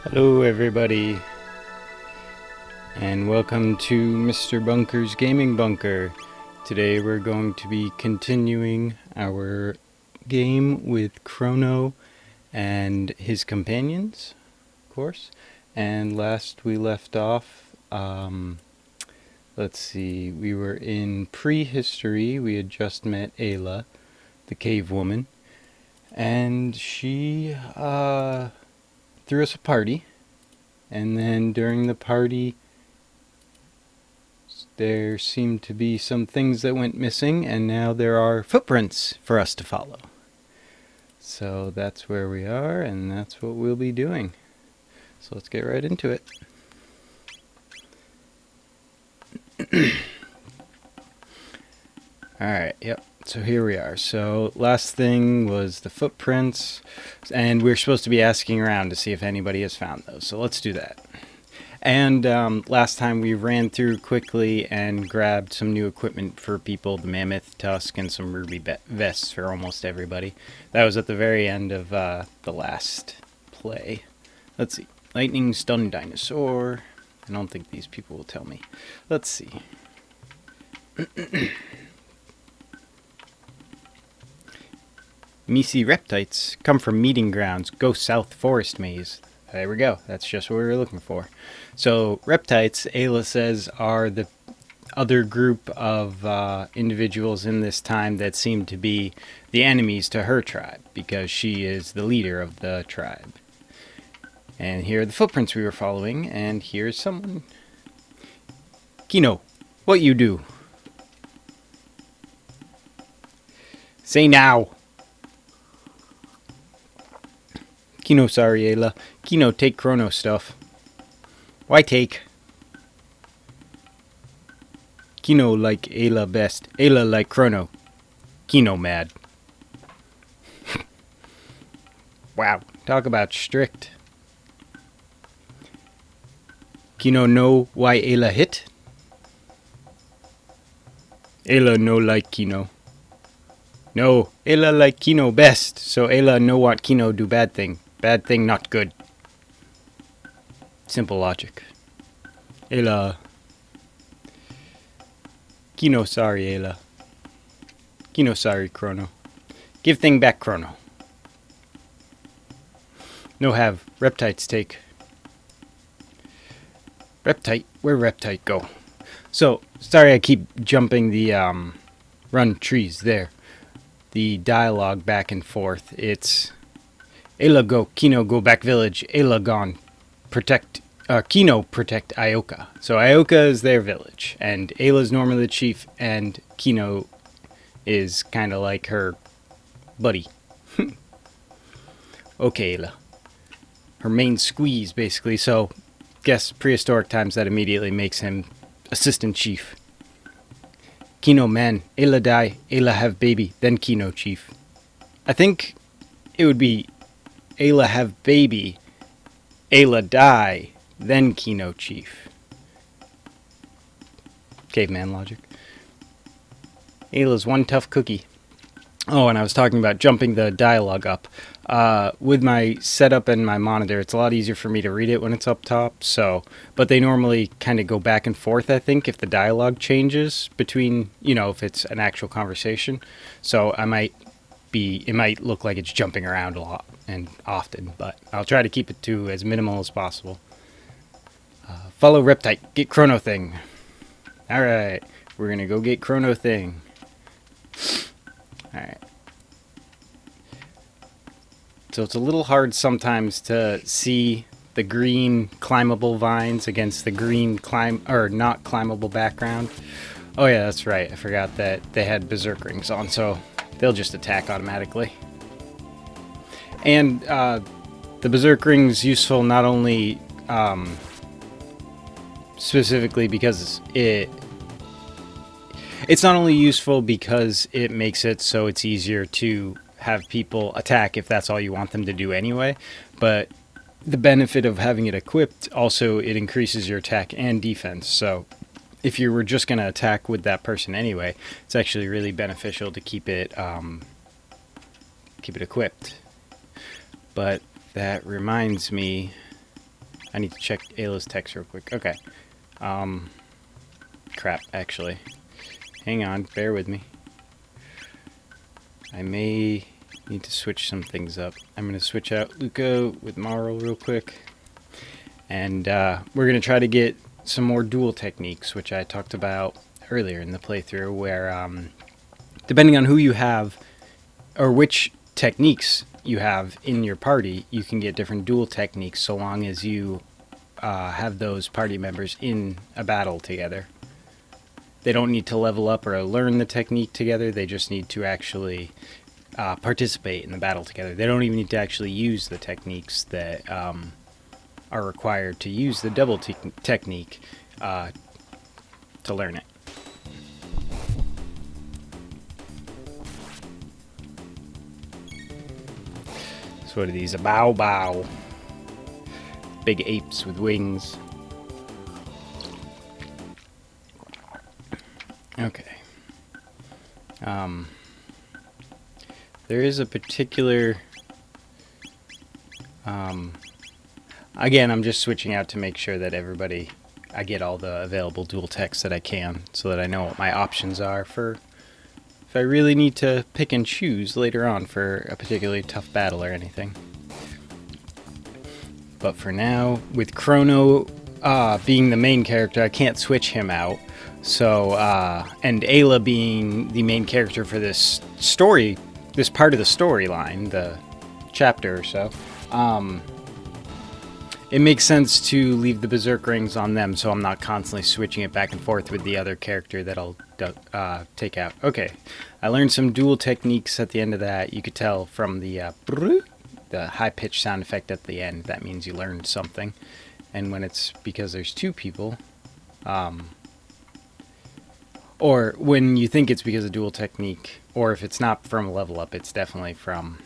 Hello everybody, and welcome to Mr. Bunker's Gaming Bunker. Today we're going to be continuing our game with Crono and his companions, of course. And last we left off, let's see, we were in prehistory. We had just met Ayla, the cave woman, and she threw us a party. And then during the party, there seemed to be some things that went missing, and now there are footprints for us to follow. So that's where we are, and that's what we'll be doing. So let's get right into it. Alright, yep. So here we are. So last thing was the footprints, and we're supposed to be asking around to see if anybody has found those. So let's do that. And last time we ran through quickly and grabbed some new equipment for people, the mammoth tusk and some ruby vests for almost everybody. That was at the very end of the last play. Let's see. Lightning stun dinosaur. I don't think these people will tell me. Let's see. Measy Reptites come from meeting grounds. Go south forest maze. There we go. That's just what we were looking for. So Reptites, Ayla says, are the other group of individuals in this time that seem to be the enemies to her tribe, because she is the leader of the tribe. And here are the footprints we were following, and here's someone. Kino, what you do? Say now. Kino, sorry, Ayla. Kino, take Chrono stuff. Why take? Kino like Ayla best. Ayla like Chrono. Kino mad. Wow, talk about strict. Kino know why Ayla hit? Ayla no like Kino. No, Ayla like Kino best, so Ayla know what Kino do bad thing. Bad thing not good. Simple logic. Ayla. Kino sorry, Ayla. Kino sorry, Chrono. Give thing back, Chrono. No have. Reptites take. Reptite? Where Reptite go? So, sorry I keep jumping the run trees there. The dialogue back and forth. It's Ayla go, Kino go back village. Ayla gone. Kino protect Ioka. So Ioka is their village, and Ayla's normally the chief, and Kino is kind of like her buddy. Okay, Ayla. Her main squeeze, basically. So, guess prehistoric times that immediately makes him assistant chief. Kino man, Ayla die, Ayla have baby, then Kino chief. I think it would be Ayla have baby, Ayla die, then Kino chief. Caveman logic. Ayla's one tough cookie. Oh, and I was talking about jumping the dialogue up. With my setup and my monitor, it's a lot easier for me to read it when it's up top. So, but they normally kind of go back and forth, I think, if the dialogue changes between, if it's an actual conversation. So it might look like it's jumping around a lot and often, but I'll try to keep it to as minimal as possible. Follow Reptite, get Chrono thing. Alright, we're gonna go get Chrono thing. Alright. So it's a little hard sometimes to see the green climbable vines against the green not climbable background. Oh yeah, that's right. I forgot that they had berserk rings on, so they'll just attack automatically. And the berserk rings useful not only specifically because it's not only useful because it makes it so it's easier to have people attack if that's all you want them to do anyway, but the benefit of having it equipped, also it increases your attack and defense. So if you were just going to attack with that person anyway, it's actually really beneficial to keep it equipped. But that reminds me, I need to check Ayla's text real quick. Okay. Crap, actually. Hang on, bear with me. I may need to switch some things up. I'm going to switch out Luca with Marl real quick. And we're going to try to get some more dual techniques, which I talked about earlier in the playthrough, where depending on who you have, or which techniques you have in your party, you can get different dual techniques so long as you have those party members in a battle together. They don't need to level up or learn the technique together, they just need to actually participate in the battle together. They don't even need to actually use the techniques that are required to use the double technique to learn it. So what are these? A bow bow. Big apes with wings. Okay. There is a particular... again, I'm just switching out to make sure that I get all the available dual text that I can, so that I know what my options are for if I really need to pick and choose later on for a particularly tough battle or anything. But for now, with Crono being the main character, I can't switch him out. So, and Ayla being the main character for this story, this part of the storyline, the chapter or so, it makes sense to leave the Berserk rings on them, so I'm not constantly switching it back and forth with the other character that I'll take out. Okay, I learned some dual techniques at the end of that. You could tell from the high-pitched sound effect at the end. That means you learned something. And when it's because there's two people, or when you think it's because of dual technique, or if it's not from a level up, it's definitely from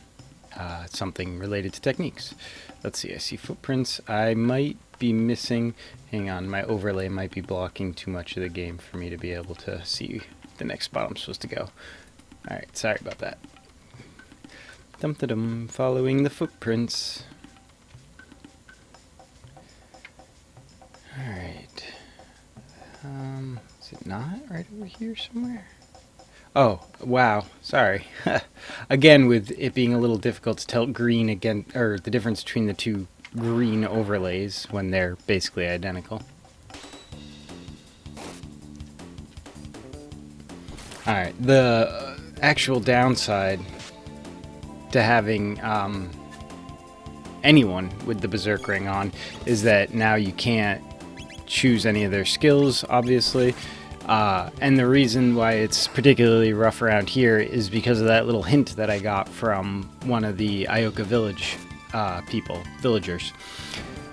something related to techniques. Let's see, I see footprints. I might be missing... Hang on, my overlay might be blocking too much of the game for me to be able to see the next spot I'm supposed to go. Alright, sorry about that. Dum-da-dum, following the footprints. Alright. Is it not right over here somewhere? Oh, wow, sorry. Again, with it being a little difficult to tell green again, or the difference between the two green overlays when they're basically identical. Alright, the actual downside to having anyone with the Berserk ring on is that now you can't choose any of their skills, obviously. And the reason why it's particularly rough around here is because of that little hint that I got from one of the Ioka village villagers.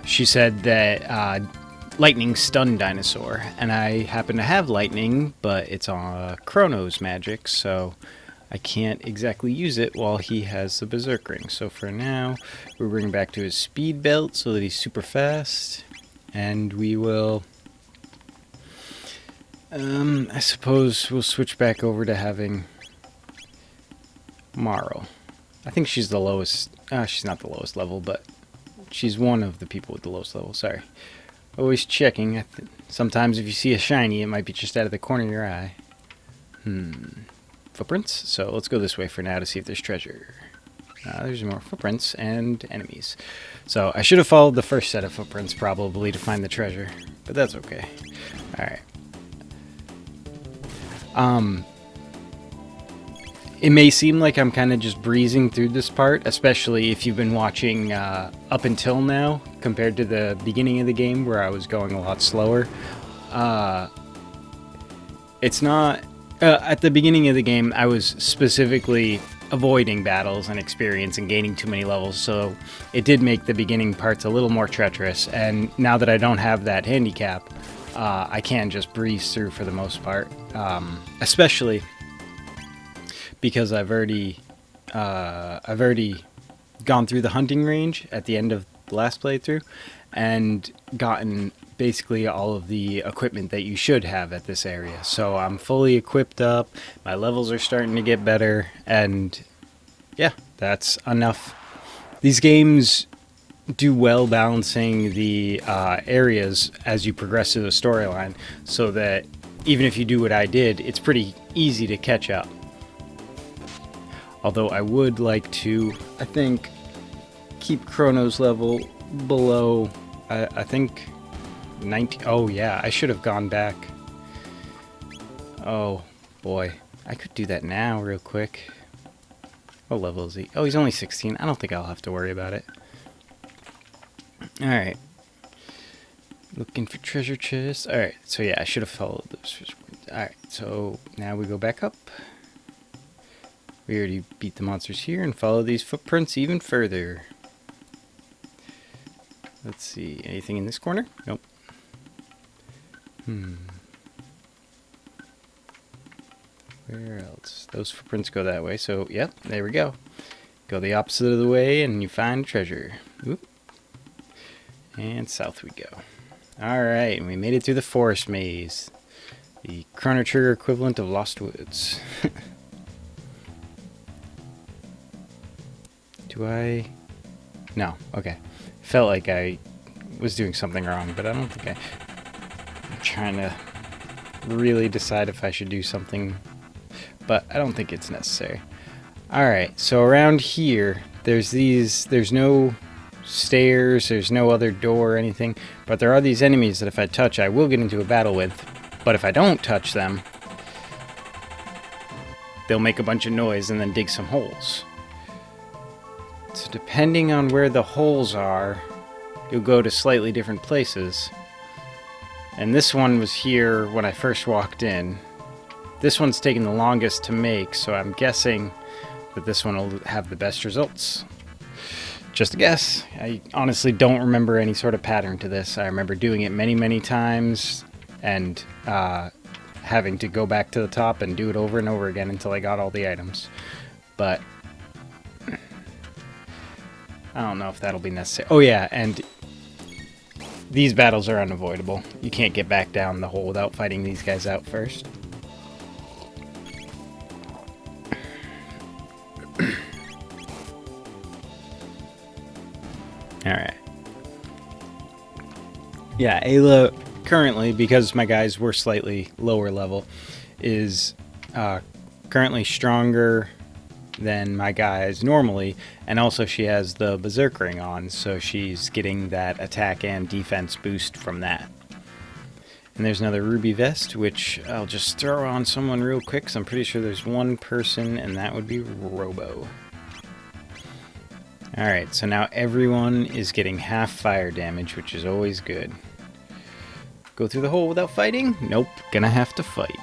She said that lightning stunned dinosaur, and I happen to have lightning, but it's on Crono's magic, so I can't exactly use it while he has the Berserk ring. So for now, we're bringing back to his speed belt so that he's super fast, and we will... I suppose we'll switch back over to having Marl. I think she's the lowest. She's not the lowest level, but she's one of the people with the lowest level. Sorry. Always checking. Sometimes if you see a shiny, it might be just out of the corner of your eye. Footprints? So let's go this way for now to see if there's treasure. There's more footprints and enemies. So I should have followed the first set of footprints probably to find the treasure, but that's okay. Alright. It may seem like I'm kind of just breezing through this part, especially if you've been watching up until now, compared to the beginning of the game where I was going a lot slower. It's not... at the beginning of the game, I was specifically avoiding battles and experience and gaining too many levels, so it did make the beginning parts a little more treacherous, and now that I don't have that handicap, I can just breeze through for the most part, especially because I've already gone through the hunting range at the end of the last playthrough and gotten basically all of the equipment that you should have at this area. So I'm fully equipped up, my levels are starting to get better, and yeah, that's enough. These games do well balancing the areas as you progress through the storyline, so that even if you do what I did, it's pretty easy to catch up. Although I would like to, I think, keep Crono's level below, I think, 19. Oh yeah, I should have gone back. Oh boy, I could do that now real quick. What level is he? Oh, he's only 16. I don't think I'll have to worry about it. Alright. Looking for treasure chests. Alright, so yeah, I should have followed those. Alright, so now we go back up. We already beat the monsters here and follow these footprints even further. Let's see, anything in this corner? Nope. Where else? Those footprints go that way, so yep, there we go. Go the opposite of the way and you find treasure. Oop. And south we go. Alright, and we made it through the forest maze. The Chrono Trigger equivalent of Lost Woods. Do I? No, okay. Felt like I was doing something wrong, but I don't think I'm trying to really decide if I should do something, but I don't think it's necessary. Alright, so around here, there's no stairs, there's no other door or anything, but there are these enemies that if I touch, I will get into a battle with, but if I don't touch them, they'll make a bunch of noise and then dig some holes. So depending on where the holes are, you'll go to slightly different places. And this one was here when I first walked in. This one's taking the longest to make, so I'm guessing that this one will have the best results. Just a guess. I honestly don't remember any sort of pattern to this. I remember doing it many, many times and having to go back to the top and do it over and over again until I got all the items. But I don't know if that'll be necessary. Oh yeah, and these battles are unavoidable. You can't get back down the hole without fighting these guys out first. Alright. Yeah, Ayla currently, because my guys were slightly lower level, is currently stronger than my guys normally, and also she has the Berserk ring on, so she's getting that attack and defense boost from that. And there's another ruby vest, which I'll just throw on someone real quick, because I'm pretty sure there's one person, and that would be Robo. Alright, so now everyone is getting half fire damage, which is always good. Go through the hole without fighting? Nope, gonna have to fight.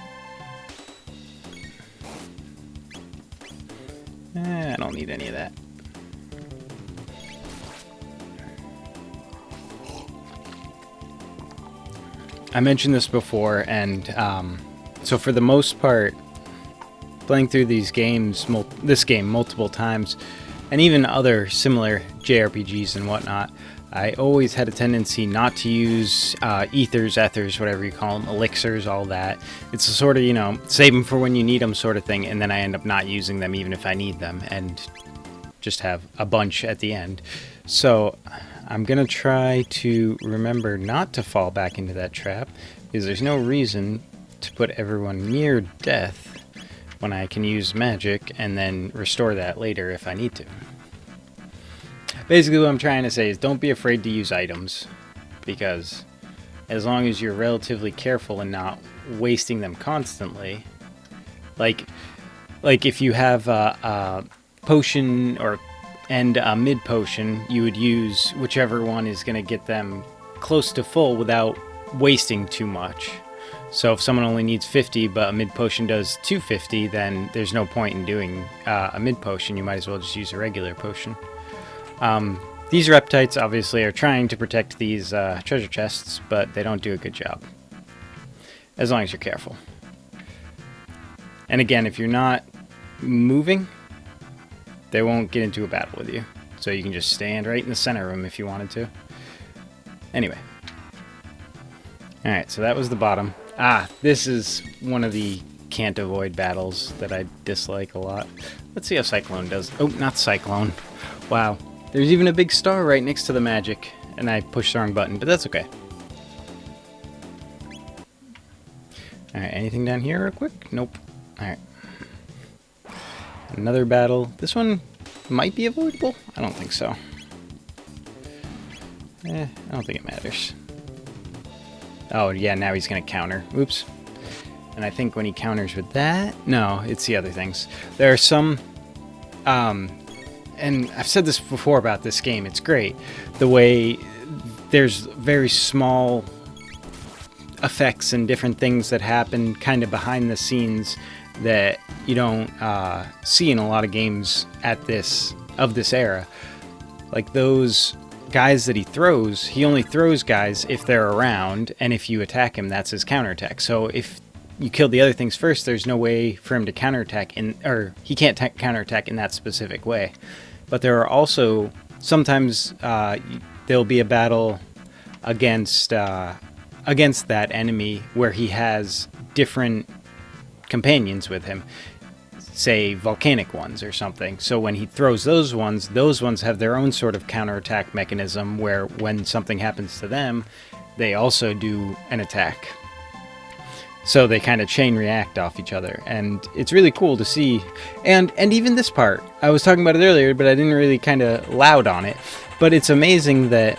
I don't need any of that. I mentioned this before, and so for the most part, playing through these games, this game multiple times, and even other similar JRPGs and whatnot, I always had a tendency not to use ethers, whatever you call them, elixirs, all that. It's a sort of, you know, save them for when you need them sort of thing, and then I end up not using them even if I need them, and just have a bunch at the end. So I'm going to try to remember not to fall back into that trap, because there's no reason to put everyone near death when I can use magic and then restore that later if I need to. Basically what I'm trying to say is don't be afraid to use items, because as long as you're relatively careful and not wasting them constantly, like if you have a potion and a mid potion, you would use whichever one is going to get them close to full without wasting too much. So if someone only needs 50 but a mid potion does 250, then there's no point in doing a mid potion. You might as well just use a regular potion. These Reptites obviously are trying to protect these treasure chests, but they don't do a good job. As long as you're careful. And again, if you're not moving, they won't get into a battle with you. So you can just stand right in the center of them if you wanted to. Anyway. Alright, so that was the bottom. This is one of the can't avoid battles that I dislike a lot. Let's see how Cyclone does. Oh, not Cyclone. Wow. There's even a big star right next to the magic, and I pushed the wrong button, but that's okay. Alright, anything down here real quick? Nope. Alright. Another battle. This one might be avoidable? I don't think so. I don't think it matters. Oh, yeah, now he's going to counter. Oops. And I think when he counters with that... No, it's the other things. There are some... and I've said this before about this game. It's great. The way there's very small effects and different things that happen kind of behind the scenes that you don't see in a lot of games of this era. Like those guys that he only throws guys if they're around, and if you attack him, that's his counterattack. So if you kill the other things first, there's no way for him to counterattack, or he can't counterattack in that specific way. But there are also sometimes there'll be a battle against that enemy where he has different companions with him, say volcanic ones or something. So when he throws those ones have their own sort of counterattack mechanism where when something happens to them, they also do an attack. So they kind of chain react off each other, and it's really cool to see. And even this part, I was talking about it earlier, but I didn't really kind of loud on it. But it's amazing that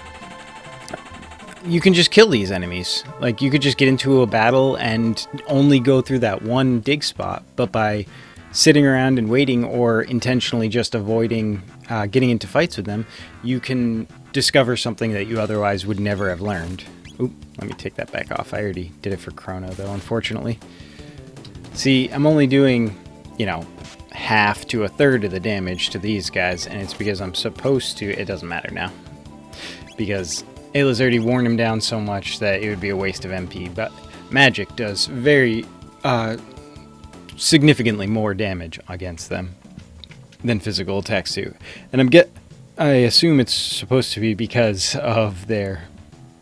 you can just kill these enemies. Like, you could just get into a battle and only go through that one dig spot, but by sitting around and waiting, or intentionally just avoiding getting into fights with them, you can discover something that you otherwise would never have learned. Oop, let me take that back off. I already did it for Crono, though, unfortunately. See, I'm only doing, half to a third of the damage to these guys, and it's because I'm supposed to. It doesn't matter now, because Ayla's already worn him down so much that it would be a waste of MP, but magic does very significantly more damage against them than physical attacks do. And I assume it's supposed to be because of they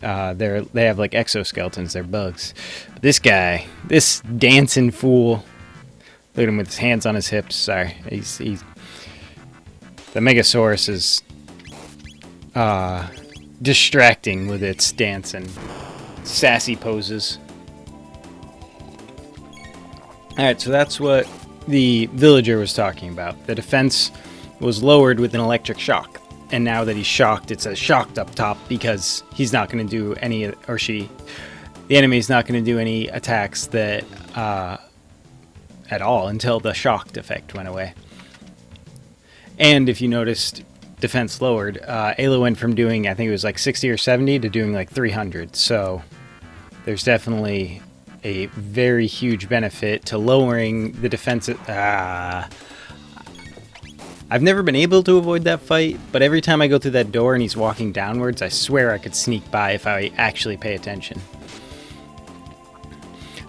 have like exoskeletons, they're bugs. But this guy, this dancing fool, look at him with his hands on his hips. Sorry, he's the Megasaurus is distracting with its dance and sassy poses. Alright, so that's what the villager was talking about. The defense was lowered with an electric shock. And now that he's shocked, it says shocked up top because he's not going to do any, the enemy's not going to do any attacks that, at all until the shocked effect went away. And if you noticed, defense lowered. Ayla went from doing, I think it was like 60 or 70 to doing like 300. So there's definitely a very huge benefit to lowering the defense. I've never been able to avoid that fight, but every time I go through that door and he's walking downwards, I swear I could sneak by if I actually pay attention.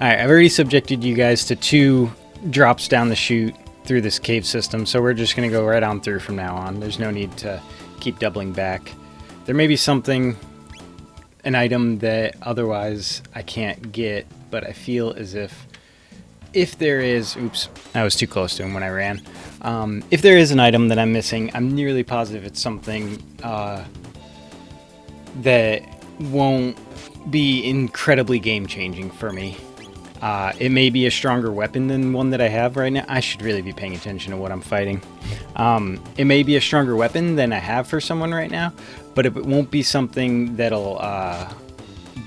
Alright, I've already subjected you guys to 2 drops down the chute through this cave system, so we're just going to go right on through from now on. There's no need to keep doubling back. There may be an item that otherwise I can't get, but I feel as if there is... Oops, I was too close to him when I ran. If there is an item that I'm missing, I'm nearly positive it's something that won't be incredibly game-changing for me. It may be a stronger weapon than one that I have right now. I should really be paying attention to what I'm fighting. It may be a stronger weapon than I have for someone right now, but it won't be something that'll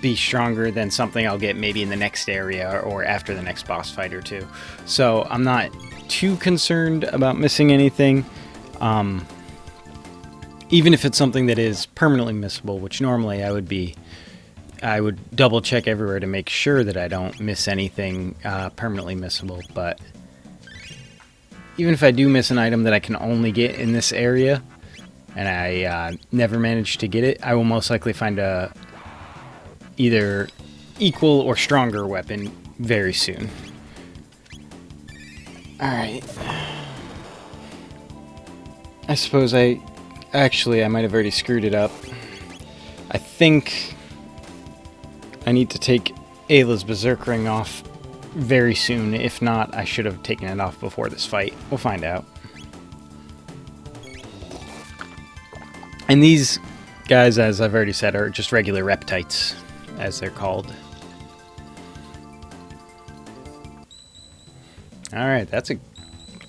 be stronger than something I'll get maybe in the next area or after the next boss fight or two. So I'm not too concerned about missing anything. Even if it's something that is permanently missable, which normally I would double check everywhere to make sure that I don't miss anything permanently missable. But even if I do miss an item that I can only get in this area, and I never manage to get it, I will most likely find a either equal or stronger weapon very soon. Alright. I suppose I might have already screwed it up. I think I need to take Ayla's Berserk Ring off very soon. If not, I should have taken it off before this fight. We'll find out. And these guys, as I've already said, are just regular Reptites, as they're called. Alright, that's a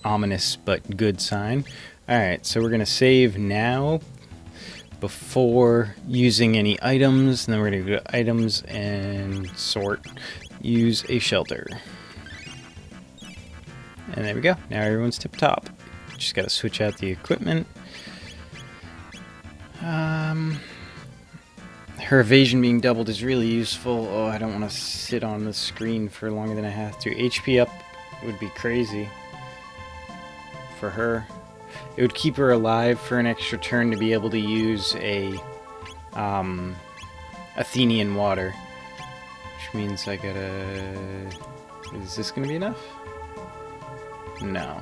ominous but good sign. Alright, so we're going to save now before using any items. And then we're going to go to items and sort. Use a shelter. And there we go. Now everyone's tip-top. Just got to switch out the equipment. Her evasion being doubled is really useful. Oh, I don't want to sit on the screen for longer than I have to. HP up would be crazy for her. It would keep her alive for an extra turn to be able to use a Athenian water. Which means I gotta... Is this gonna be enough? No.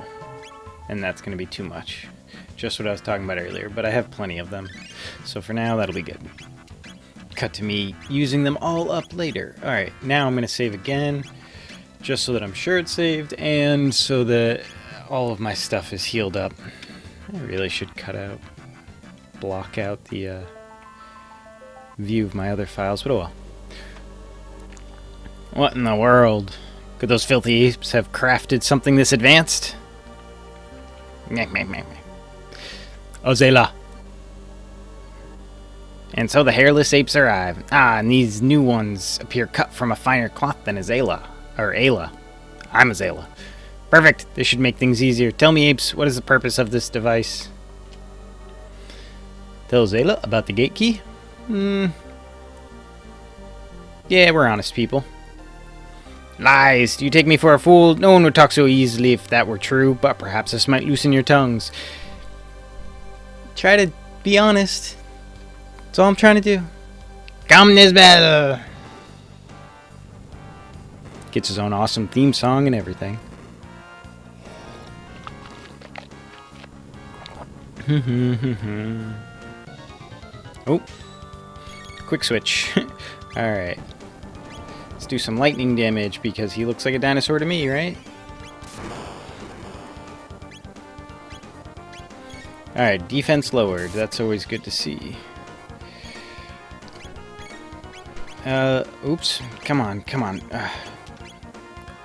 And that's gonna be too much. Just what I was talking about earlier, but I have plenty of them. So for now, that'll be good. Cut to me using them all up later. Alright, now I'm gonna save again. Just so that I'm sure it's saved, and so that all of my stuff is healed up. I really should block out the view of my other files, but oh well. What in the world? Could those filthy apes have crafted something this advanced? Ozela. And so the hairless apes arrive. Ah, and these new ones appear cut from a finer cloth than Azela. Or Ayla. I'm Azela. Perfect. This should make things easier. Tell me, apes, what is the purpose of this device? Tell Azela about the gate key? Yeah, we're honest people. Lies! Do you take me for a fool? No one would talk so easily if that were true, but perhaps this might loosen your tongues. Try to be honest. That's all I'm trying to do. Come, Nisbel! Gets his own awesome theme song and everything. Oh. Quick switch. Alright. Let's do some lightning damage because he looks like a dinosaur to me, right? Alright, defense lowered. That's always good to see. Oops. Come on.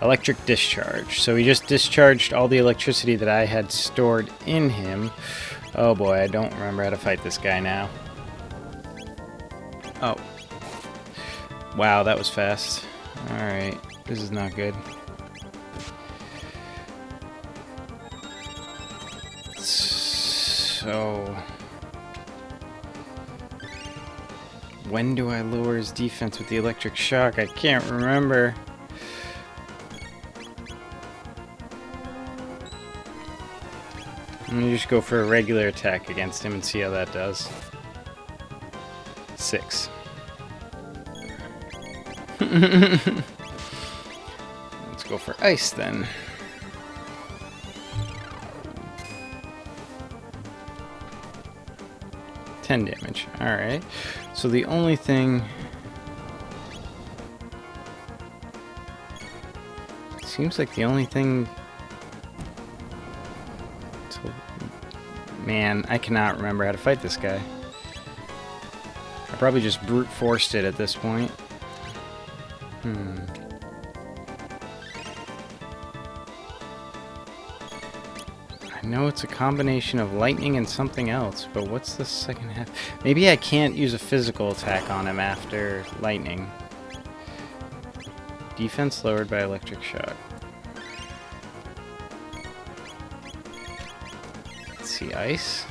Electric discharge. So he just discharged all the electricity that I had stored in him. Oh boy, I don't remember how to fight this guy now. Oh. Wow, that was fast. Alright, this is not good. So... when do I lower his defense with the electric shock? I can't remember. Let me just go for a regular attack against him and see how that does. 6. Let's go for ice then. $10 damage. Alright. So the only thing... seems like the only thing... Man, I cannot remember how to fight this guy. I probably just brute forced it at this point. I know it's a combination of lightning and something else, but what's the second half? Maybe I can't use a physical attack on him after lightning. Defense lowered by electric shock. Let's see, ice.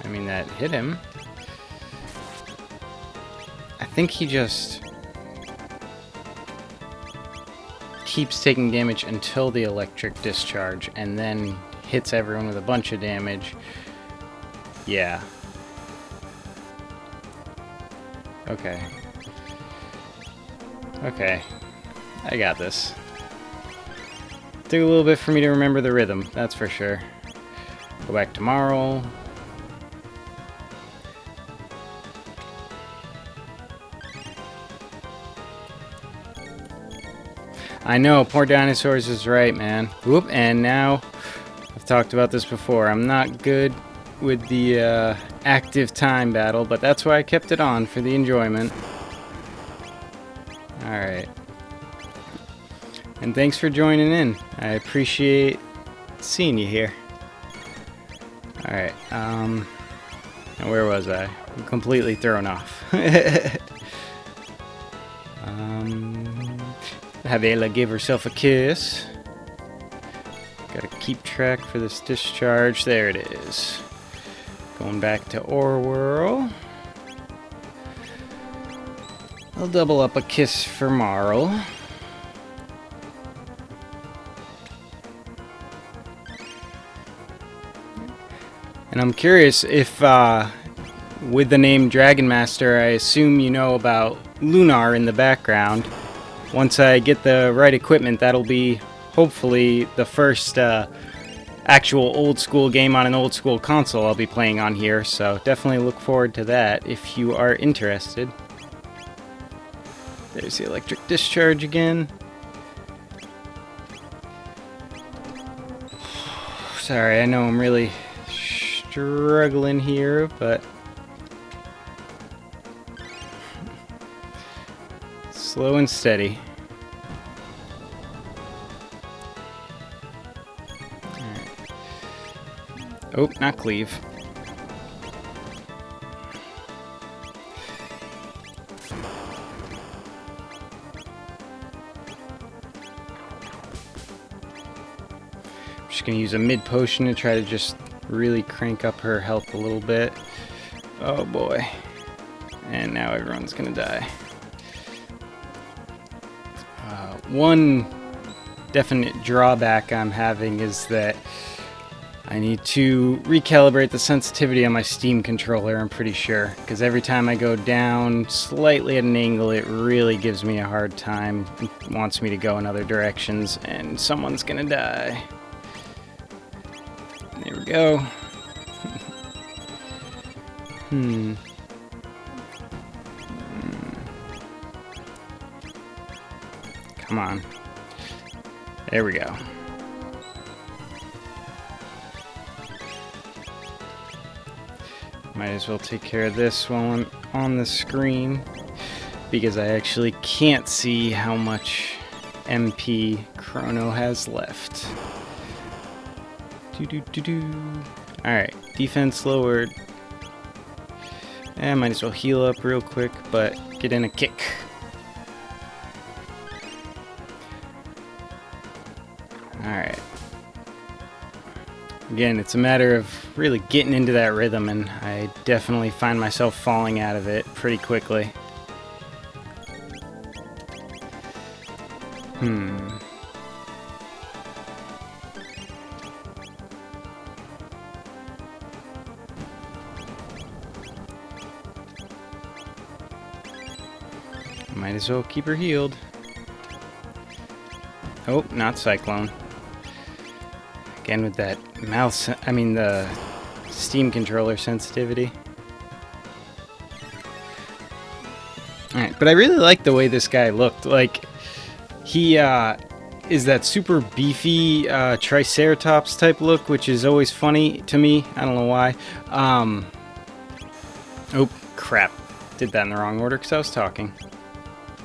I mean, that hit him. I think he just keeps taking damage until the electric discharge and then hits everyone with a bunch of damage. Yeah. Okay. Okay. I got this. Took a little bit for me to remember the rhythm, that's for sure. Go back tomorrow. I know, poor dinosaurs is right, man. Whoop, and now talked about this before. I'm not good with the active time battle, but that's why I kept it on, for the enjoyment. Alright. And thanks for joining in. I appreciate seeing you here. Alright, now where was I? I'm completely thrown off. Javela gave herself a kiss. Gotta keep track for this discharge. There it is. Going back to Orwhirl. I'll double up a kiss for Marl. And I'm curious if, with the name Dragon Master, I assume you know about Lunar in the background. Once I get the right equipment, that'll be hopefully the first actual old school game on an old school console I'll be playing on here, so definitely look forward to that if you are interested. There's the electric discharge again. Sorry, I know I'm really struggling here, but slow and steady. Alright. Oh, not cleave. I'm just gonna use a mid potion to try to just really crank up her health a little bit. Oh boy. And now everyone's gonna die. One definite drawback I'm having is that I need to recalibrate the sensitivity on my Steam controller, I'm pretty sure. Because every time I go down slightly at an angle, it really gives me a hard time. It wants me to go in other directions, and someone's gonna die. There we go. Come on. There we go. Might as well take care of this while I'm on the screen, because I actually can't see how much MP Crono has left. Alright, defense lowered. I might as well heal up real quick, but get in a kick. Alright. Again, it's a matter of really getting into that rhythm, and I definitely find myself falling out of it pretty quickly. Might as well keep her healed. Oh, not Cyclone. Again with that the Steam controller sensitivity. Alright, but I really like the way this guy looked. Like, he is that super beefy Triceratops type look, which is always funny to me. I don't know why. Oh, crap. Did that in the wrong order because I was talking.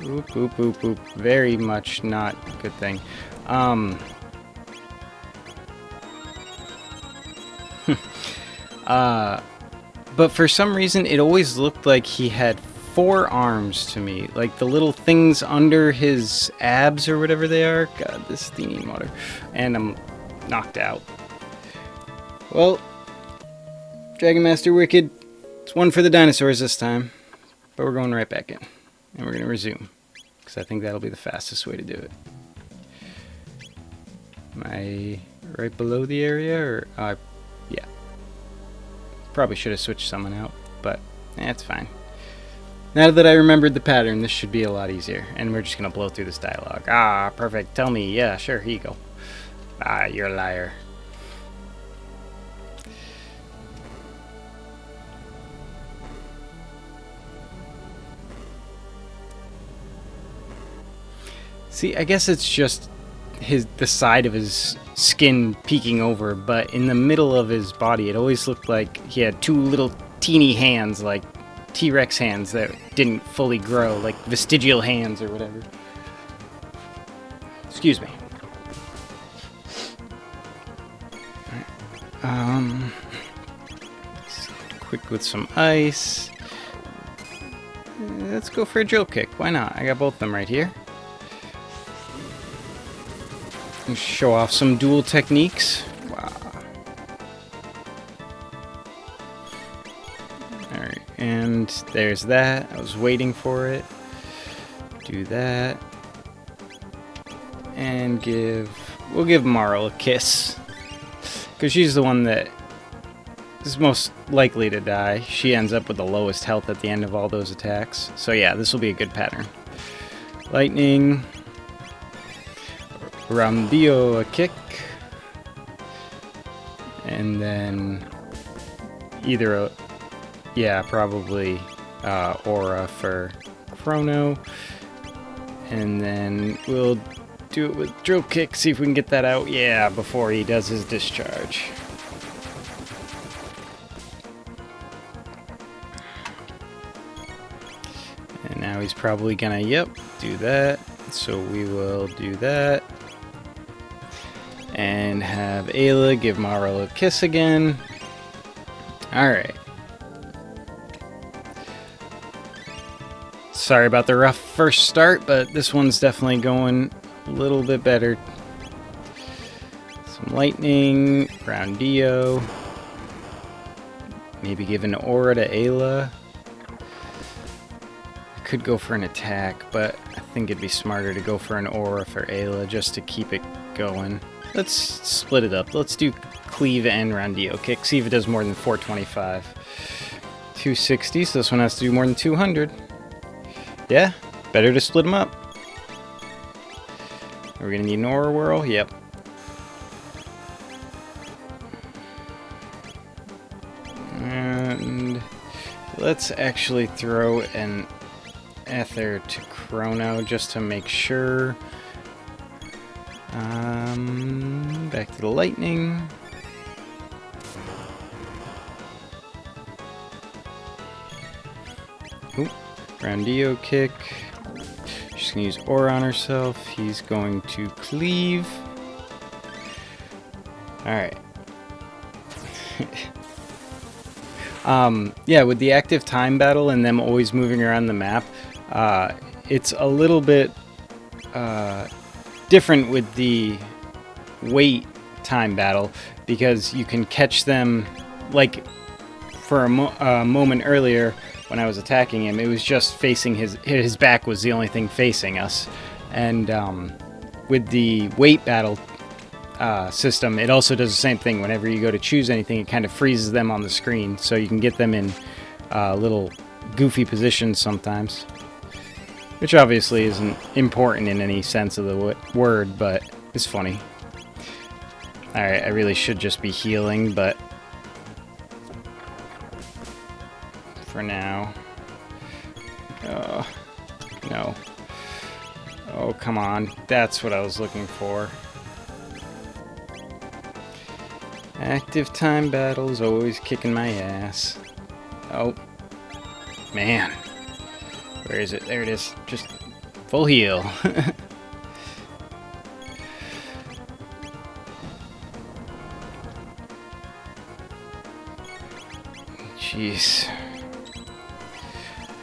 Oop, oop, oop, oop. Very much not a good thing. But for some reason, it always looked like he had 4 arms to me. Like the little things under his abs or whatever they are. God, this thing needs water. And I'm knocked out. Well, Dragon Master Wicked. It's one for the dinosaurs this time. But we're going right back in. And we're going to resume. Because I think that'll be the fastest way to do it. Am I right below the area? Or yeah. Probably should have switched someone out. But that's fine. Now that I remembered the pattern, this should be a lot easier. And we're just going to blow through this dialogue. Ah, perfect. Tell me. Yeah, sure. Here you go. Ah, you're a liar. See, I guess it's just the side of his skin peeking over, but in the middle of his body, it always looked like he had two little teeny hands, like T-Rex hands that didn't fully grow, like vestigial hands or whatever. Excuse me. Quick with some ice. Let's go for a drill kick. Why not? I got both of them right here. Show off some dual techniques. Wow. Alright, and there's that. I was waiting for it. Do that. And we'll give Marl a kiss. Because she's the one that is most likely to die. She ends up with the lowest health at the end of all those attacks. So yeah, this will be a good pattern. Lightning. Randio a kick. And then either probably Aura for Crono. And then we'll do it with drill kick, see if we can get that out, before he does his discharge. And now he's probably gonna, do that. So we will do that. And have Ayla give Marl a kiss again. Alright. Sorry about the rough first start, but this one's definitely going a little bit better. Some lightning, Groundio. Maybe give an aura to Ayla. I could go for an attack, but I think it'd be smarter to go for an aura for Ayla just to keep it going. Let's split it up. Let's do cleave and Randio kick. See if it does more than 425. 260, so this one has to do more than 200. Yeah, better to split them up. Are we gonna need an aura whirl? Yep. And let's actually throw an ether to Crono just to make sure. Back to the lightning. Oop, Randio kick. She's gonna use aura on herself. He's going to cleave. Alright. With the active time battle and them always moving around the map, it's a little bit different with the wait time battle, because you can catch them, like for a moment earlier when I was attacking him, it was just facing his back was the only thing facing us, and with the wait battle system, it also does the same thing. Whenever you go to choose anything, it kind of freezes them on the screen, so you can get them in little goofy positions sometimes. Which obviously isn't important in any sense of the word, but it's funny. Alright, I really should just be healing, but for now. Oh, no. Oh, come on. That's what I was looking for. Active time battles always kicking my ass. Oh, man. Where is it? There it is. Just full heal. Jeez.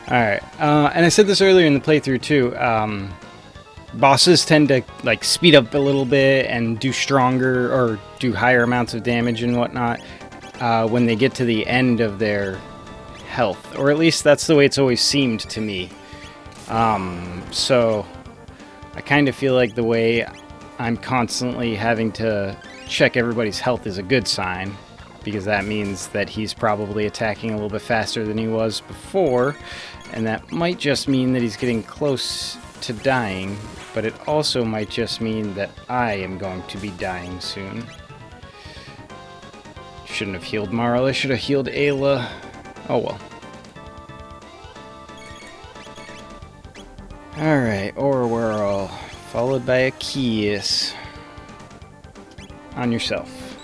Alright, and I said this earlier in the playthrough too, bosses tend to like speed up a little bit and do stronger or do higher amounts of damage and whatnot when they get to the end of their health, or at least that's the way it's always seemed to me. So I kind of feel like the way I'm constantly having to check everybody's health is a good sign, because that means that he's probably attacking a little bit faster than he was before, and that might just mean that he's getting close to dying, but it also might just mean that I am going to be dying soon. Shouldn't have healed Marl, I should have healed Ayla. Oh well. Alright, Aura Whirl, followed by a kiss. on yourself.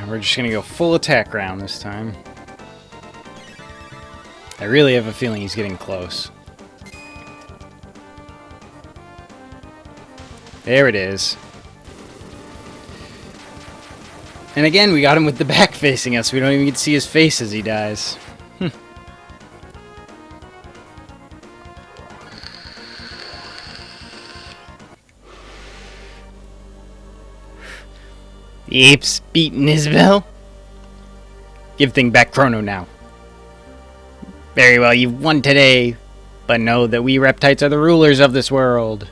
We're just gonna go full attack round this time. I really have a feeling he's getting close. There it is. And again, we got him with the back facing us. We don't even get to see his face as he dies. The ape's beaten Isabel. Give thing back Crono now. Very well, you've won today. But know that we Reptites are the rulers of this world.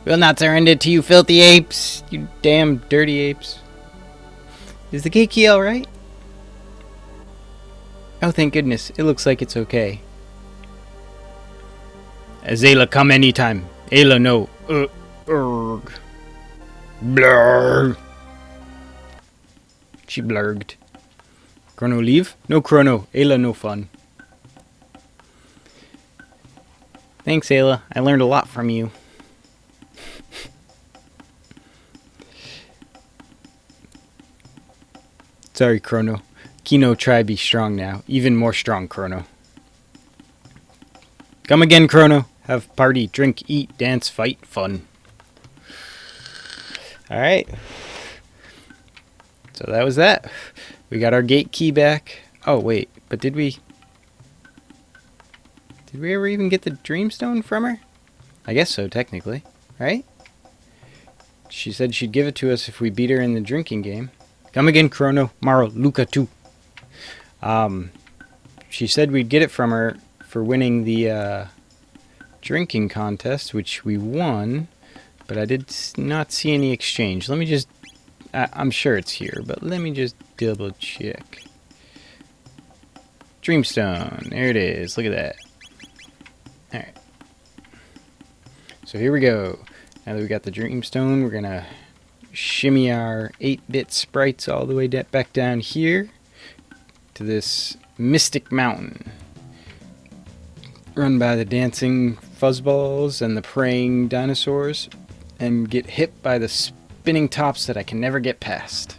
We'll not surrender to you filthy apes. You damn dirty apes. Is the gate key alright? Oh, thank goodness. It looks like it's okay. Azela, come anytime. Ayla, no. Urgh. Blur. She blurged. Crono leave? No Crono. Ayla no fun. Thanks, Ayla. I learned a lot from you. Sorry, Crono. Kino try be strong now. Even more strong, Crono. Come again, Crono. Have party, drink, eat, dance, fight, fun. Alright. So that was that. We got our gate key back. Oh, wait. But did we ever even get the Dreamstone from her? I guess so, technically. Right? She said she'd give it to us if we beat her in the drinking game. Come again, Crono. Maro, Luca too. She said we'd get it from her for winning the drinking contest, which we won. But I did not see any exchange. Let me just... I'm sure it's here, but let me just double check. Dreamstone. There it is. Look at that. Alright. So here we go. Now that we got the Dreamstone, we're going to shimmy our 8-bit sprites all the way back down here to this mystic mountain. Run by the dancing fuzzballs and the praying dinosaurs. And get hit by the spinning tops that I can never get past.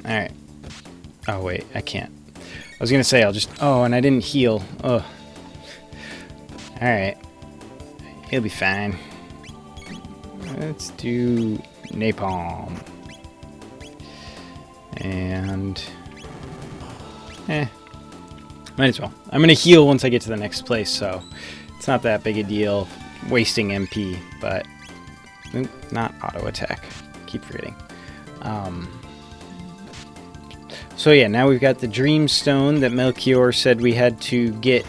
Alright. Oh, wait. I can't. I was going to say I'll just... Oh, and I didn't heal. Oh. Alright. He'll be fine. Let's do napalm. And... might as well. I'm going to heal once I get to the next place, so... It's not that big a deal. Wasting MP, but not auto attack. Keep forgetting. So yeah, now we've got the Dreamstone that Melchior said we had to get,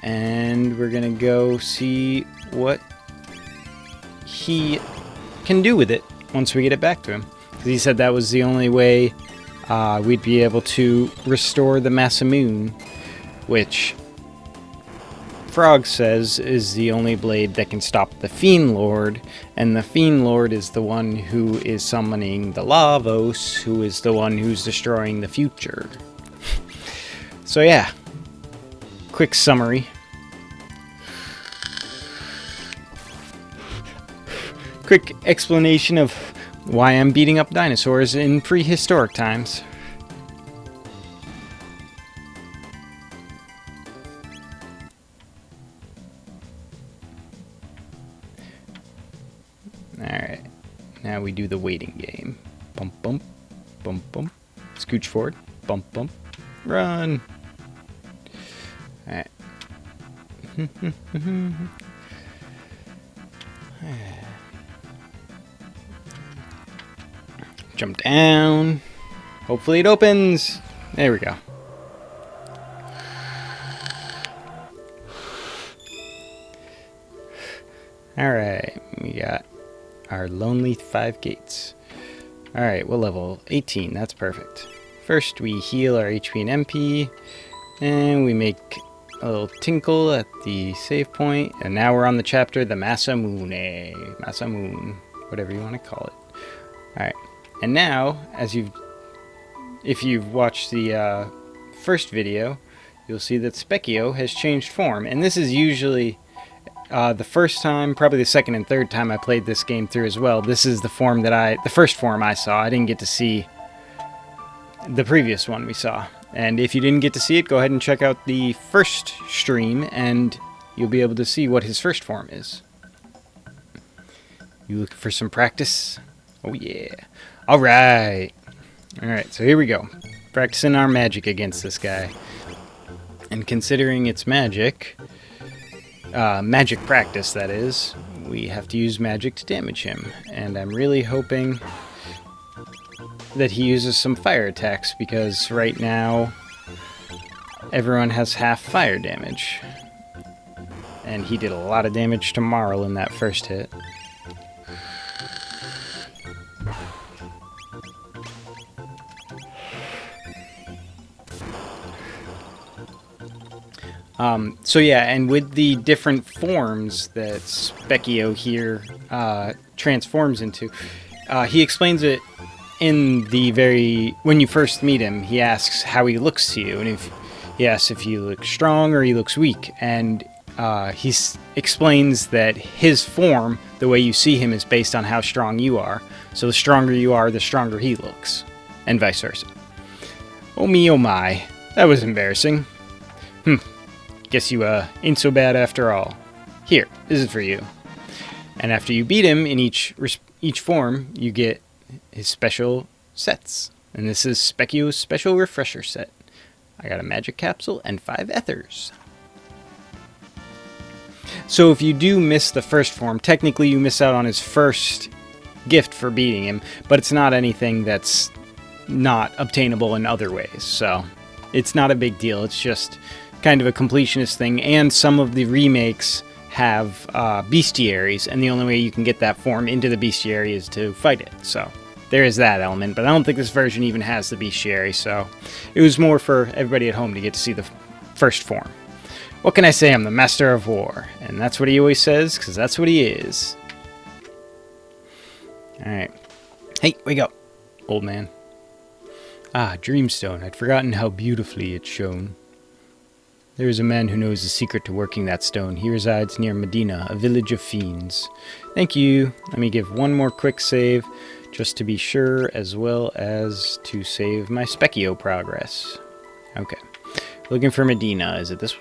and we're gonna go see what he can do with it once we get it back to him. Because he said that was the only way we'd be able to restore the Masamune, which Frog says is the only blade that can stop the Fiendlord, and the Fiendlord is the one who is summoning the Lavos, who is the one who's destroying the future. So yeah, quick summary. Quick explanation of why I'm beating up dinosaurs in prehistoric times. Alright, now we do the waiting game. Bump, bump, bump, bump. Scooch forward. Bump, bump. Run! Alright. Jump down. Hopefully it opens. There we go. Alright, we got our lonely 5 gates. Alright, we'll level 18. That's perfect. First, we heal our HP and MP, and we make a little tinkle at the save point, and now we're on the chapter, the Masamune, whatever you want to call it. Alright, and now, if you've watched the first video, you'll see that Specchio has changed form, and this is usually the first time, probably the second and third time I played this game through as well. This is the first form I saw. I didn't get to see the previous one we saw. And if you didn't get to see it, go ahead and check out the first stream, and you'll be able to see what his first form is. You looking for some practice? Oh yeah. Alright. Alright, so here we go. Practicing our magic against this guy. And considering it's magic practice, that is, we have to use magic to damage him. And I'm really hoping that he uses some fire attacks, because right now everyone has half fire damage. And he did a lot of damage to Marl in that first hit. So yeah, and with the different forms that Specchio here transforms into, he explains it in when you first meet him. He asks how he looks to you, and he asks if you look strong or he looks weak, and he explains that his form, the way you see him, is based on how strong you are. So the stronger you are, the stronger he looks, and vice versa. Oh me, oh my, that was embarrassing. Guess you ain't so bad after all. Here, this is for you. And after you beat him in each form, you get his special sets. And this is Specchio's special refresher set. I got a magic capsule and 5 ethers. So if you do miss the first form, technically you miss out on his first gift for beating him, but it's not anything that's not obtainable in other ways. So it's not a big deal. It's just kind of a completionist thing, and some of the remakes have bestiaries, and the only way you can get that form into the bestiary is to fight it. So there is that element, but I don't think this version even has the bestiary, so it was more for everybody at home to get to see the first form. What can I say? I'm the master of war, and that's what he always says, because that's what he is. Alright. Hey, wake up, old man. Ah, Dreamstone. I'd forgotten how beautifully it shone. There is a man who knows the secret to working that stone. He resides near Medina, a village of fiends. Thank you. Let me give one more quick save, just to be sure, as well as to save my Specchio progress. Okay. Looking for Medina. Is it this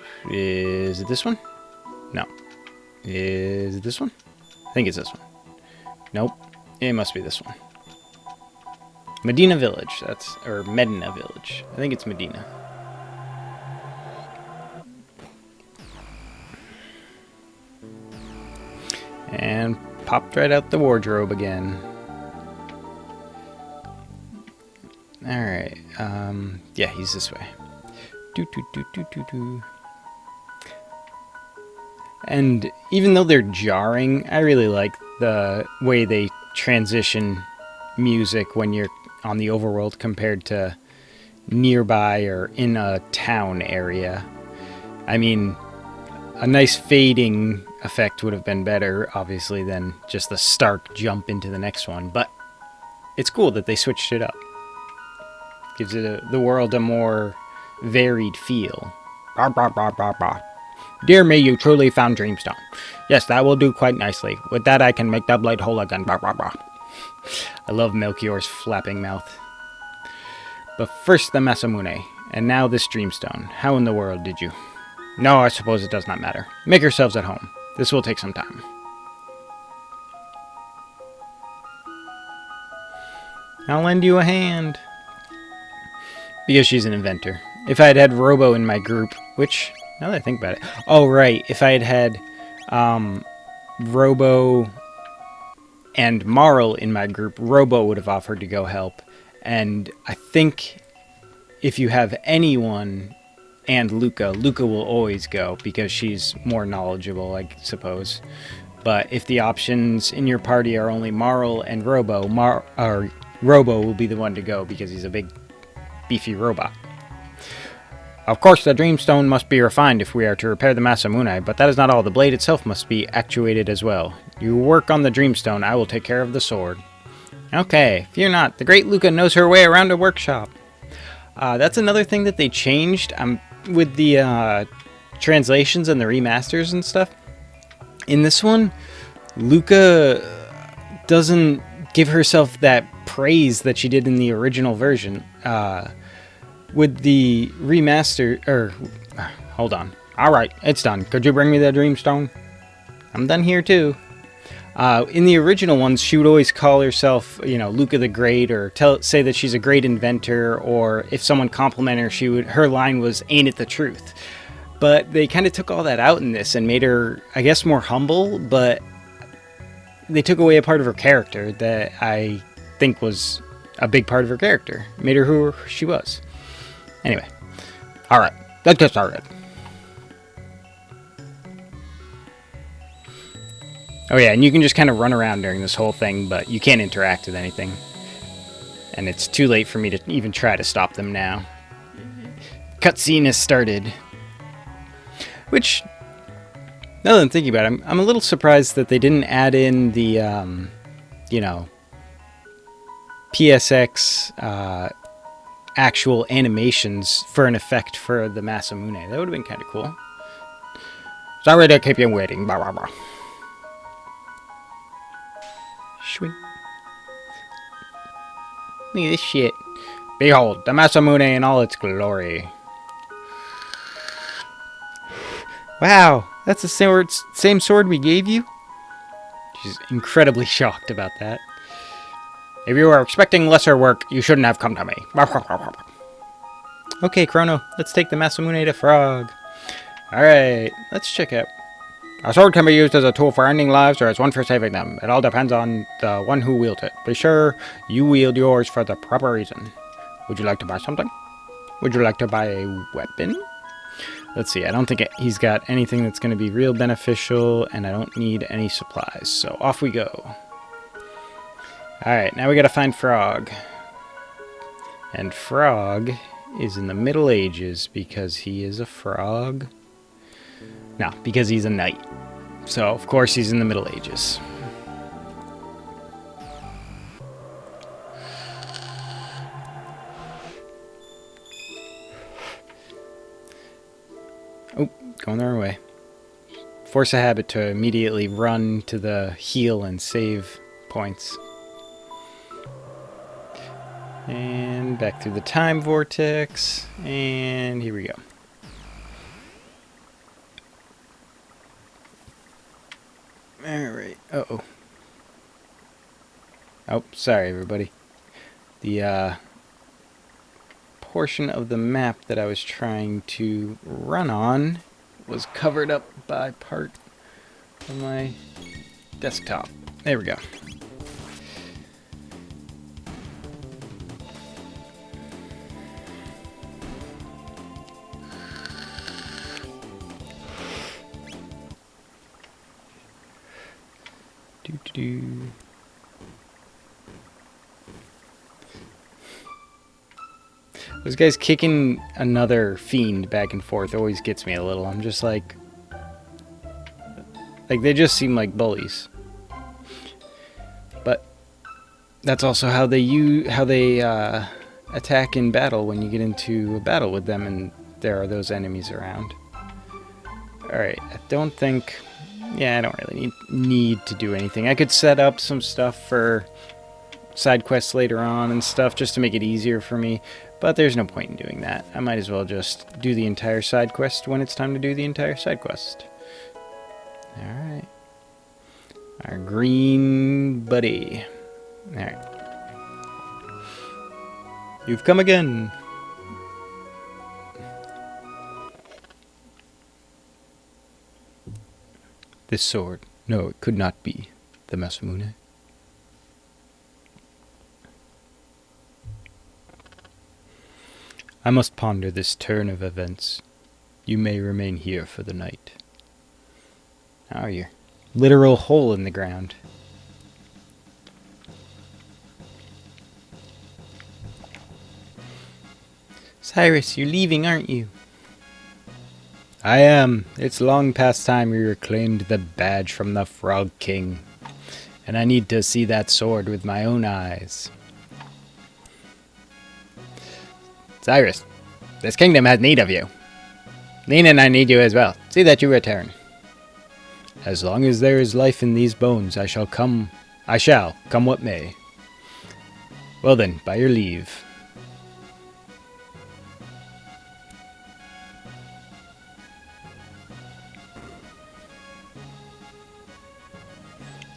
one? No. Is it this one? I think it's this one. Nope. It must be this one. Medina Village. Or Medina Village. I think it's Medina. And popped right out the wardrobe again. Alright, yeah, he's this way. And even though they're jarring, I really like the way they transition music when you're on the overworld compared to nearby or in a town area. I mean, a nice fading effect would have been better, obviously, than just the stark jump into the next one, but it's cool that they switched it up. Gives the world a more varied feel. Bah, bah, bah, bah, bah. Dear me, you truly found Dreamstone. Yes, that will do quite nicely. With that, I can make that blade whole again. Bah, bah, bah. I love Melchior's flapping mouth. But first the Masamune, and now this Dreamstone. How in the world did you... No, I suppose it does not matter. Make yourselves at home. This will take some time. I'll lend you a hand. Because she's an inventor. If I had had Robo in my group, which, now that I think about it... Oh, right. If I had had Robo and Marl in my group, Robo would have offered to go help. And I think if you have anyone... and Luca will always go, because she's more knowledgeable, I suppose. But if the options in your party are only Marl and Robo, Robo will be the one to go, because he's a big, beefy robot. Of course, the Dreamstone must be refined if we are to repair the Masamune, but that is not all. The blade itself must be actuated as well. You work on the Dreamstone, I will take care of the sword. Okay, fear not. The great Luca knows her way around a workshop. That's another thing that they changed with the translations and the remasters and stuff. In this one, Luca doesn't give herself that praise that she did in the original version. With the remaster, hold on. Alright, it's done. Could you bring me the Dreamstone? I'm done here too. In the original ones, she would always call herself, Luca the Great, or say that she's a great inventor, or if someone complimented her, her line was, "Ain't it the truth?" But they kind of took all that out in this and made her, I guess, more humble, but they took away a part of her character that I think was a big part of her character. Made her who she was. Anyway. Alright, let's get started. Oh yeah, and you can just kind of run around during this whole thing, but you can't interact with anything. And it's too late for me to even try to stop them now. Cutscene has started. Which, now that I'm thinking about it, I'm a little surprised that they didn't add in the, PSX actual animations for an effect for the Masamune. That would have been kind of cool. Sorry to keep you waiting. Blah, blah, blah. Sweet. Look at this shit. Behold, the Masamune in all its glory. Wow, that's the same sword we gave you? She's incredibly shocked about that. If you were expecting lesser work, you shouldn't have come to me. Okay, Crono, let's take the Masamune to Frog. Alright, let's check out. A sword can be used as a tool for ending lives or as one for saving them. It all depends on the one who wields it. Be sure you wield yours for the proper reason. Would you like to buy something? Would you like to buy a weapon? Let's see, I don't think he's got anything that's going to be real beneficial, and I don't need any supplies, so off we go. Alright, now we gotta find Frog. And Frog is in the Middle Ages because he is a frog. No, because he's a knight. So, of course, he's in the Middle Ages. Oh, going the wrong way. Force a habit to immediately run to the heal and save points. And back through the time vortex. And here we go. Alright. Uh-oh. Oh, sorry, everybody. The, portion of the map that I was trying to run on was covered up by part of my desktop. There we go. Those guys kicking another fiend back and forth always gets me a little. I'm just like they just seem like bullies. But that's also how they attack in battle when you get into a battle with them and there are those enemies around. Alright, I don't think... Yeah, I don't really need to do anything. I could set up some stuff for side quests later on and stuff just to make it easier for me, but there's no point in doing that. I might as well just do the entire side quest when it's time to do the entire side quest. Alright. Our green buddy. Alright. You've come again. This sword. No, it could not be the Masamune. I must ponder this turn of events. You may remain here for the night. Oh, you're literal hole in the ground. Cyrus, you're leaving, aren't you? I am. It's long past time we reclaimed the badge from the Frog King. And I need to see that sword with my own eyes. Cyrus, this kingdom has need of you. Nina and I need you as well. See that you return. As long as there is life in these bones, I shall, come what may. Well then, by your leave.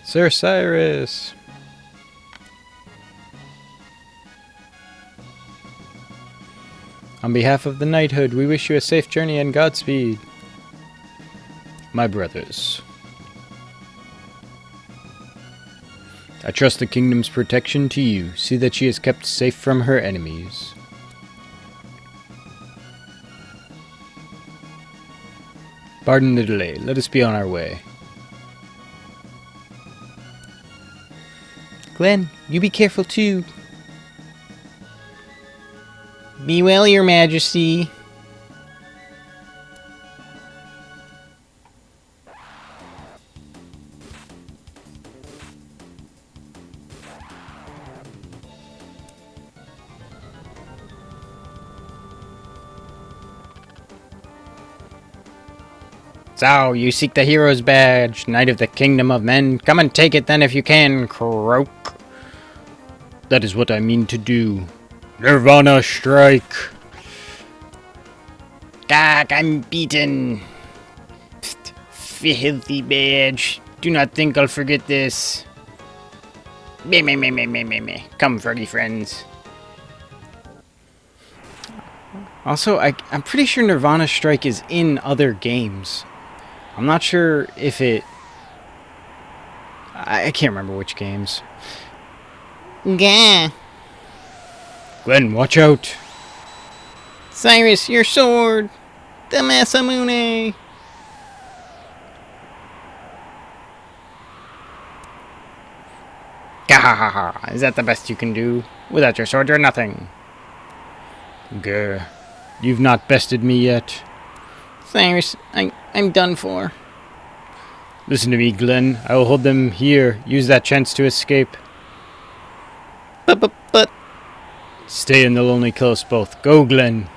Sir Cyrus! On behalf of the knighthood, we wish you a safe journey and Godspeed. My brothers, I trust the kingdom's protection to you. See that she is kept safe from her enemies. Pardon the delay. Let us be on our way. Glenn, you be careful too. Be well, your majesty. So, you seek the hero's badge, knight of the kingdom of men. Come and take it then if you can, croak. That is what I mean to do. Nirvana strike! Gag, I'm beaten. Psst, filthy badge. Do not think I'll forget this. Me. Come, froggy friends. Also, I'm pretty sure Nirvana Strike is in other games. I'm not sure if it... I can't remember which games. Gah. Glenn, watch out! Cyrus, your sword! The Masamune! Gahahaha! Is that the best you can do? Without your sword, you're nothing. Grr. You've not bested me yet. Cyrus, I'm done for. Listen to me, Glenn. I will hold them here. Use that chance to escape. But... Stay and they'll only kill us both. Go, Glenn.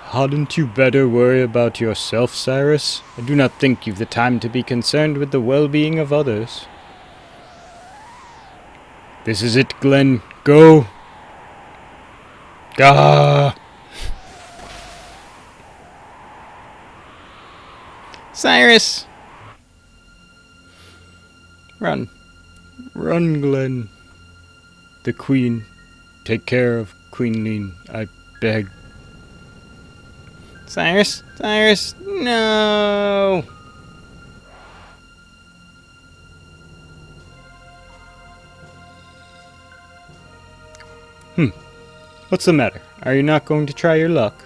Hadn't you better worry about yourself, Cyrus? I do not think you've the time to be concerned with the well-being of others. This is it, Glenn. Go! Gah! Cyrus! Run. Run, Glenn. The Queen. Take care of Queen Lean, I beg. Cyrus? Cyrus? No! What's the matter? Are you not going to try your luck?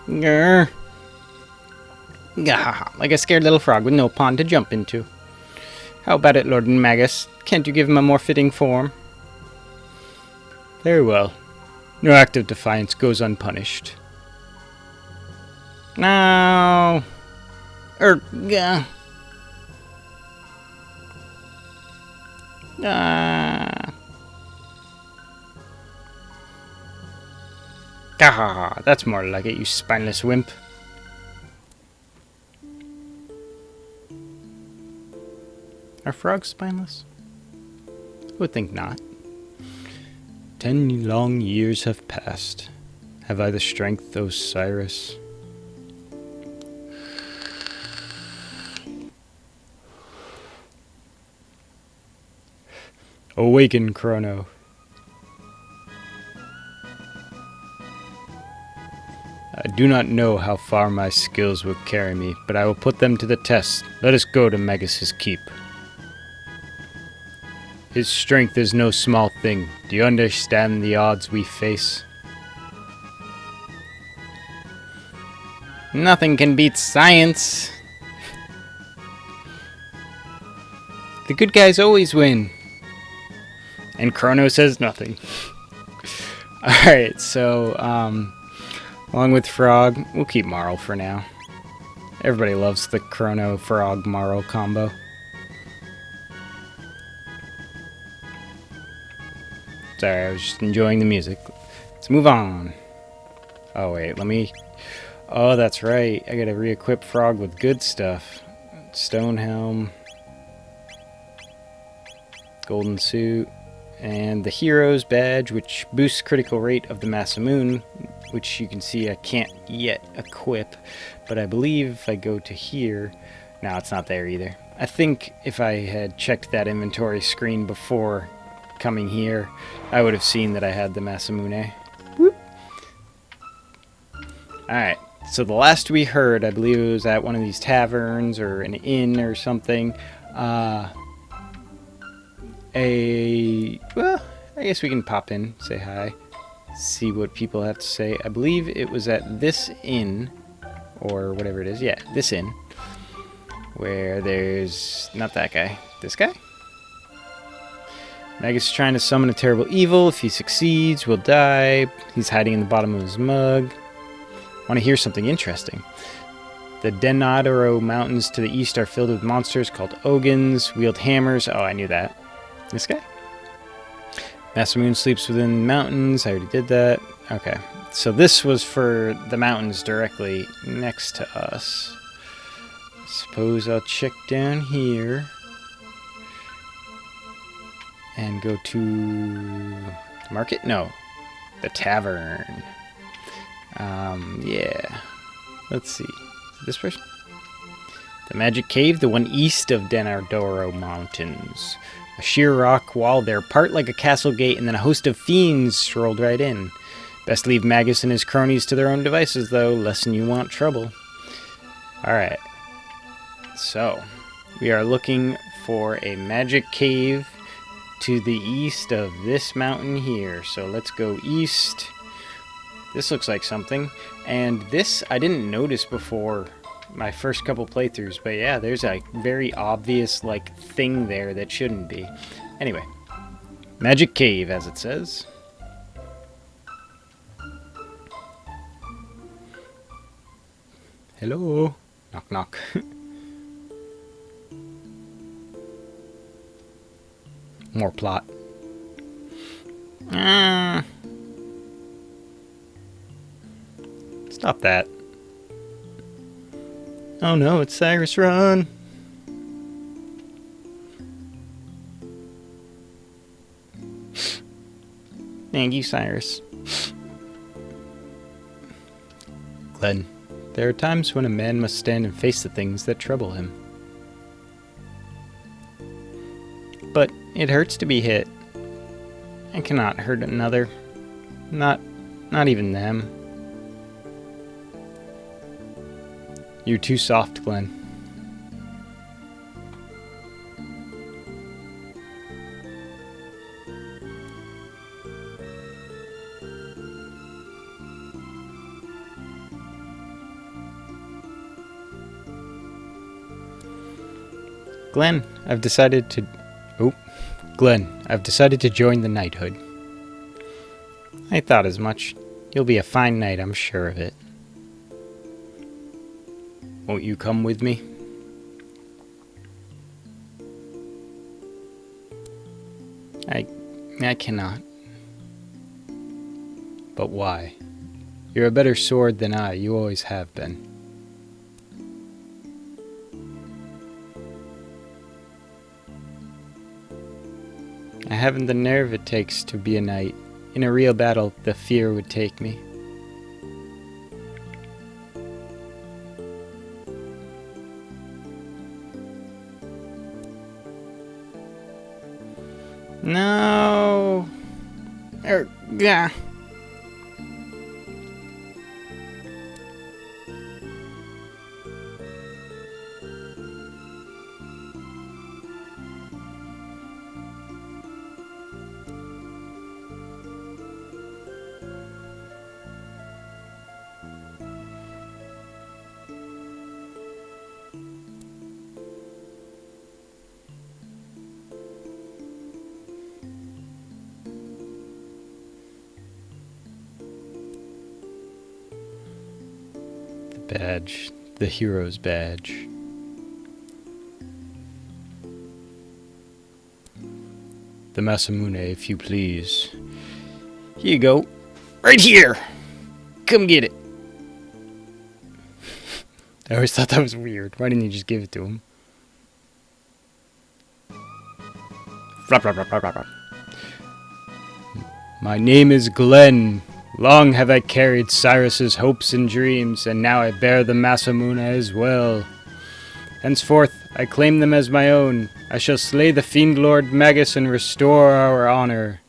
Grr. Gah, like a scared little frog with no pond to jump into. How about it, Lord Magus? Can't you give him a more fitting form? Very well. No act of defiance goes unpunished. No. Gah. Gah, that's more like it, you spineless wimp. Are frogs spineless? I would think not. 10 long years have passed. Have I the strength, O Cyrus? Awaken, Crono. I do not know how far my skills will carry me, but I will put them to the test. Let us go to Magus's keep. His strength is no small thing. Do you understand the odds we face? Nothing can beat science. The good guys always win. And Crono says nothing. Alright, so, Along with Frog, we'll keep Marl for now. Everybody loves the Chrono Frog Marl combo. Sorry, I was just enjoying the music. Let's move on. Oh wait, let me... Oh, that's right. I gotta re-equip Frog with good stuff. Stone Helm. Golden Suit. And the Hero's Badge, which boosts critical rate of the Masamune, which you can see I can't yet equip. But I believe if I go to here... No, it's not there either. I think if I had checked that inventory screen before coming here, I would have seen that I had the Masamune. Whoop. Alright, so the last we heard, I believe it was at one of these taverns or an inn or something. Well, I guess we can pop in, say hi, see what people have to say. I believe it was at this inn, or whatever it is. Yeah, this inn, where there's not that guy, this guy. Magus is trying to summon a terrible evil. If he succeeds, we'll die. He's hiding in the bottom of his mug. Want to hear something interesting? The Denadoro Mountains to the east are filled with monsters called Ogans, wield hammers. Oh, I knew that. This guy? Masamune sleeps within mountains. I already did that. Okay. So this was for the mountains directly next to us. Suppose I'll check down here. And go to the market? No. The tavern. Yeah. Let's see. This person? The Magic Cave, the one east of Denardoro Mountains. A sheer rock wall there, part like a castle gate, and then a host of fiends strolled right in. Best leave Magus and his cronies to their own devices, though, lest you want trouble. Alright. So, we are looking for a Magic Cave to the east of this mountain here. So let's go east. This looks like something. And this I didn't notice before my first couple playthroughs, but yeah, there's a very obvious like thing there that shouldn't be. Anyway, Magic Cave as it says. Hello. Knock knock. More plot. Stop that. Oh no, it's Cyrus, run! Thank you, Cyrus. Glenn, there are times when a man must stand and face the things that trouble him. But it hurts to be hit. I cannot hurt another. Not even them. You're too soft, Glenn. Glenn, I've decided to join the knighthood. I thought as much. You'll be a fine knight, I'm sure of it. Won't you come with me? I cannot. But why? You're a better sword than I, you always have been. I haven't the nerve it takes to be a knight. In a real battle, the fear would take me. No. Yeah. Badge. The hero's badge. The Masamune, if you please. Here you go. Right here! Come get it. I always thought that was weird. Why didn't you just give it to him? Flop, flop, flop, flop, flop. My name is Glenn. Long have I carried Cyrus's hopes and dreams, and now I bear the Masamune as well. Henceforth, I claim them as my own. I shall slay the Fiendlord Magus and restore our honor.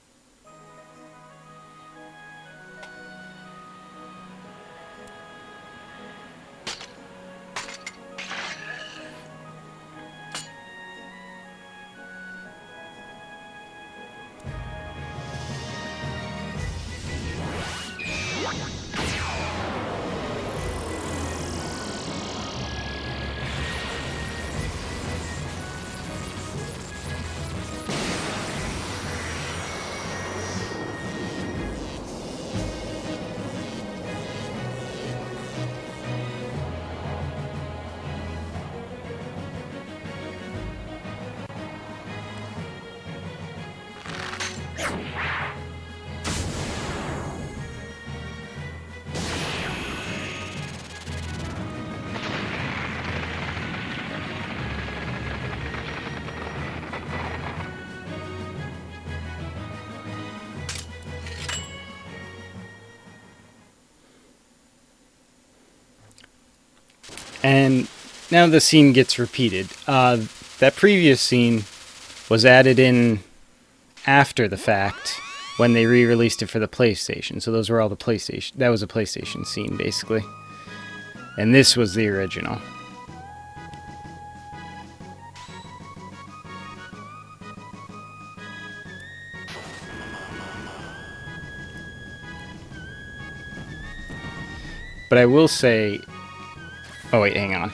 And now the scene gets repeated. That previous scene was added in after the fact when they re-released it for the PlayStation. So those were all the PlayStation. That was a PlayStation scene, basically. And this was the original. But I will say... Oh, wait, hang on.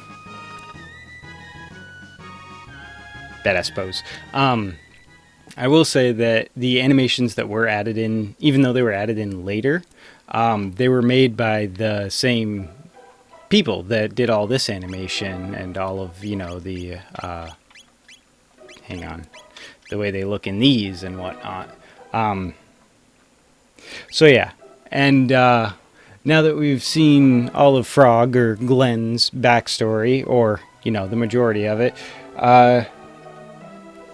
Badass pose. I will say that the animations that were added in, even though they were added in later, they were made by the same people that did all this animation and all of, you know, the, hang on, the way they look in these and whatnot. So yeah, and now that we've seen all of Frog, or Glenn's, backstory, or, you know, the majority of it,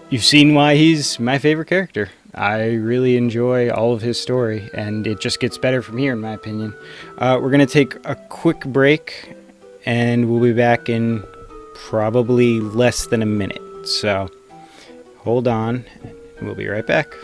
you've seen why he's my favorite character. I really enjoy all of his story, and it just gets better from here, in my opinion. We're going to take a quick break, and we'll be back in probably less than a minute. So, hold on, and we'll be right back.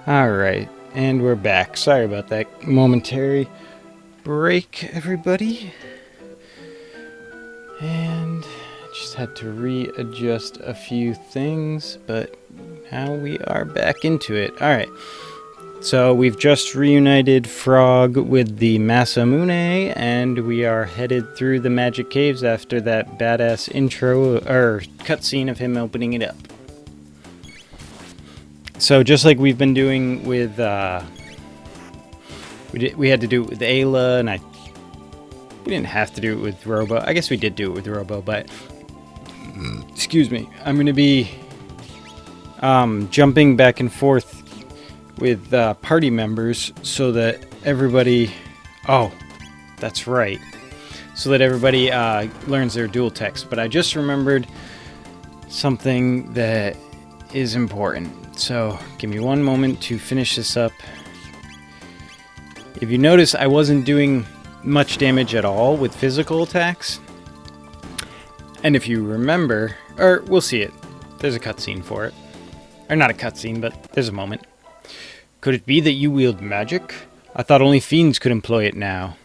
Alright, and we're back. Sorry about that momentary break, everybody. And just just had to readjust a few things, but now we are back into it. Alright, so we've just reunited Frog with the Masamune, and we are headed through the Magic Caves after that badass intro, or cutscene of him opening it up. So just like we've been doing with, we had to do it with Ayla, and we didn't have to do it with Robo. I guess we did do it with Robo, but excuse me. I'm going to be jumping back and forth with party members so that everybody... Oh, that's right. So that everybody learns their dual text. But I just remembered something that is important. So give me one moment to finish this up. If you notice, I wasn't doing much damage at all with physical attacks. And if you remember, or we'll see it. There's a cutscene for it. Or not a cutscene, but there's a moment. Could it be that you wield magic? I thought only fiends could employ it now.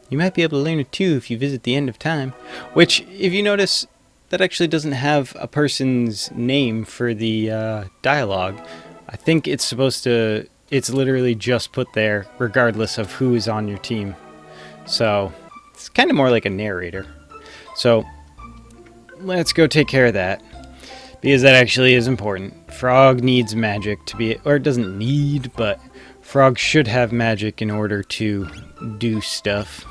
You might be able to learn it too if you visit the end of time. Which, if you notice, that actually doesn't have a person's name for the dialogue. I think it's supposed to... It's literally just put there regardless of who is on your team. So, it's kind of more like a narrator. So, let's go take care of that. Because that actually is important. Frog needs magic to be... Or it doesn't need, but Frog should have magic in order to do stuff.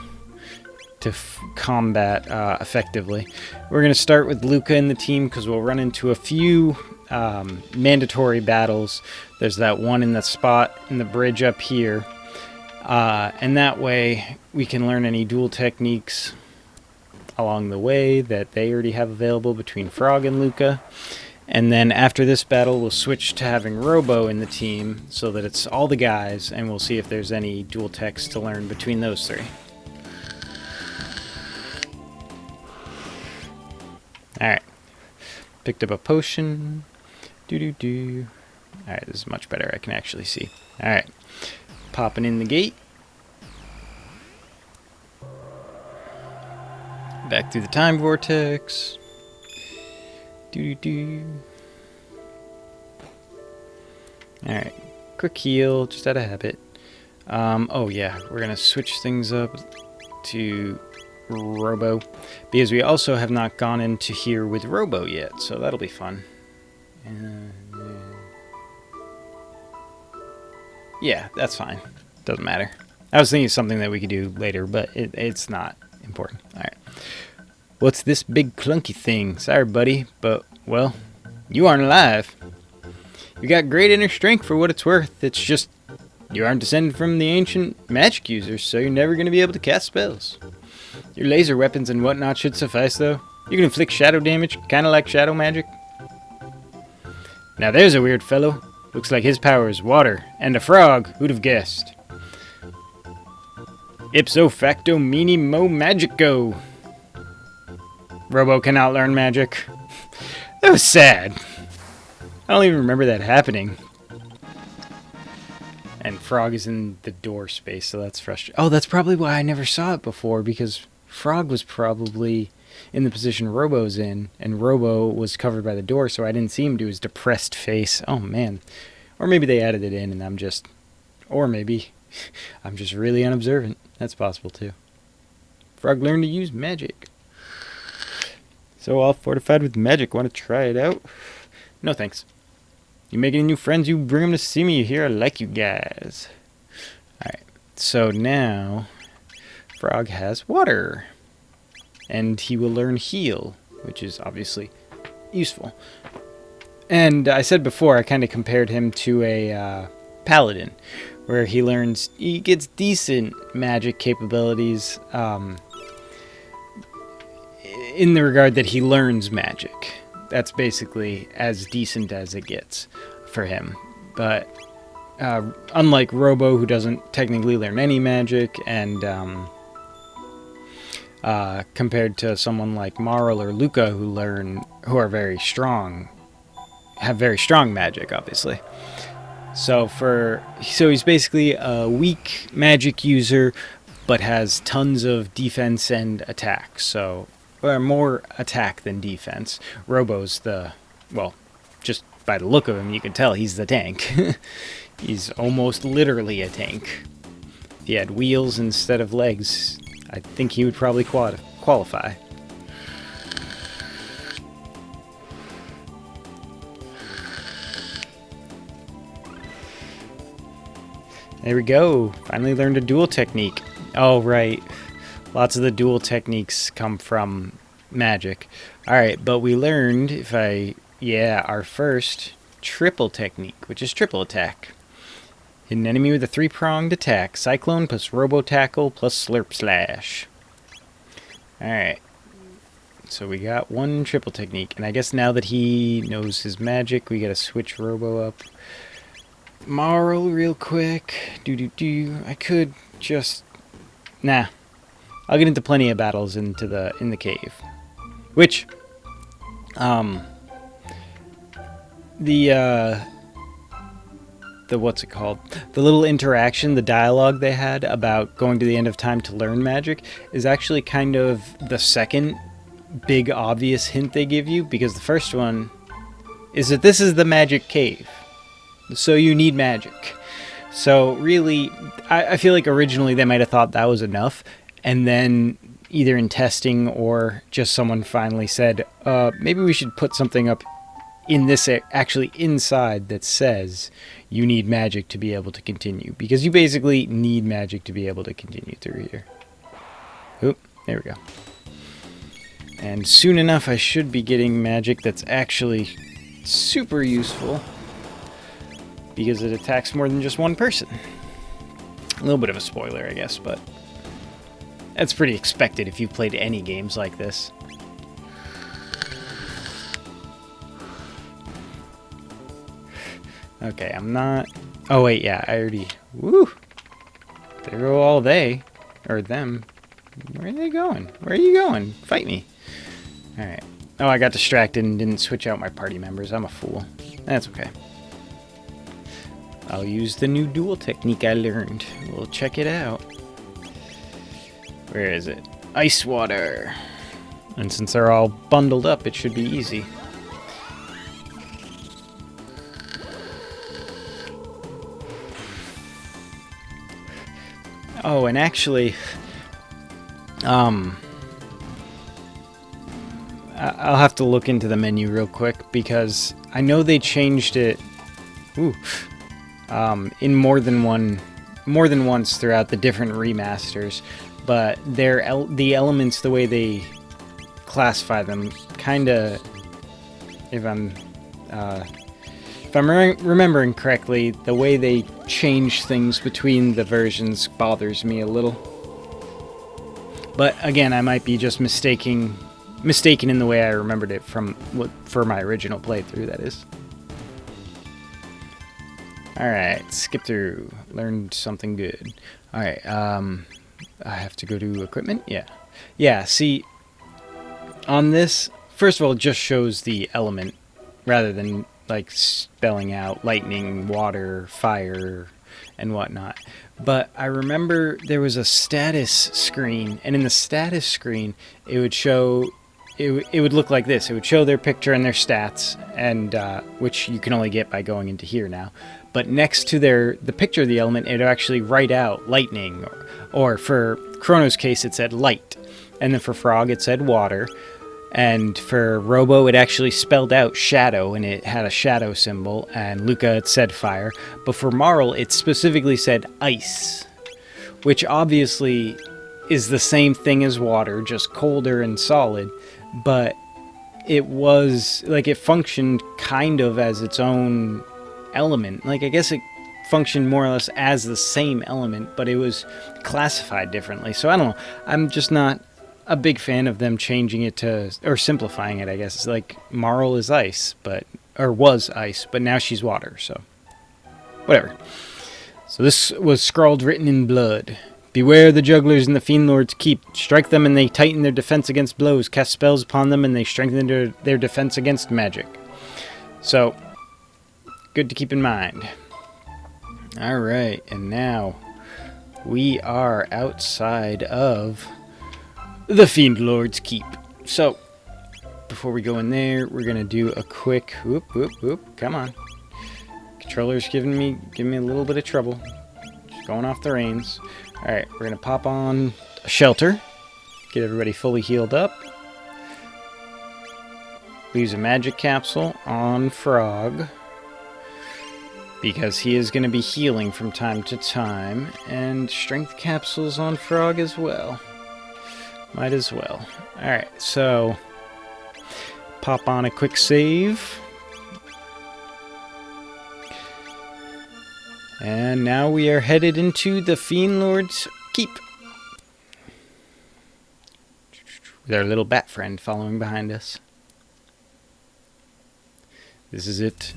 To combat effectively. We're going to start with Luca in the team because we'll run into a few mandatory battles. There's that one in the spot in the bridge up here. And that way we can learn any dual techniques along the way that they already have available between Frog and Luca. And then after this battle we'll switch to having Robo in the team so that it's all the guys, and we'll see if there's any dual techs to learn between those three. Alright. Picked up a potion. Alright, this is much better. I can actually see. Alright. Popping in the gate. Back through the time vortex. Alright. Quick heal, just out of habit. Oh yeah, we're gonna switch things up to Robo, because we also have not gone into here with Robo yet, so that'll be fun. Yeah, that's fine. Doesn't matter. I was thinking of something that we could do later, but it's not important. Alright. What's this big clunky thing? Sorry, buddy, but, well, you aren't alive. You got great inner strength for what it's worth. It's just, you aren't descended from the ancient magic users, so you're never going to be able to cast spells. Your laser weapons and whatnot should suffice, though. You can inflict shadow damage, kind of like shadow magic. Now there's a weird fellow. Looks like his power is water, and a frog. Who'd have guessed? Ipso facto mini mo magico. Robo cannot learn magic. That was sad. I don't even remember that happening. And Frog is in the door space, so that's frustrating. Oh, that's probably why I never saw it before, because Frog was probably in the position Robo's in, and Robo was covered by the door, so I didn't see him do his depressed face. Oh, man. Or maybe they added it in, and I'm just... Or maybe I'm just really unobservant. That's possible, too. Frog learned to use magic. So all fortified with magic. Want to try it out? No, thanks. You make any new friends, you bring them to see me. You hear I like you guys. Alright, so now Frog has water. And he will learn heal, which is obviously useful. And I said before, I kind of compared him to a paladin, where he gets decent magic capabilities in the regard that he learns magic. That's basically as decent as it gets for him. But unlike Robo, who doesn't technically learn any magic, and compared to someone like Marl or Luca, who are very strong, have very strong magic, obviously. So he's basically a weak magic user, but has tons of defense and attack. So more attack than defense. Robo's the, well, just by the look of him, you can tell he's the tank. He's almost literally a tank. If he had wheels instead of legs, I think he would probably qualify. There we go. Finally learned a duel technique. Oh, right. Lots of the duel techniques come from magic. Alright, but we learned, our first triple technique, which is triple attack. Hidden enemy with a 3-pronged attack. Cyclone plus Robo Tackle plus Slurp Slash. Alright. So we got one triple technique. And I guess now that he knows his magic, we gotta switch Robo up. Marl real quick. I could just... Nah. I'll get into plenty of battles in the cave. Which... The what's it called? The little interaction, the dialogue they had about going to the end of time to learn magic is actually kind of the second big obvious hint they give you, because the first one is that this is the magic cave. So you need magic. So really, I feel like originally they might have thought that was enough, and then either in testing or just someone finally said, maybe we should put something up in this actually inside that says you need magic to be able to continue, because you basically need magic to be able to continue through here. Oop, there we go. And soon enough I should be getting magic that's actually super useful, because it attacks more than just one person. A little bit of a spoiler, I guess, but that's pretty expected if you've played any games like this. Okay, I'm not... Oh, wait, yeah, I already... Woo! There go all they. Or them. Where are they going? Where are you going? Fight me. Alright. Oh, I got distracted and didn't switch out my party members. I'm a fool. That's okay. I'll use the new duel technique I learned. We'll check it out. Where is it? Ice water. And since they're all bundled up, it should be easy. Oh, and actually, I'll have to look into the menu real quick, because I know they changed it in more than once throughout the different remasters, but the elements, the way they classify them, kind of, if I'm remembering correctly, the way they change things between the versions bothers me a little. But again, I might be just mistaken in the way I remembered it for my original playthrough, that is. Alright, skip through. Learned something good. Alright, I have to go to equipment? Yeah. Yeah, see, on this, first of all, it just shows the element rather than like spelling out lightning, water, fire, and whatnot. But I remember there was a status screen, and in the status screen, it would show, it would look like this. It would show their picture and their stats, and which you can only get by going into here now. But next to the picture of the element, it would actually write out lightning, or for Crono's case, it said light, and then for Frog, it said water. And for Robo, it actually spelled out shadow, and it had a shadow symbol, and Luca, it said fire. But for Marl, it specifically said ice, which obviously is the same thing as water, just colder and solid, but it was, like, it functioned kind of as its own element. Like, I guess it functioned more or less as the same element, but it was classified differently. So I don't know, I'm just not a big fan of them changing it to, or simplifying it, I guess. It's like Marl is ice, was ice, but now she's water, so whatever. So this was scrawled, written in blood. Beware the jugglers in the Fiendlords keep. Strike them and they tighten their defense against blows. Cast spells upon them and they strengthen their defense against magic. So, good to keep in mind. Alright, and now we are outside of the Fiendlords keep. So, before we go in there, we're gonna do a quick whoop, whoop, whoop. Come on. Controller's giving me a little bit of trouble. Just going off the reins. Alright, we're gonna pop on a shelter. Get everybody fully healed up. Use a magic capsule on Frog, because he is going to be healing from time to time, and strength capsules on Frog as well. Might as well. Alright, so pop on a quick save. And now we are headed into the Fiendlords Keep. With our little bat friend following behind us. This is it.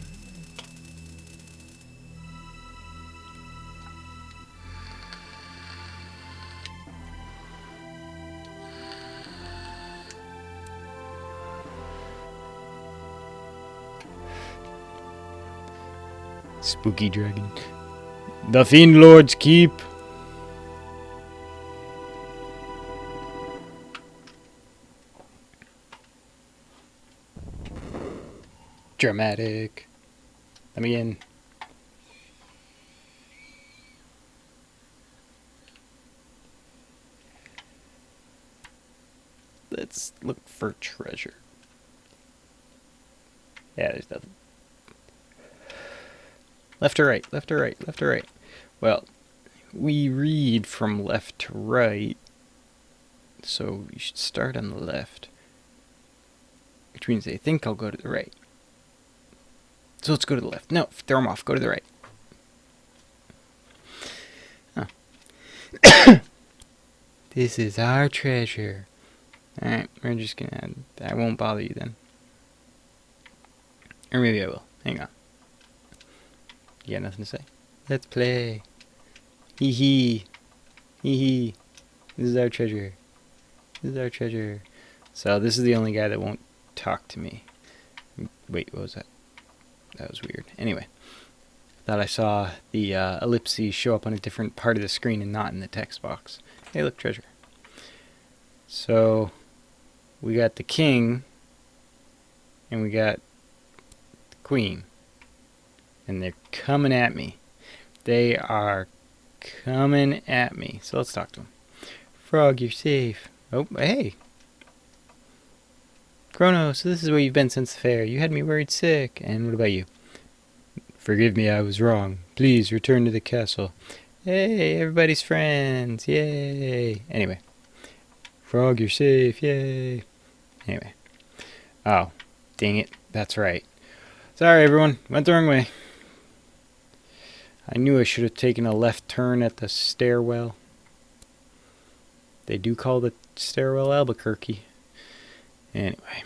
Spooky dragon. The Fiendlords Keep. Dramatic. Let me in. Let's look for treasure. Yeah, there's nothing. Left or right, left or right, left or right. Well, we read from left to right, so you should start on the left, which means they think I'll go to the right. So let's go to the left. No, throw them off. Go to the right. Oh. This is our treasure. Alright, we're just gonna... I won't bother you then. Or maybe I will. Hang on. You got nothing to say? Let's play. Hee hee. Hee hee. This is our treasure. This is our treasure. So this is the only guy that won't talk to me. Wait, what was that? That was weird. Anyway, I thought I saw the ellipses show up on a different part of the screen and not in the text box. Hey, look, treasure. So, we got the king, and we got the queen. And they're coming at me. They are coming at me. So let's talk to them. Frog, you're safe. Oh, hey. Crono, so this is where you've been since the fair. You had me worried sick. And what about you? Forgive me, I was wrong. Please return to the castle. Hey, everybody's friends. Yay. Anyway. Frog, you're safe. Yay. Anyway. Oh, dang it. That's right. Sorry, everyone. Went the wrong way. I knew I should have taken a left turn at the stairwell. They do call the stairwell Albuquerque. Anyway.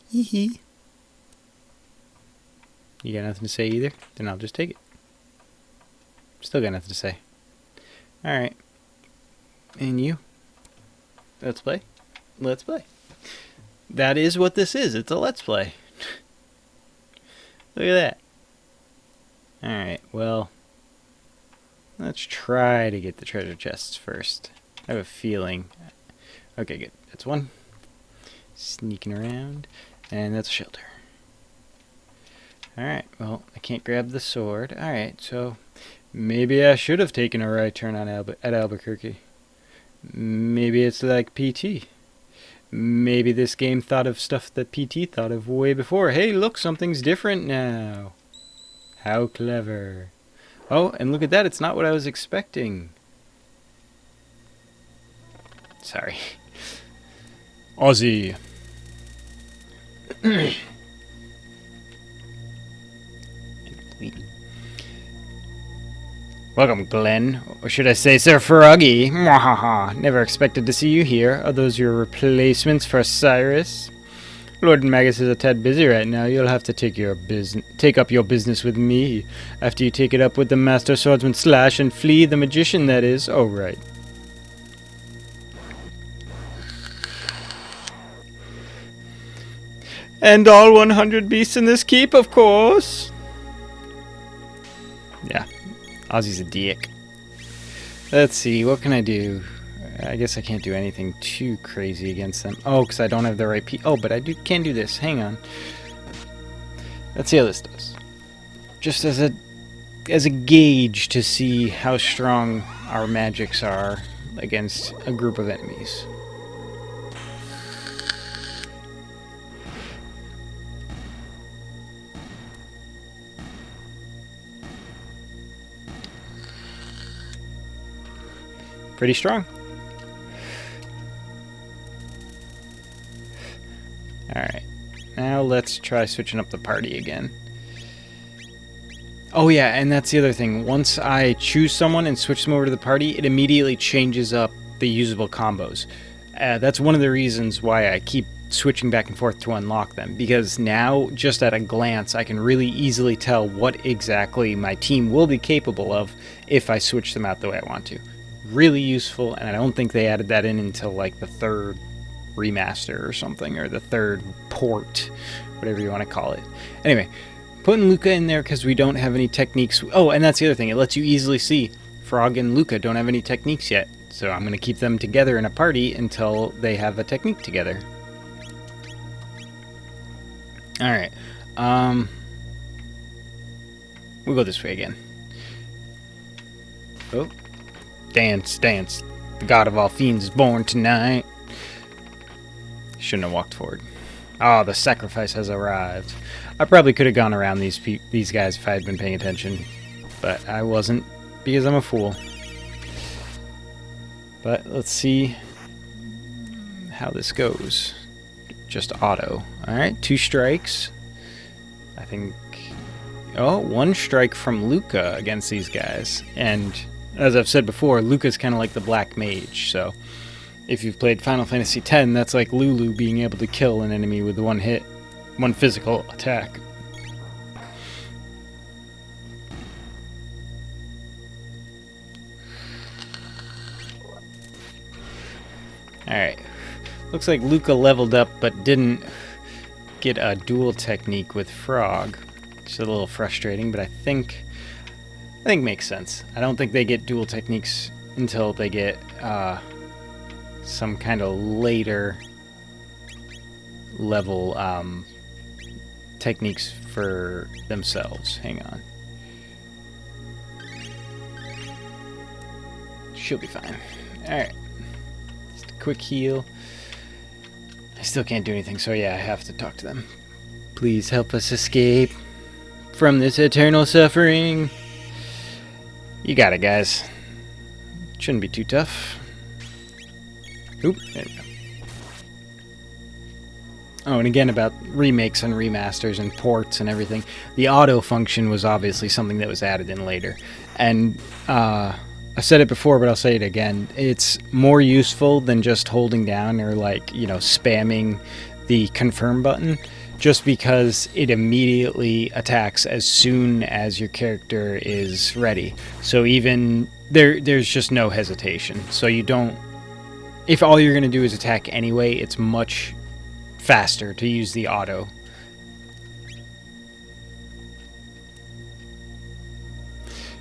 Hee hee. You got nothing to say either? Then I'll just take it. Still got nothing to say. Alright. And you? Let's play? Let's play. That is what this is. It's a let's play. Look at that. Alright, well. Let's try to get the treasure chests first. I have a feeling. Okay, good. That's one. Sneaking around. And that's a shelter. Alright, well, I can't grab the sword. Alright, so maybe I should have taken a right turn on at Albuquerque. Maybe it's like PT. Maybe this game thought of stuff that PT thought of way before. Hey, look, something's different now. How clever. Oh, and look at that. It's not what I was expecting. Sorry. Aussie. Welcome, Glenn. Or should I say Sir Froggy? Mwahaha. Never expected to see you here. Are those your replacements for Cyrus? Lord Magus is a tad busy right now. You'll have to take up your business with me. After you take it up with the Master Swordsman Slash and Flea, the magician, that is. Oh, right. And all 100 beasts in this keep, of course. Yeah. Ozzy's a dick. Let's see, what can I do? I guess I can't do anything too crazy against them. Oh, because I don't have the right Oh, but I can do this. Hang on. Let's see how this does. Just as a gauge to see how strong our magics are against a group of enemies. Pretty strong. Alright. Now let's try switching up the party again. Oh yeah, and that's the other thing. Once I choose someone and switch them over to the party, it immediately changes up the usable combos. That's one of the reasons why I keep switching back and forth to unlock them, because now, just at a glance, I can really easily tell what exactly my team will be capable of if I switch them out the way I want to. Really useful, and I don't think they added that in until like the third remaster or something, or the third port, whatever you want to call it. Anyway, putting Luca in there because we don't have any techniques. Oh, and that's the other thing. It lets you easily see Frog and Luca don't have any techniques yet. So I'm going to keep them together in a party until they have a technique together. Alright. We'll go this way again. Oh. Dance, dance. The god of all fiends is born tonight. Shouldn't have walked forward. Ah, the sacrifice has arrived. I probably could have gone around these guys if I had been paying attention, but I wasn't, because I'm a fool. But let's see how this goes. Just auto. Alright, 2 strikes. I think... Oh, 1 strike from Luca against these guys. And as I've said before, Luca's kind of like the black mage, so if you've played Final Fantasy X, that's like Lulu being able to kill an enemy with 1 hit, 1 physical attack. Alright. Looks like Luca leveled up but didn't get a dual technique with Frog. It's a little frustrating, but I think makes sense. I don't think they get dual techniques until they get some kind of later level techniques for themselves. Hang on. She'll be fine. Alright. Just a quick heal. I still can't do anything, so yeah, I have to talk to them. Please help us escape from this eternal suffering. You got it, guys. Shouldn't be too tough. Oop, there we go. Oh, and again about remakes and remasters and ports and everything. The auto function was obviously something that was added in later. And I've said it before, but I'll say it again. It's more useful than just holding down or, like, you know, spamming the confirm button, just because it immediately attacks as soon as your character is ready. So even there's just no hesitation. So you don't... If all you're going to do is attack anyway, it's much faster to use the auto.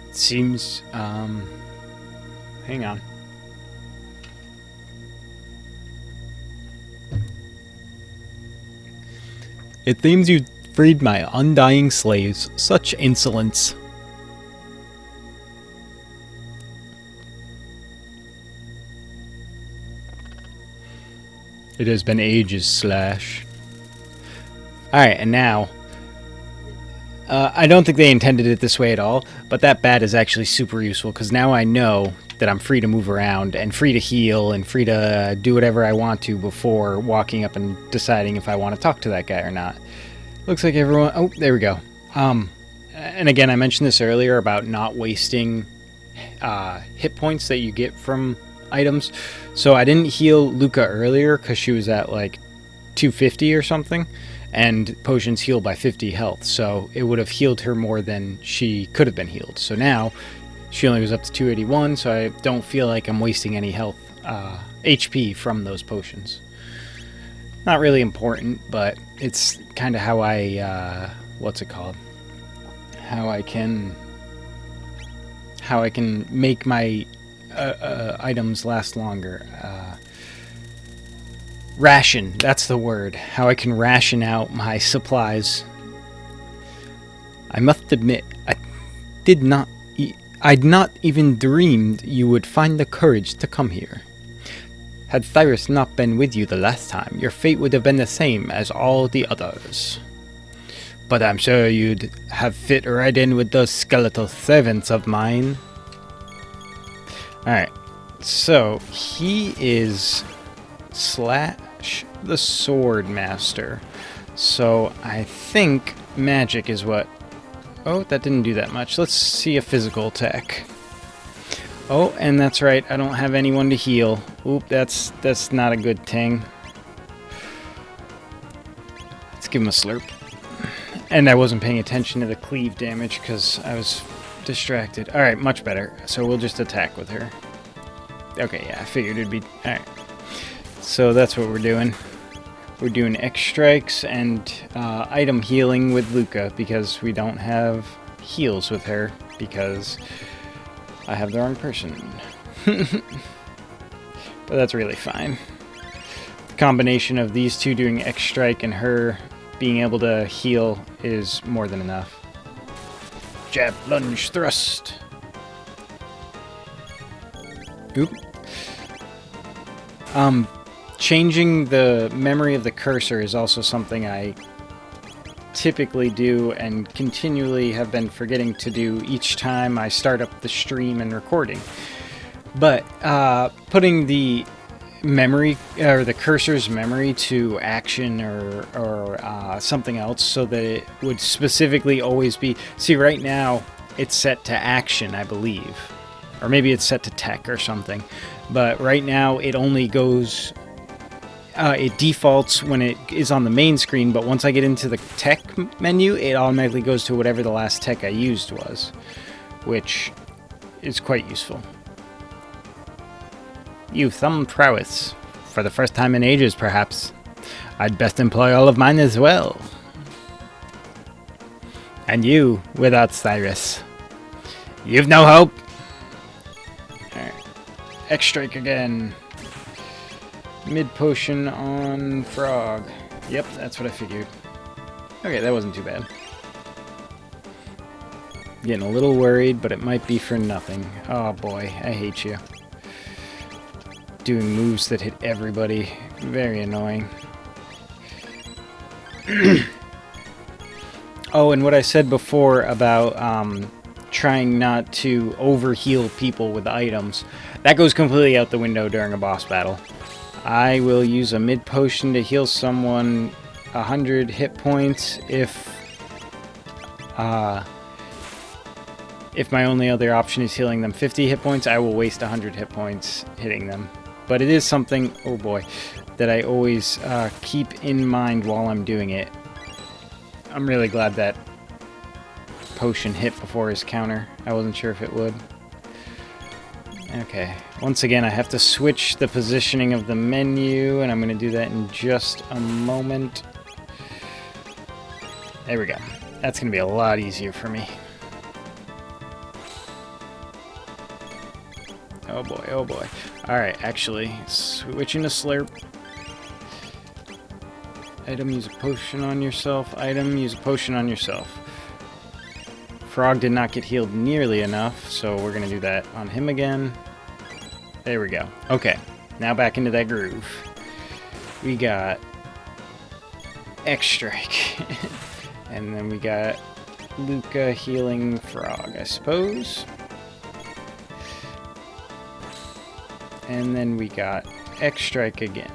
It seems... hang on. It seems you freed my undying slaves. Such insolence. It has been ages, Slash. Alright, and now... I don't think they intended it this way at all, but that bat is actually super useful, because now I know that I'm free to move around, and free to heal, and free to do whatever I want to before walking up and deciding if I want to talk to that guy or not. Looks like everyone... Oh, there we go. And again, I mentioned this earlier about not wasting hit points that you get from items. So I didn't heal Luca earlier, because she was at like 250 or something. And potions heal by 50 health, so it would have healed her more than she could have been healed. So now, she only goes up to 281, so I don't feel like I'm wasting any health, HP from those potions. Not really important, but it's kind of how I, what's it called? How I can make my items last longer. Ration, that's the word. How I can ration out my supplies. I must admit, I'd not even dreamed you would find the courage to come here. Had Cyrus not been with you the last time, your fate would have been the same as all the others. But I'm sure you'd have fit right in with those skeletal servants of mine. Alright, so he is Slash the Sword Master. So I think magic is what... Oh, that didn't do that much. Let's see a physical attack. Oh, and that's right, I don't have anyone to heal. Oop, that's not a good thing. Let's give him a slurp. And I wasn't paying attention to the cleave damage because I was distracted. Alright, much better. So we'll just attack with her. Okay, yeah, I figured it'd be... Alright. So that's what we're doing. We're doing X strikes and item healing with Luca because we don't have heals with her because I have the wrong person. But that's really fine. The combination of these two doing X strike and her being able to heal is more than enough. Jab, lunge, thrust. Oop. Changing the memory of the cursor is also something I typically do and continually have been forgetting to do each time I start up the stream and recording. But putting the memory or the cursor's memory to action or something else so that it would specifically always be... See, right now it's set to action, I believe. Or maybe it's set to tech or something. But right now it only goes... it defaults when it is on the main screen, but once I get into the tech menu, it automatically goes to whatever the last tech I used was, which is quite useful. You thumb prowess. For the first time in ages, perhaps. I'd best employ all of mine as well. And you, without Cyrus. You've no hope. Alright. X-Strike again. Mid potion on Frog. Yep, that's what I figured. Okay, that wasn't too bad. Getting a little worried, but it might be for nothing. Oh boy, I hate you. Doing moves that hit everybody. Very annoying. Oh, and what I said before about trying not to overheal people with items, that goes completely out the window during a boss battle. I will use a mid potion to heal someone 100 hit points if my only other option is healing them 50 hit points. I will waste 100 hit points hitting them. But it is something, oh boy, that I always keep in mind while I'm doing it. I'm really glad that potion hit before his counter. I wasn't sure if it would. Okay, once again I have to switch the positioning of the menu, and I'm going to do that in just a moment. There we go. That's going to be a lot easier for me. Oh boy, oh boy. Alright, actually, switching to Slurp. Item, use a potion on yourself. Item, use a potion on yourself. Frog did not get healed nearly enough, so we're going to do that on him again. There we go. Okay, now back into that groove. We got X-Strike. And then we got Luca healing Frog, I suppose. And then we got X-Strike again.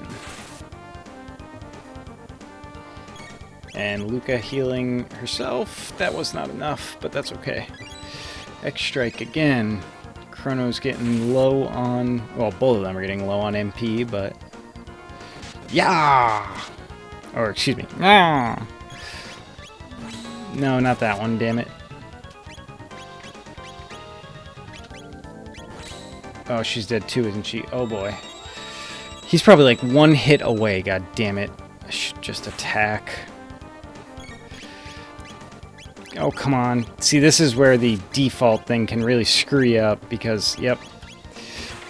And Luca healing herself. That was not enough, but that's okay. X-Strike again. Crono's getting low on... Well, both of them are getting low on MP, but... Yeah! Or, excuse me. Ah! No, not that one, damn it. Oh, she's dead too, isn't she? Oh boy. He's probably like one hit away, god damn it. I should just attack. Oh, come on. See, this is where the default thing can really screw you up because, yep.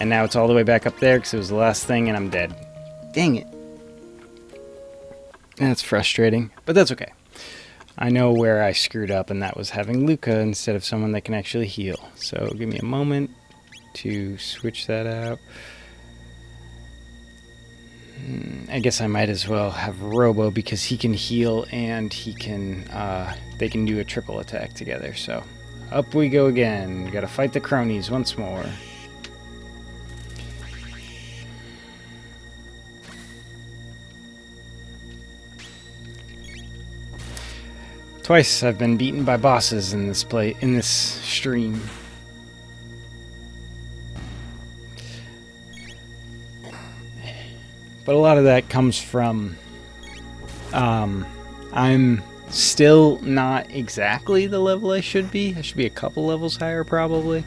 And now it's all the way back up there because it was the last thing and I'm dead. Dang it. That's frustrating, but that's okay. I know where I screwed up, and that was having Luca instead of someone that can actually heal. So give me a moment to switch that out. I guess I might as well have Robo because he can heal and he can they can do a triple attack together. So up we go again. Gotta fight the cronies once more. Twice I've been beaten by bosses in this stream. But a lot of that comes from I'm still not exactly the level I should be. I should be a couple levels higher probably.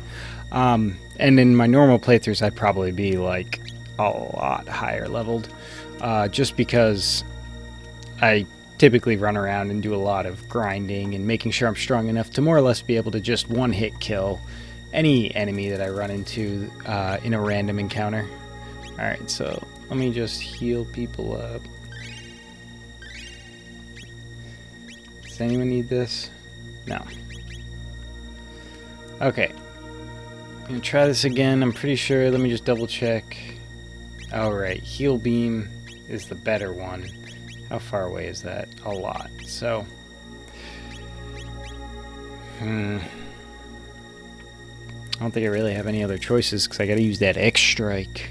And in my normal playthroughs I'd probably be like a lot higher leveled. Just because I typically run around and do a lot of grinding and making sure I'm strong enough to more or less be able to just one-hit kill any enemy that I run into in a random encounter. Alright, so let me just heal people up. Does anyone need this? No. Okay. I'm gonna try this again. I'm pretty sure. Let me just double check. Alright, heal beam is the better one. How far away is that? A lot. So, I don't think I really have any other choices because I gotta use that X strike.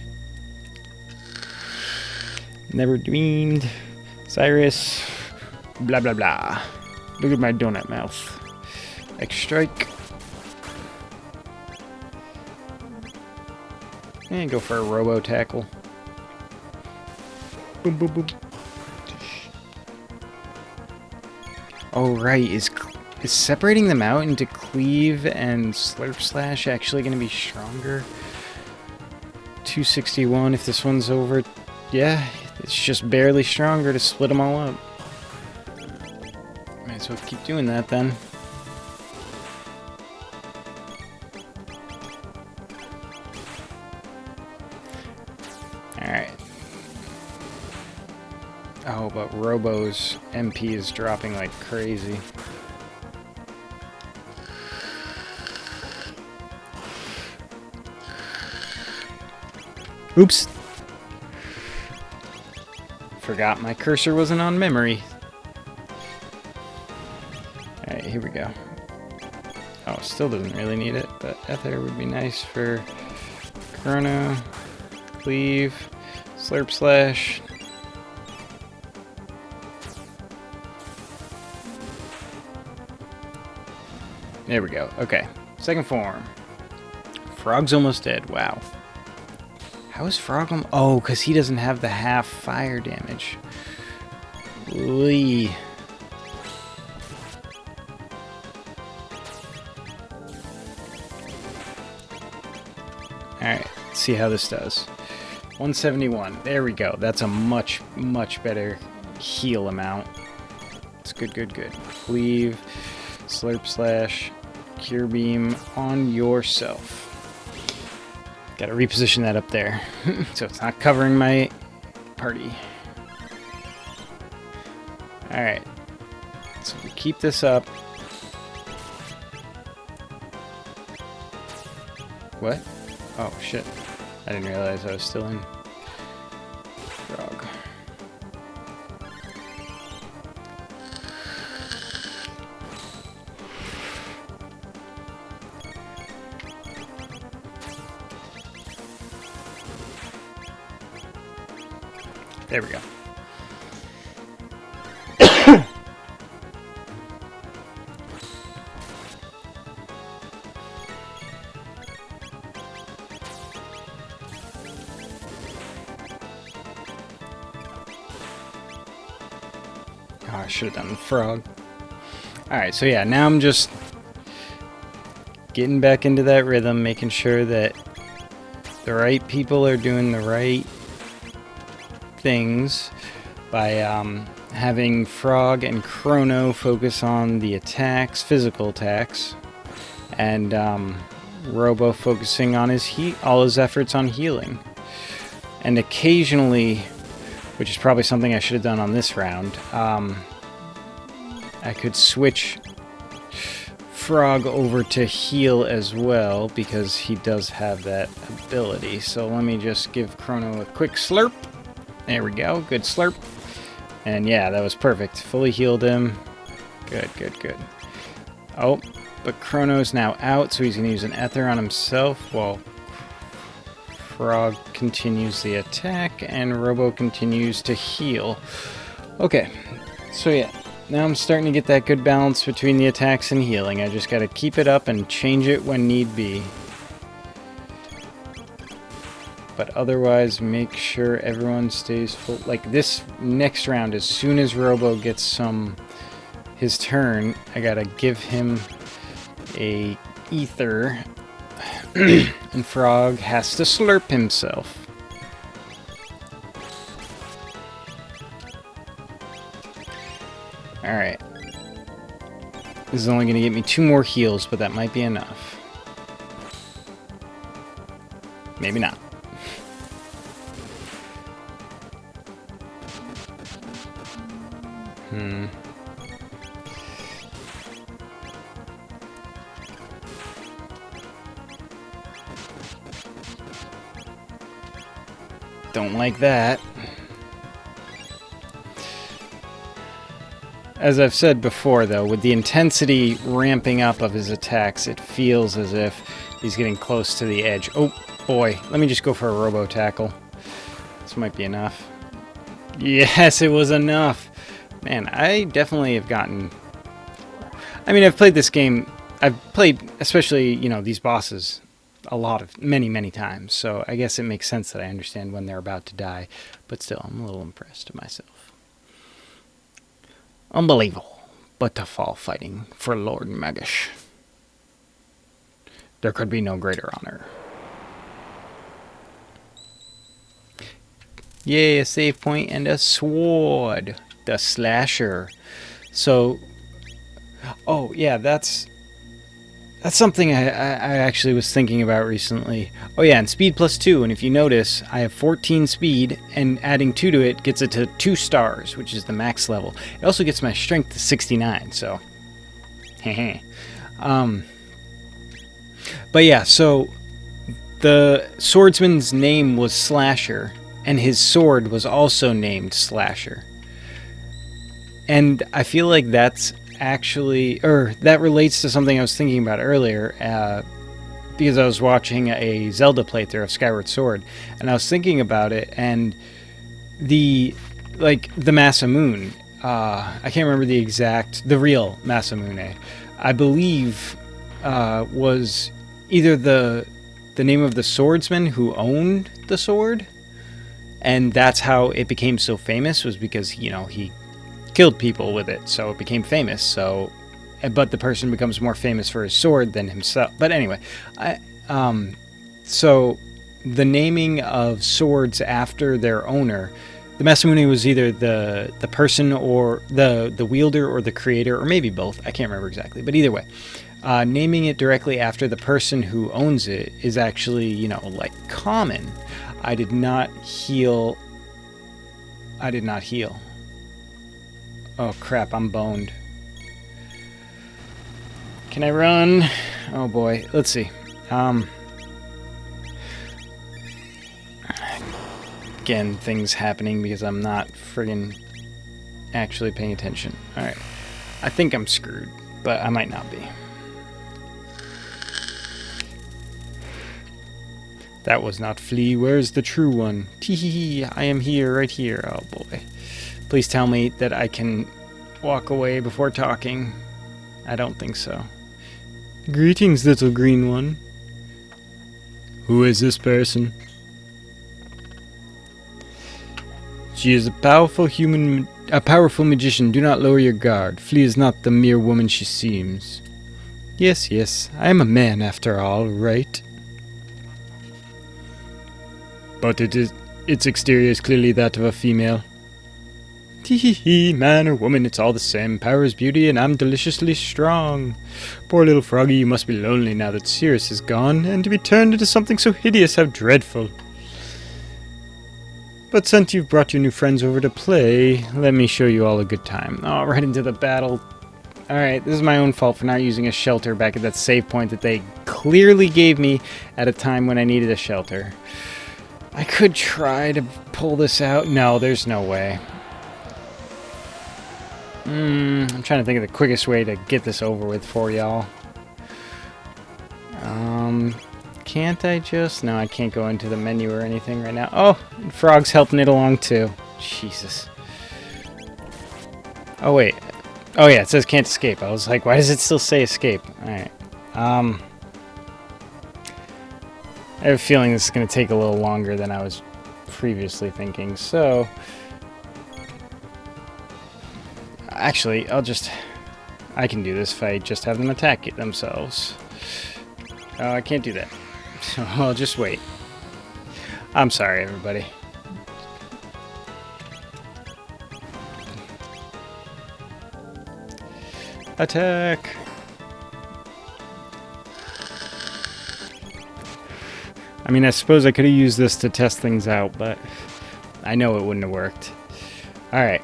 Never dreamed. Cyrus. Blah blah blah. Look at my donut mouth. X strike. And go for a robo tackle. Boom boom boom. Oh right, is separating them out into cleave and slurp slash actually going to be stronger? 261 if this one's over. Yeah, it's just barely stronger to split them all up. Might as well keep doing that then. Alright. Oh, but Robo's MP is dropping like crazy. Oops. Forgot my cursor wasn't on memory. Alright, here we go. Oh, still doesn't really need it, but Ether would be nice for Crono, Cleave, Slurp Slash. There we go. Okay. Second form. Frog's almost dead. Wow. How is Frog oh, because he doesn't have the half fire damage. Lee. Alright. Let's see how this does. 171. There we go. That's a much, much better heal amount. It's good, good, good. Cleave. Slurp Slash, Cure Beam on yourself. Gotta reposition that up there so it's not covering my party. Alright, so we keep this up. What? Oh shit, I didn't realize I was still in Frog. There we go. Oh, I should have done the frog. Alright, so yeah, now I'm just getting back into that rhythm, making sure that the right people are doing the right things by having Frog and Crono focus on the attacks, physical attacks, and Robo focusing on all his efforts on healing. And occasionally, which is probably something I should have done on this round, I could switch Frog over to heal as well, because he does have that ability. So let me just give Crono a quick slurp. There we go, good slurp. And yeah, that was perfect. Fully healed him. Good, good, good. Oh, but Crono's now out, so he's going to use an Ether on himself while Frog continues the attack and Robo continues to heal. Okay, so yeah. Now I'm starting to get that good balance between the attacks and healing. I just gotta keep it up and change it when need be. But otherwise, make sure everyone stays full. Like this next round, as soon as Robo gets his turn, I gotta give him a ether. And Frog has to slurp himself. Alright. This is only going to get me 2 more heals, but that might be enough. Maybe not. Don't like that. As I've said before, though, with the intensity ramping up of his attacks, it feels as if he's getting close to the edge. Oh, boy. Let me just go for a Robo Tackle. This might be enough. Yes, it was enough. Man, I definitely have gotten... I mean, I've played this game... I've played, especially, you know, these bosses many times. So I guess it makes sense that I understand when they're about to die. But still, I'm a little impressed with myself. Unbelievable, but to fall fighting for Lord Magish. There could be no greater honor. Yay, a save point and a sword. The slasher. So, oh yeah, that's something I actually was thinking about recently. Oh yeah, and speed +2, and if you notice, I have 14 speed, and adding 2 to it gets it to 2 stars, which is the max level. It also gets my strength to 69, so... But yeah, so the swordsman's name was Slasher, and his sword was also named Slasher. And I feel like that's actually, that relates to something I was thinking about earlier, because I was watching a Zelda playthrough of Skyward Sword, and I was thinking about it, and the Masamune, I can't remember the real Masamune, I believe, was either the name of the swordsman who owned the sword, and that's how it became so famous, was because, you know, he killed people with it, so it became famous. So, but the person becomes more famous for his sword than himself. But anyway, so the naming of swords after their owner, the Masamune was either the person or the wielder or the creator, or maybe both. I can't remember exactly, but either way, naming it directly after the person who owns it is actually, you know, like common. I did not heal. Oh crap, I'm boned. Can I run? Oh boy, let's see. Again, things happening because I'm not friggin' actually paying attention. Alright. I think I'm screwed, but I might not be. That was not Flea. Where's the true one? Tee-hee-hee, I am here, right here. Oh boy. Please tell me that I can walk away before talking. I don't think so. Greetings, little green one. Who is this person? She is a powerful magician. Do not lower your guard. Flea is not the mere woman she seems. Yes, I am a man after all, right? But its exterior is clearly that of a female. Tee hee hee, man or woman, it's all the same. Power is beauty, and I'm deliciously strong. Poor little froggy, you must be lonely now that Sirius is gone, and to be turned into something so hideous, how dreadful. But since you've brought your new friends over to play, let me show you all a good time. Oh, right into the battle. Alright, this is my own fault for not using a shelter back at that save point that they clearly gave me at a time when I needed a shelter. I could try to pull this out. No, there's no way. I'm trying to think of the quickest way to get this over with for y'all. Can't I just... No, I can't go into the menu or anything right now. Oh, Frog's helping it along too. Jesus. Oh, wait. Oh, yeah, it says can't escape. I was like, why does it still say escape? Alright. I have a feeling this is going to take a little longer than I was previously thinking, so... Actually, I can do this if I just have them attack it themselves. Oh, I can't do that. So I'll just wait. I'm sorry, everybody. Attack! I mean, I suppose I could have used this to test things out, but I know it wouldn't have worked. Alright.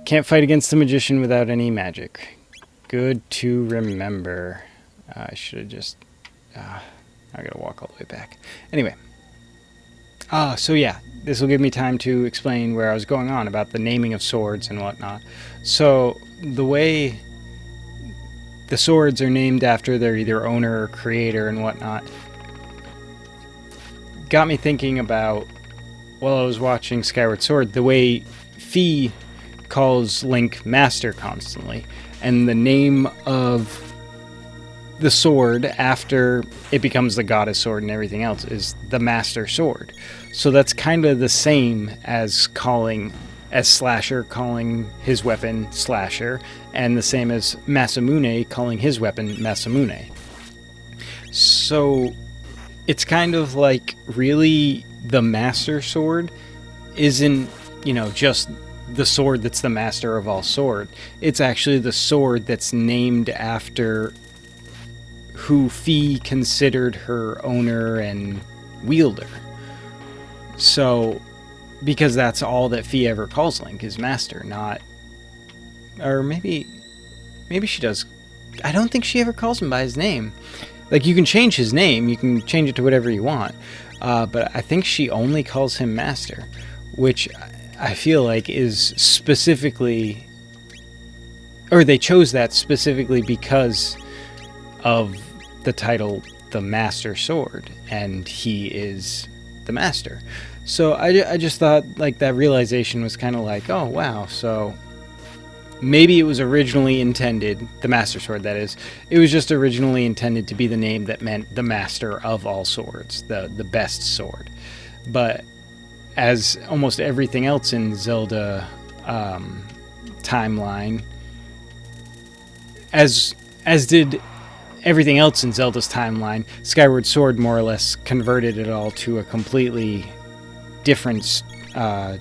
Can't fight against the magician without any magic. Good to remember. I should have just... I gotta walk all the way back. Anyway. So yeah, this will give me time to explain where I was going on about the naming of swords and whatnot. So, the way the swords are named after their either owner or creator and whatnot got me thinking about, while I was watching Skyward Sword, the way Fi calls Link Master constantly, and the name of the sword after it becomes the goddess sword and everything else is the Master Sword. So that's kind of the same as Slasher calling his weapon Slasher, and the same as Masamune calling his weapon Masamune. So it's kind of like, really, the Master Sword isn't, just the sword that's the master of all sword. It's actually the sword that's named after who Fi considered her owner and wielder. So, because that's all that Fi ever calls Link is master, not... Or maybe she does. I don't think she ever calls him by his name. Like, you can change his name, you can change it to whatever you want, but I think she only calls him master, which I feel like is specifically... Or they chose that specifically because of the title the Master Sword, and he is the master. So I just thought, like, that realization was kind of like, oh wow, so maybe it was originally intended, the Master Sword that is, it was just originally intended to be the name that meant the master of all swords, the best sword. But as almost everything else in Zelda timeline, as did everything else in Zelda's timeline, Skyward Sword more or less converted it all to a completely different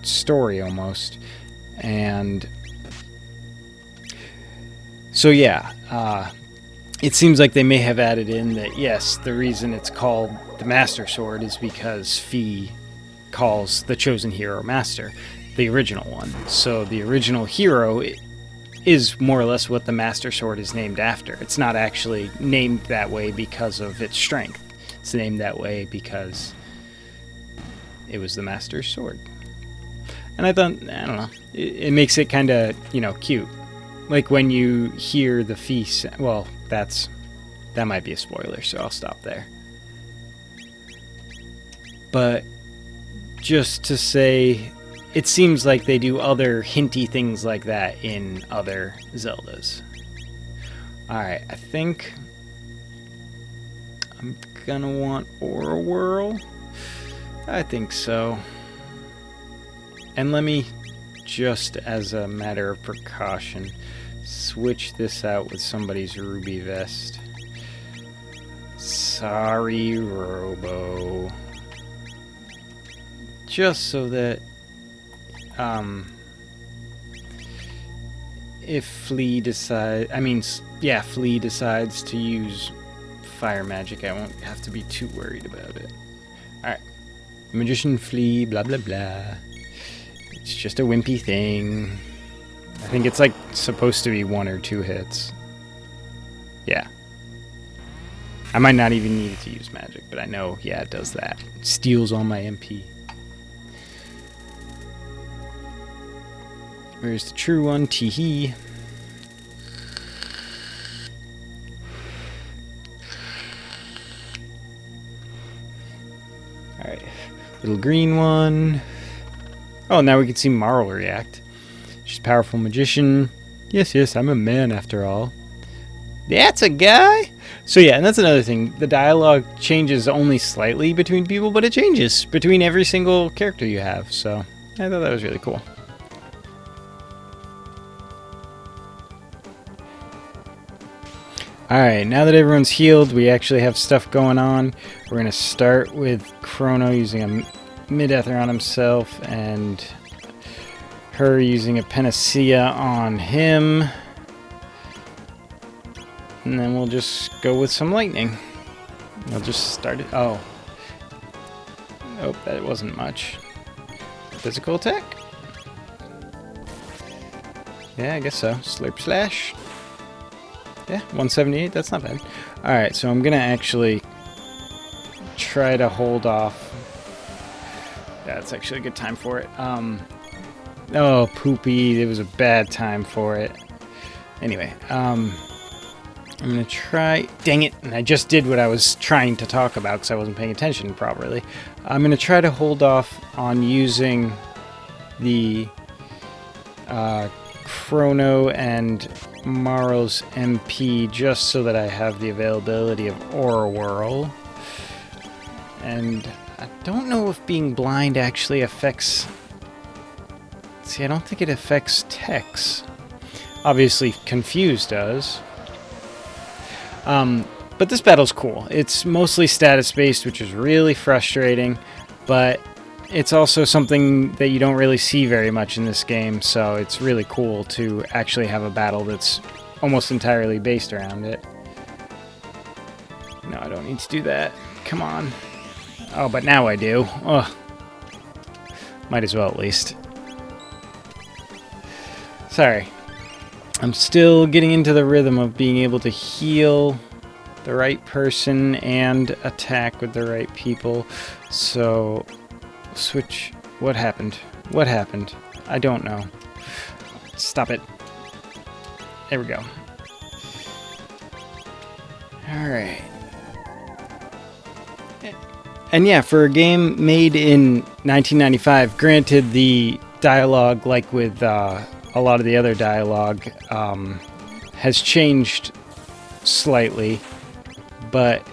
story almost. And so yeah, it seems like they may have added in that, yes, the reason it's called the Master Sword is because Fi calls the chosen hero Master, the original one. So the original hero is more or less what the Master Sword is named after. It's not actually named that way because of its strength. It's named that way because it was the Master Sword. And I thought, I don't know, it makes it kind of, cute. Like when you hear the feast, well, that might be a spoiler, so I'll stop there. But just to say, it seems like they do other hinty things like that in other Zeldas. Alright, I think I'm gonna want Aura Whirl. I think so. And let me, just as a matter of precaution, switch this out with somebody's Ruby Vest. Sorry, Robo. Just so that if Flea Flea decides to use fire magic, I won't have to be too worried about it. Alright. Magician Flea, blah blah blah. It's just a wimpy thing. I think it's like supposed to be 1 or 2 hits. Yeah. I might not even need it to use magic, but I know, yeah, it does that. It steals all my MP. Where's the true one? Tee-hee. Alright. Little green one. Oh, now we can see Marl react. She's a powerful magician. Yes, yes, I'm a man after all. That's a guy? So yeah, and that's another thing. The dialogue changes only slightly between people, but it changes between every single character you have. So I thought that was really cool. Alright, now that everyone's healed, we actually have stuff going on. We're going to start with Crono using a mid-ether on himself, and her using a panacea on him. And then we'll just go with some lightning. We'll just start it. Oh. Oh, that wasn't much. Physical attack? Yeah, I guess so. Slurp slash. Yeah, 178. That's not bad. Alright, so I'm going to actually try to hold off. Yeah, it's actually a good time for it. Oh, poopy. It was a bad time for it. Anyway, I'm going to try... Dang it. And I just did what I was trying to talk about because I wasn't paying attention properly. I'm going to try to hold off on using the Crono and Marl's MP just so that I have the availability of Aura Whirl. And I don't know if being blind actually affects... See, I don't think it affects Tex. Obviously, Confuse does. But this battle's cool. It's mostly status-based, which is really frustrating, but it's also something that you don't really see very much in this game, so it's really cool to actually have a battle that's almost entirely based around it. No, I don't need to do that. Come on. Oh, but now I do. Ugh. Might as well, at least. Sorry. I'm still getting into the rhythm of being able to heal the right person and attack with the right people. So, switch. What happened? What happened? I don't know. Stop it. There we go. Alright. And yeah, for a game made in 1995, granted the dialogue, like with a lot of the other dialogue, has changed slightly, but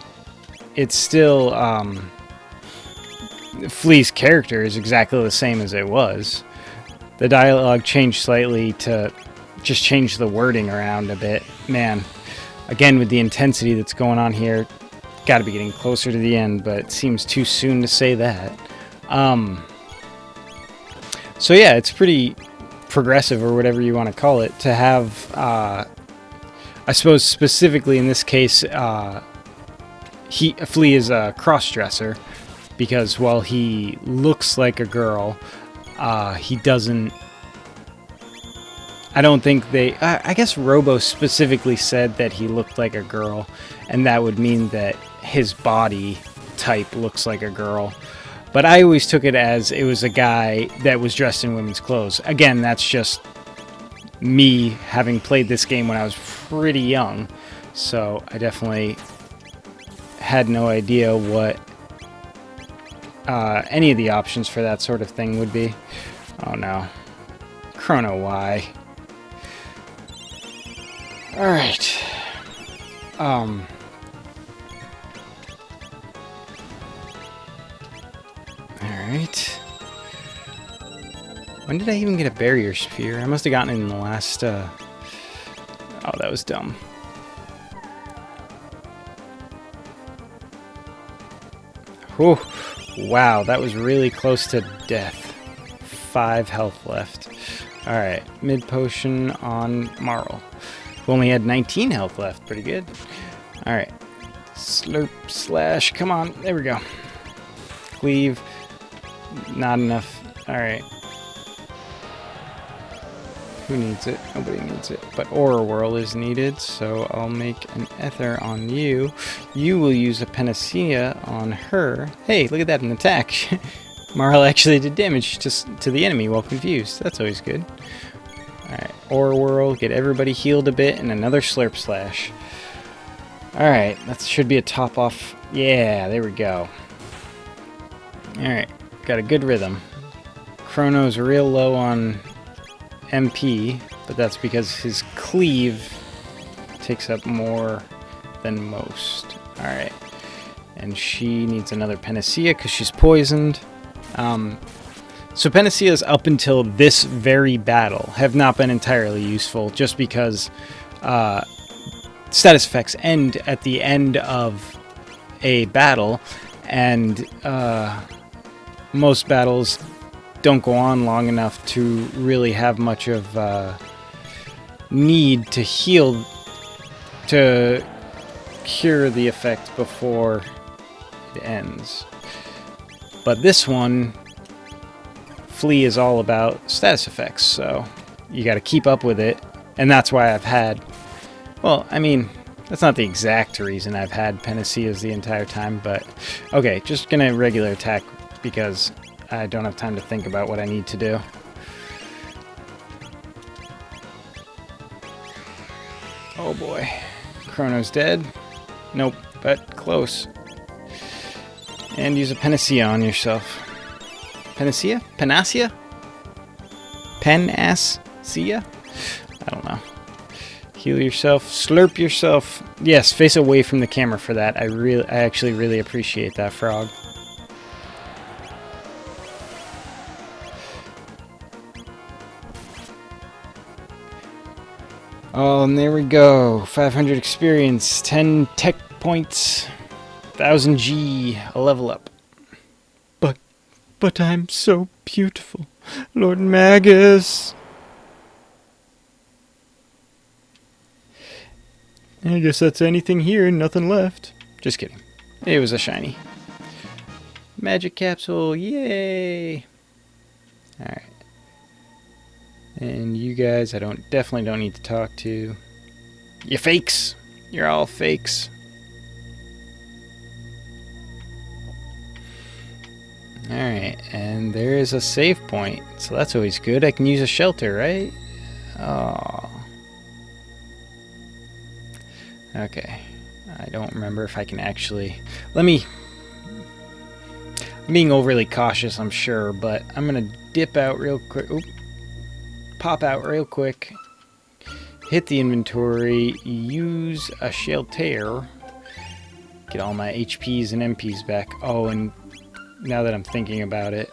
it's still... Flea's character is exactly the same as it was. The dialogue changed slightly to just change the wording around a bit. Man, again, with the intensity that's going on here, got to be getting closer to the end, but it seems too soon to say that. So yeah, it's pretty progressive, or whatever you want to call it, to have, I suppose specifically in this case, Flea is a cross-dresser, because while he looks like a girl, he doesn't... I don't think they... I guess Robo specifically said that he looked like a girl, and that would mean that his body type looks like a girl. But I always took it as it was a guy that was dressed in women's clothes. Again, that's just me having played this game when I was pretty young, so I definitely had no idea what any of the options for that sort of thing would be. Oh no. Chrono Y. Alright. Alright. When did I even get a barrier sphere? I must have gotten it in the last, Oh, that was dumb. Whew. Wow, that was really close to death. 5 health left. Alright, mid potion on Marl, who only had 19 health left. Pretty good. Alright. Slurp slash. Come on. There we go. Cleave. Not enough. Alright. Who needs it? Nobody needs it. But Aura Whirl is needed, so I'll make an Ether on you. You will use a Panacea on her. Hey, look at that, an attack. Marl actually did damage to the enemy while confused. That's always good. Alright, Aura Whirl, get everybody healed a bit, and another Slurp Slash. Alright, that should be a top off. Yeah, there we go. Alright, got a good rhythm. Crono's real low on MP, but that's because his cleave takes up more than most. Alright, and she needs another Panacea because she's poisoned. So Panaceas up until this very battle have not been entirely useful, just because status effects end at the end of a battle, and most battles don't go on long enough to really have much of need to heal to cure the effect before it ends. But this one, Flea is all about status effects, so you got to keep up with it, and that's why I've had, well, I mean, that's not the exact reason I've had Panaceas the entire time, but okay, just gonna regular attack because I don't have time to think about what I need to do. Oh boy. Crono's dead. Nope, but close. And use a Panacea on yourself. Panacea? Panacea? Panacea? I don't know. Heal yourself. Slurp yourself. Yes, face away from the camera for that. I actually really appreciate that, Frog. Oh, and there we go. 500 experience, 10 tech points, 1000 G, a level up. But I'm so beautiful, Lord Magus. I guess that's anything here, nothing left. Just kidding. It was a shiny. Magic capsule, yay! Alright. And you guys, I definitely don't need to talk to. You fakes! You're all fakes. Alright, and there is a save point, so that's always good. I can use a shelter, right? Oh. Okay. I don't remember if I can actually... I'm being overly cautious, I'm sure, but I'm gonna dip out real quick. Oop. Pop out real quick. Hit the inventory. Use a shelter. Get all my HPs and MPs back. Oh, and now that I'm thinking about it...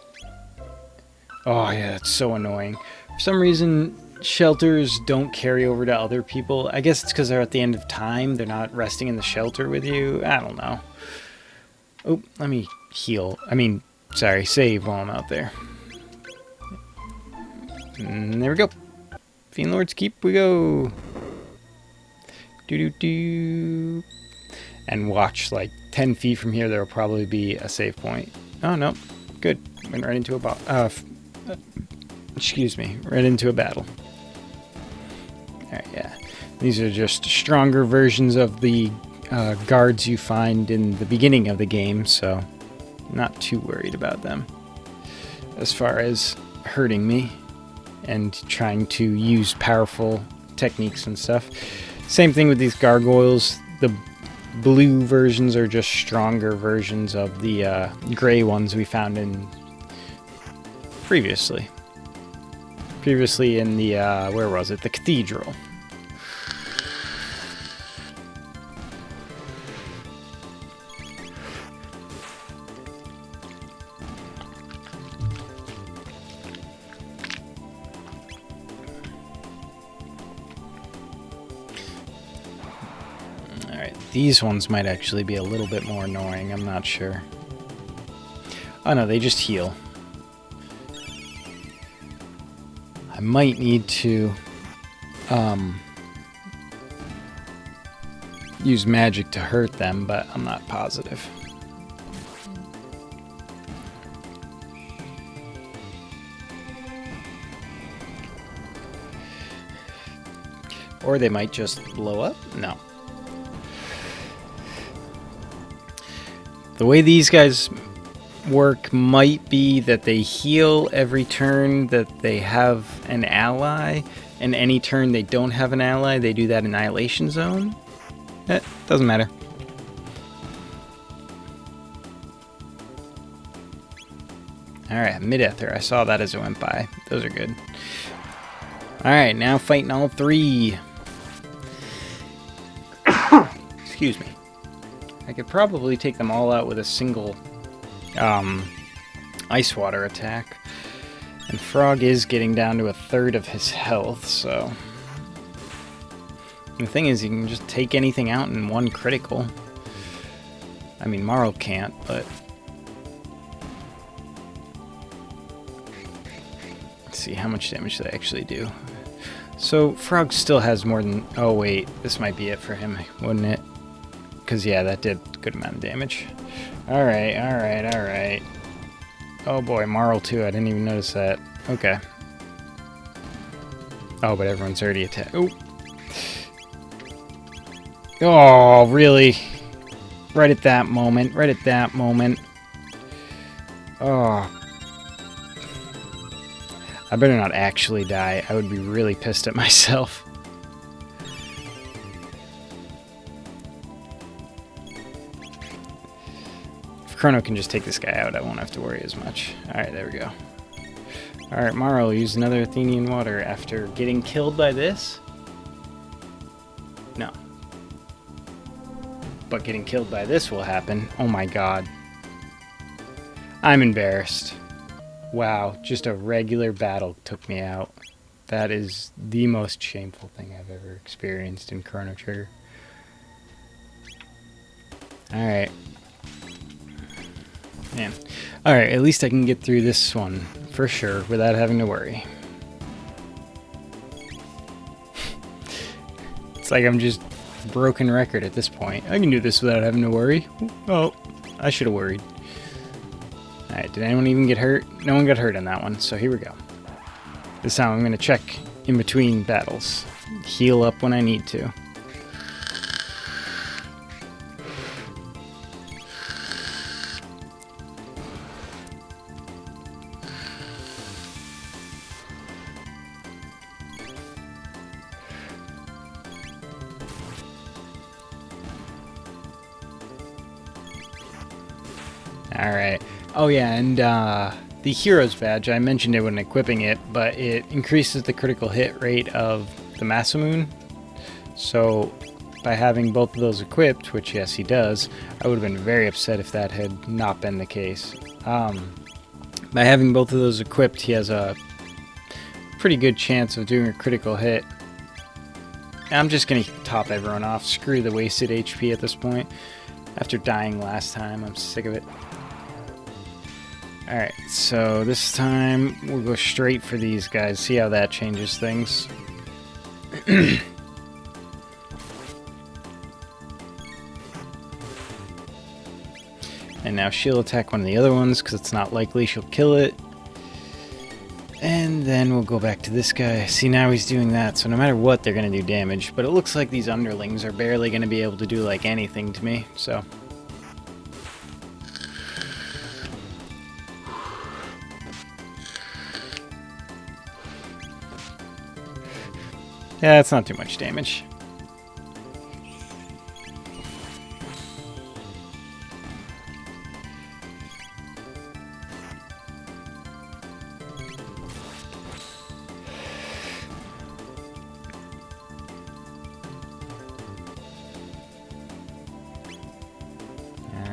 Oh, yeah, that's so annoying. For some reason, shelters don't carry over to other people. I guess it's because they're at the end of time. They're not resting in the shelter with you. I don't know. Oh, let me heal. Sorry, save while I'm out there. And there we go. Fiendlords keep we go. Do. And watch, like 10 feet from here, there will probably be a save point. Oh, no. Good. Went right into a excuse me. Right into a battle. Alright, yeah. These are just stronger versions of the guards you find in the beginning of the game, so not too worried about them as far as hurting me and trying to use powerful techniques and stuff. Same thing with these gargoyles. The blue versions are just stronger versions of the gray ones we found in previously in the where was it, the cathedral. These ones might actually be a little bit more annoying, I'm not sure. Oh no, they just heal. I might need to use magic to hurt them, but I'm not positive. Or they might just blow up? No. The way these guys work might be that they heal every turn that they have an ally, and any turn they don't have an ally, they do that Annihilation Zone. Doesn't matter. Alright, Mid-Ether. I saw that as it went by. Those are good. Alright, now fighting all three. Excuse me. I could probably take them all out with a single Ice Water attack. And Frog is getting down to a third of his health, so... The thing is, you can just take anything out in one critical. I mean, Marl can't, but... Let's see, how much damage they actually do. So, Frog still has more than... Oh, wait, this might be it for him, wouldn't it? Because, yeah, that did a good amount of damage. Alright, alright, alright. Oh boy, Marl too, I didn't even notice that. Okay. Oh, but everyone's already attacked. Oh! Oh, really? Right at that moment, right at that moment. Oh. I better not actually die. I would be really pissed at myself. If Crono can just take this guy out, I won't have to worry as much. Alright, there we go. Alright, Marl, use another Athenian water after getting killed by this? No. But getting killed by this will happen. Oh my god. I'm embarrassed. Wow, just a regular battle took me out. That is the most shameful thing I've ever experienced in Chrono Trigger. Alright. Man. Alright, at least I can get through this one, for sure, without having to worry. It's like I'm just a broken record at this point. I can do this without having to worry. Oh, I should have worried. Alright, did anyone even get hurt? No one got hurt on that one, so here we go. This time I'm going to check in between battles. Heal up when I need to. Alright. Oh yeah, and the Hero's Badge, I mentioned it when equipping it, but it increases the critical hit rate of the Masamune. So by having both of those equipped, which yes he does, I would have been very upset if that had not been the case. By having both of those equipped, he has a pretty good chance of doing a critical hit. I'm just going to top everyone off. Screw the wasted HP at this point. After dying last time, I'm sick of it. Alright, so this time we'll go straight for these guys. See how that changes things. And now she'll attack one of the other ones because it's not likely she'll kill it. And then we'll go back to this guy. See, now he's doing that, so no matter what, they're going to do damage. But it looks like these underlings are barely going to be able to do, like, anything to me, so... Yeah, it's not too much damage.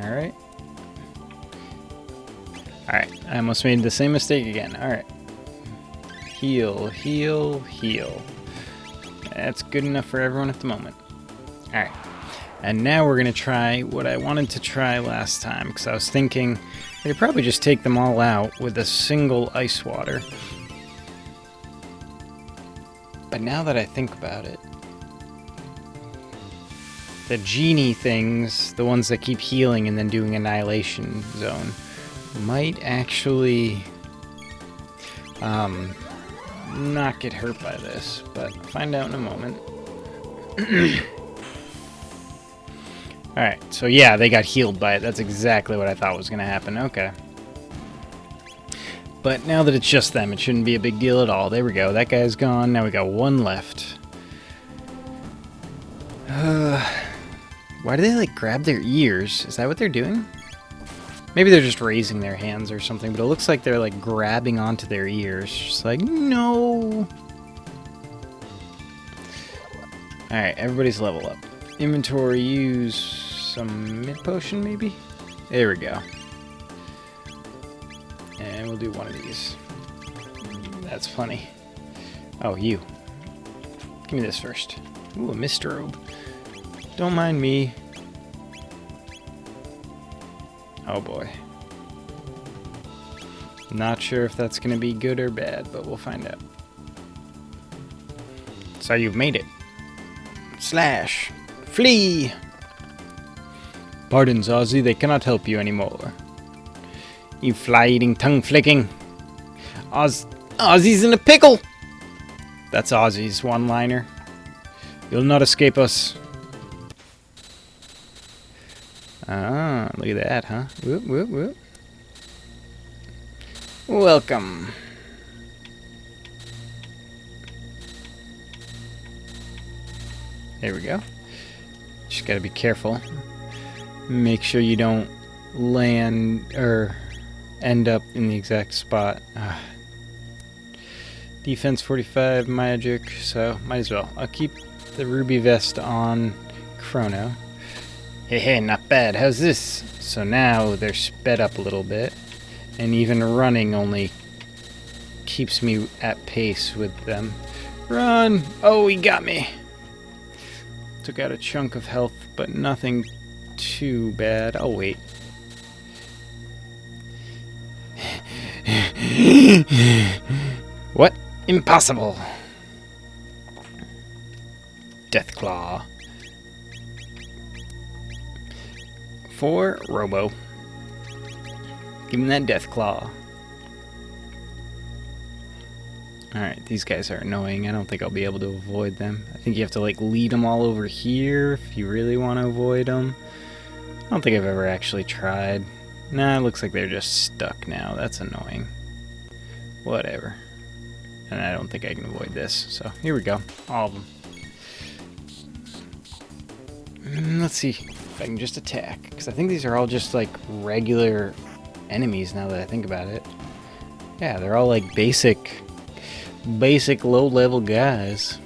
Alright. Alright, I almost made the same mistake again. Alright. Heal, heal, heal. That's good enough for everyone at the moment. Alright. And now we're going to try what I wanted to try last time, because I was thinking I could probably just take them all out with a single ice water. But now that I think about it, the genie things, the ones that keep healing and then doing Annihilation Zone, might actually not get hurt by this, but I'll find out in a moment. Alright, so yeah, they got healed by it. That's exactly what I thought was going to happen. Okay. But now that it's just them, it shouldn't be a big deal at all. There we go. That guy's gone. Now we got one left. Why do they, like, grab their ears? Is that what they're doing? Maybe they're just raising their hands or something, but it looks like they're, like, grabbing onto their ears. Just like, no! Alright, everybody's level up. Inventory, use some mid potion, maybe? There we go. And we'll do one of these. That's funny. Oh, you. Give me this first. Ooh, a mist robe. Don't mind me. Oh boy. Not sure if that's going to be good or bad, but we'll find out. So you've made it. Slash. Flee! Pardon, Ozzy, they cannot help you anymore. You fly-eating, tongue-flicking. Ozzy's in a pickle! That's Ozzy's one-liner. You'll not escape us. Ah, look at that, huh? Whoop, whoop, whoop. Welcome. There we go. Just gotta be careful. Make sure you don't land or end up in the exact spot. Defense 45 magic, so might as well. I'll keep the ruby vest on Crono. Hey, not bad. How's this? So now they're sped up a little bit, and even running only keeps me at pace with them. Run! Oh, he got me! Took out a chunk of health, but nothing too bad. Oh, wait. What? Impossible! Deathclaw. For Robo. Give him that Deathclaw. Alright, these guys are annoying. I don't think I'll be able to avoid them. I think you have to, like, lead them all over here if you really want to avoid them. I don't think I've ever actually tried. Nah, it looks like they're just stuck now. That's annoying. Whatever. And I don't think I can avoid this. So, here we go. All of them. Let's see if I can just attack. Because I think these are all just, like, regular enemies now that I think about it. Yeah, they're all, like, basic low-level guys.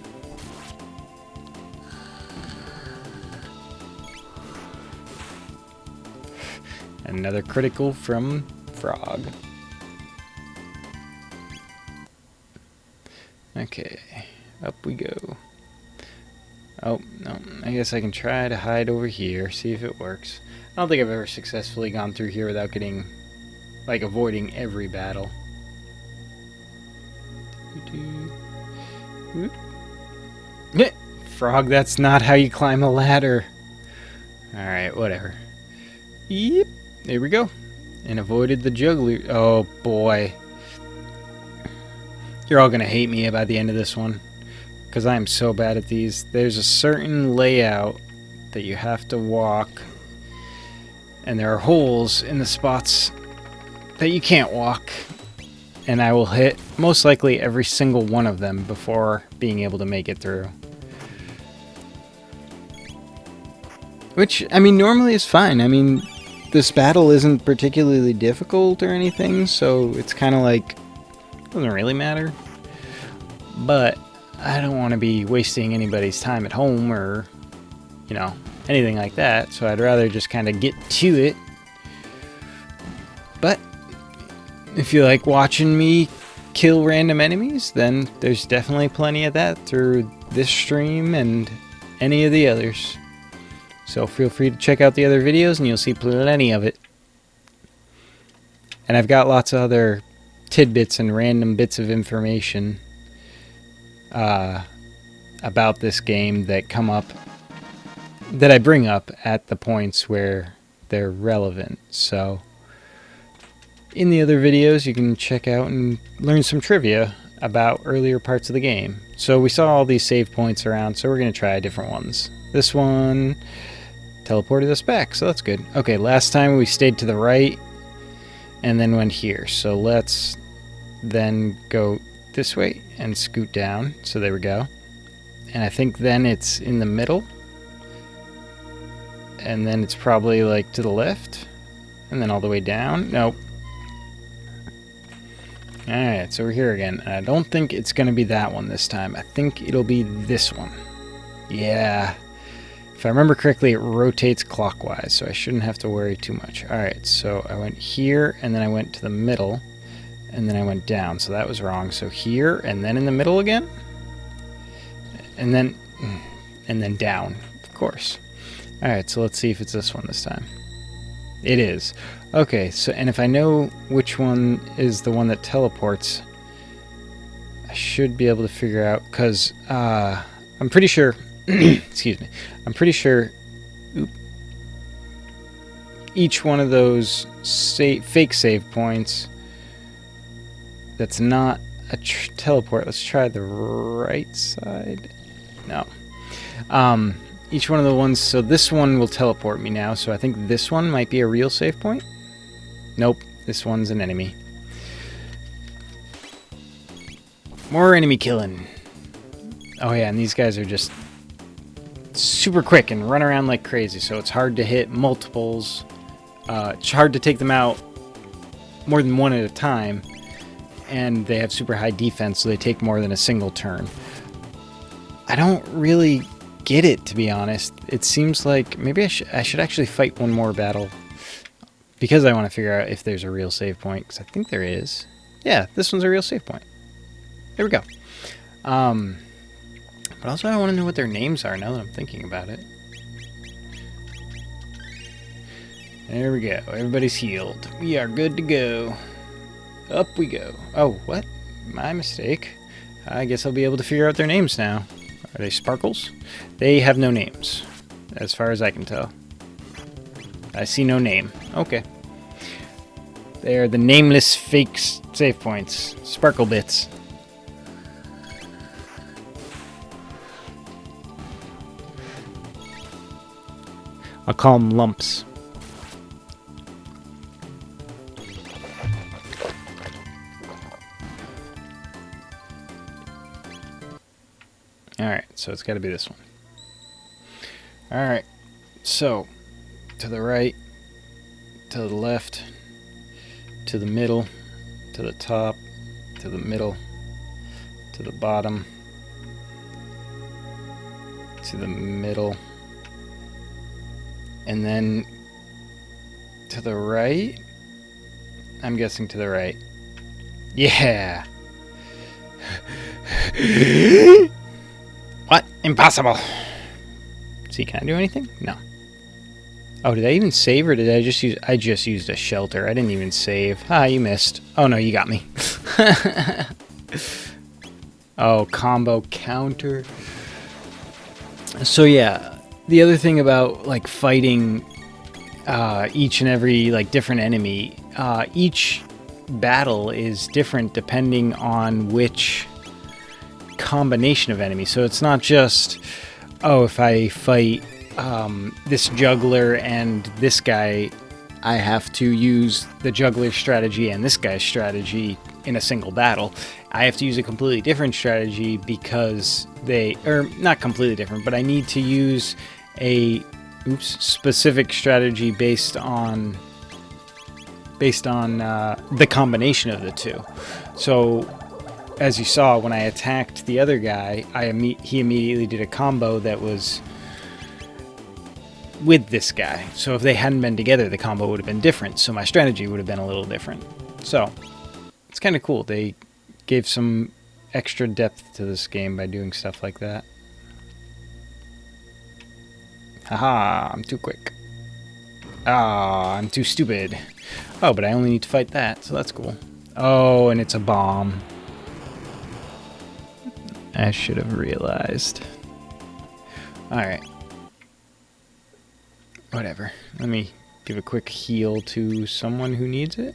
Another critical from Frog. Okay, up we go. Oh, no, I guess I can try to hide over here, see if it works. I don't think I've ever successfully gone through here without getting, like, avoiding every battle. Frog, that's not how you climb a ladder. Alright, whatever. Yep, there we go. And avoided the juggler. Oh boy. You're all gonna hate me by the end of this one, because I am so bad at these. There's a certain layout that you have to walk, and there are holes in the spots that you can't walk. And I will hit most likely every single one of them before being able to make it through. Which, I mean, normally is fine. I mean, this battle isn't particularly difficult or anything, so it's kind of like, doesn't really matter. But I don't want to be wasting anybody's time at home or, you know, anything like that, so I'd rather just kind of get to it. But if you like watching me kill random enemies, then there's definitely plenty of that through this stream and any of the others. So feel free to check out the other videos and you'll see plenty of it. And I've got lots of other tidbits and random bits of information about this game that come up, that I bring up at the points where they're relevant. So in the other videos, you can check out and learn some trivia about earlier parts of the game. So we saw all these save points around, so we're going to try different ones. This one teleported us back, so that's good. Okay, last time we stayed to the right and then went here. So let's then go this way and scoot down. So there we go. And I think then it's in the middle. And then it's probably like to the left. And then all the way down. Nope. Alright, so we're here again. And I don't think it's going to be that one this time. I think it'll be this one. Yeah. If I remember correctly, it rotates clockwise, so I shouldn't have to worry too much. Alright, so I went here, and then I went to the middle, and then I went down, so that was wrong. So here, and then in the middle again? And then down, of course. Alright, so let's see if it's this one this time. It is. Okay, so, and if I know which one is the one that teleports, I should be able to figure out, because I'm pretty sure, excuse me, I'm pretty sure each one of those fake save points that's not a teleport, let's try the right side, no, each one of the ones, so this one will teleport me now, so I think this one might be a real save point. Nope, this one's an enemy. More enemy killing. Oh yeah, and these guys are just super quick and run around like crazy, so it's hard to hit multiples. It's hard to take them out more than one at a time, and they have super high defense, so they take more than a single turn. I don't really get it, to be honest. It seems like maybe I should actually fight one more battle, because I want to figure out if there's a real save point, because I think there is. Yeah, this one's a real save point. There we go. But also I want to know what their names are now that I'm thinking about it. There we go. Everybody's healed. We are good to go. Up we go. Oh, what? My mistake. I guess I'll be able to figure out their names now. Are they Sparkles? They have no names, as far as I can tell. I see no name. Okay. They are the nameless fake save points. Sparkle bits. I'll call them lumps. Alright, so it's got to be this one. Alright, so to the right, to the left, to the middle, to the top, to the middle, to the bottom, to the middle, and then to the right? I'm guessing to the right. Yeah! What? Impossible! See, can I do anything? No. Oh, did I even save, or did I just use... I just used a shelter. I didn't even save. Ah, you missed. Oh, no, you got me. Oh, combo counter. So, yeah. The other thing about, like, fighting each and every, like, different enemy, each battle is different depending on which combination of enemies. So it's not just, oh, if I fight this juggler and this guy, I have to use the juggler strategy and this guy's strategy in a single battle. I have to use a completely different strategy because they, or not completely different, but I need to use a specific strategy based on the combination of the two. So as you saw, when I attacked the other guy, he immediately did a combo that was with this guy. So if they hadn't been together, the combo would have been different. So my strategy would have been a little different. So it's kind of cool. They gave some extra depth to this game by doing stuff like that. Haha, I'm too quick. Ah, I'm too stupid. Oh, but I only need to fight that, so that's cool. Oh, and it's a bomb. I should have realized. Alright. Whatever. Let me give a quick heal to someone who needs it.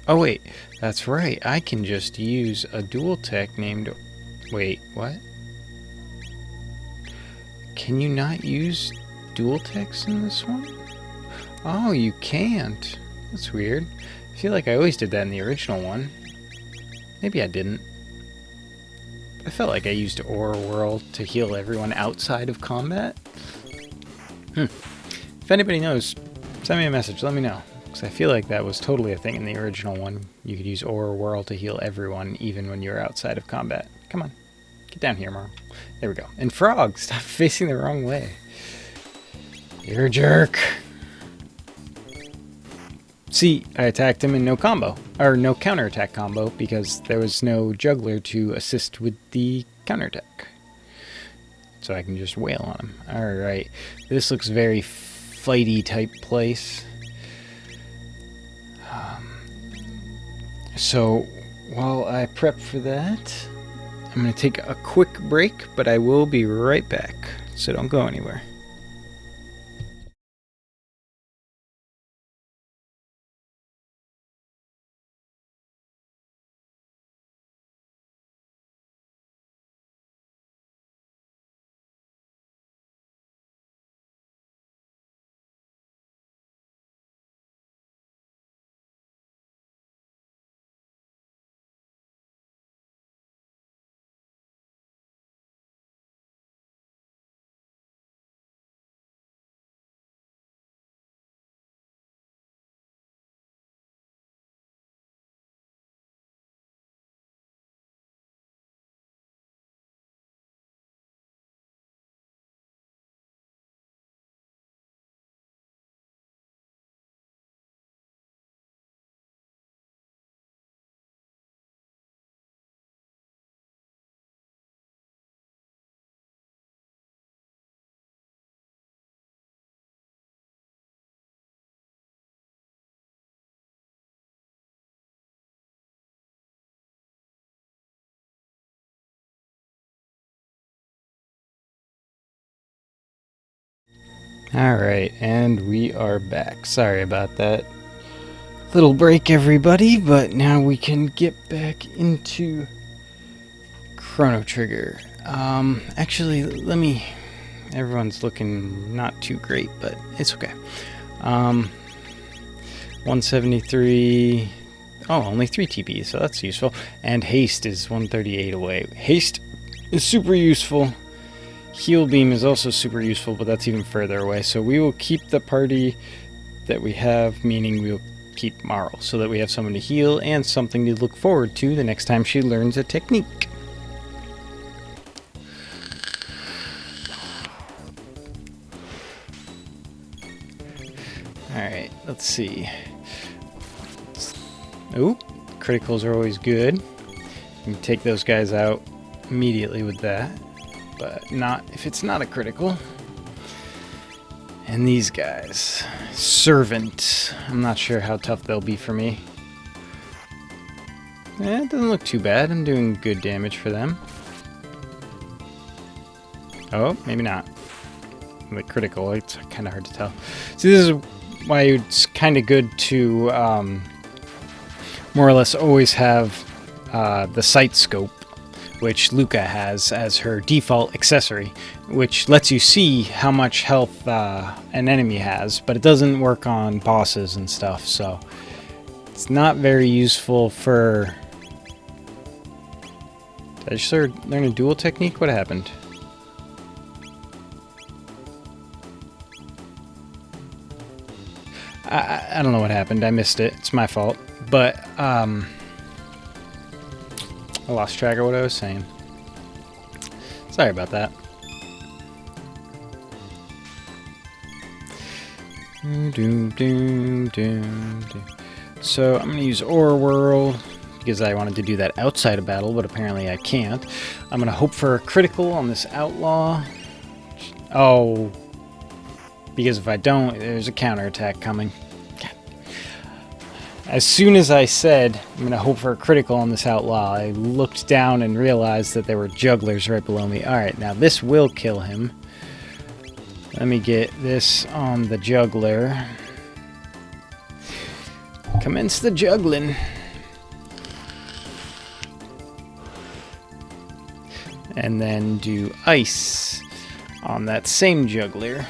Oh wait, that's right. I can just use a dual tech named... Wait, what? Can you not use dual techs in this one? Oh, you can't. That's weird. I feel like I always did that in the original one. Maybe I didn't. I felt like I used Aura Whirl to heal everyone outside of combat. If anybody knows, send me a message, let me know. Because I feel like that was totally a thing in the original one. You could use Aura Whirl to heal everyone, even when you're outside of combat. Come on. Get down here, Marl. There we go. And Frog, stop facing the wrong way. You're a jerk. See, I attacked him in no combo. Or no counterattack combo, because there was no juggler to assist with the counterattack. So I can just wail on him. Alright. This looks very fighty type place. So, while I prep for that, I'm going to take a quick break, but I will be right back. So don't go anywhere. Alright, and we are back. Sorry about that little break, everybody, but now we can get back into Chrono Trigger. Actually, let me... Everyone's looking not too great, but it's okay. 173... Oh, only 3 TP, so that's useful. And haste is 138 away. Haste is super useful. Heal beam is also super useful, but that's even further away. So we will keep the party that we have, meaning we'll keep Marl, so that we have someone to heal and something to look forward to the next time she learns a technique. Alright, let's see. Ooh, criticals are always good. You can take those guys out immediately with that. But not if it's not a critical. And these guys. Servant. I'm not sure how tough they'll be for me. It doesn't look too bad. I'm doing good damage for them. Oh, maybe not. The critical, it's kind of hard to tell. See, this is why it's kind of good to more or less always have the sight scope, which Luca has as her default accessory, which lets you see how much health an enemy has, but it doesn't work on bosses and stuff, so it's not very useful for... Did I just learn a dual technique? What happened? I don't know what happened. I missed it. It's my fault. But, I lost track of what I was saying. Sorry about that. So I'm going to use Aura Whirl because I wanted to do that outside of battle, but apparently I can't. I'm going to hope for a critical on this outlaw. Oh, because if I don't, there's a counterattack coming. As soon as I said, I'm going to hope for a critical on this outlaw, I looked down and realized that there were jugglers right below me. Alright, now this will kill him. Let me get this on the juggler. Commence the juggling. And then do ice on that same juggler.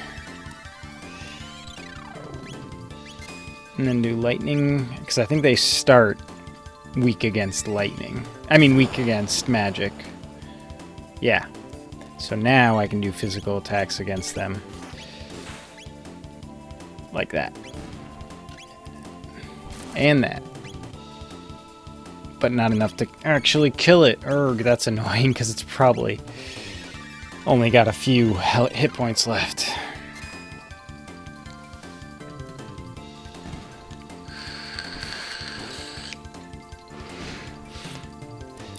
And then do lightning, because I think they start weak against lightning. I mean, weak against magic. Yeah. So now I can do physical attacks against them. Like that. And that. But not enough to actually kill it. Urgh, that's annoying, because it's probably only got a few hit points left.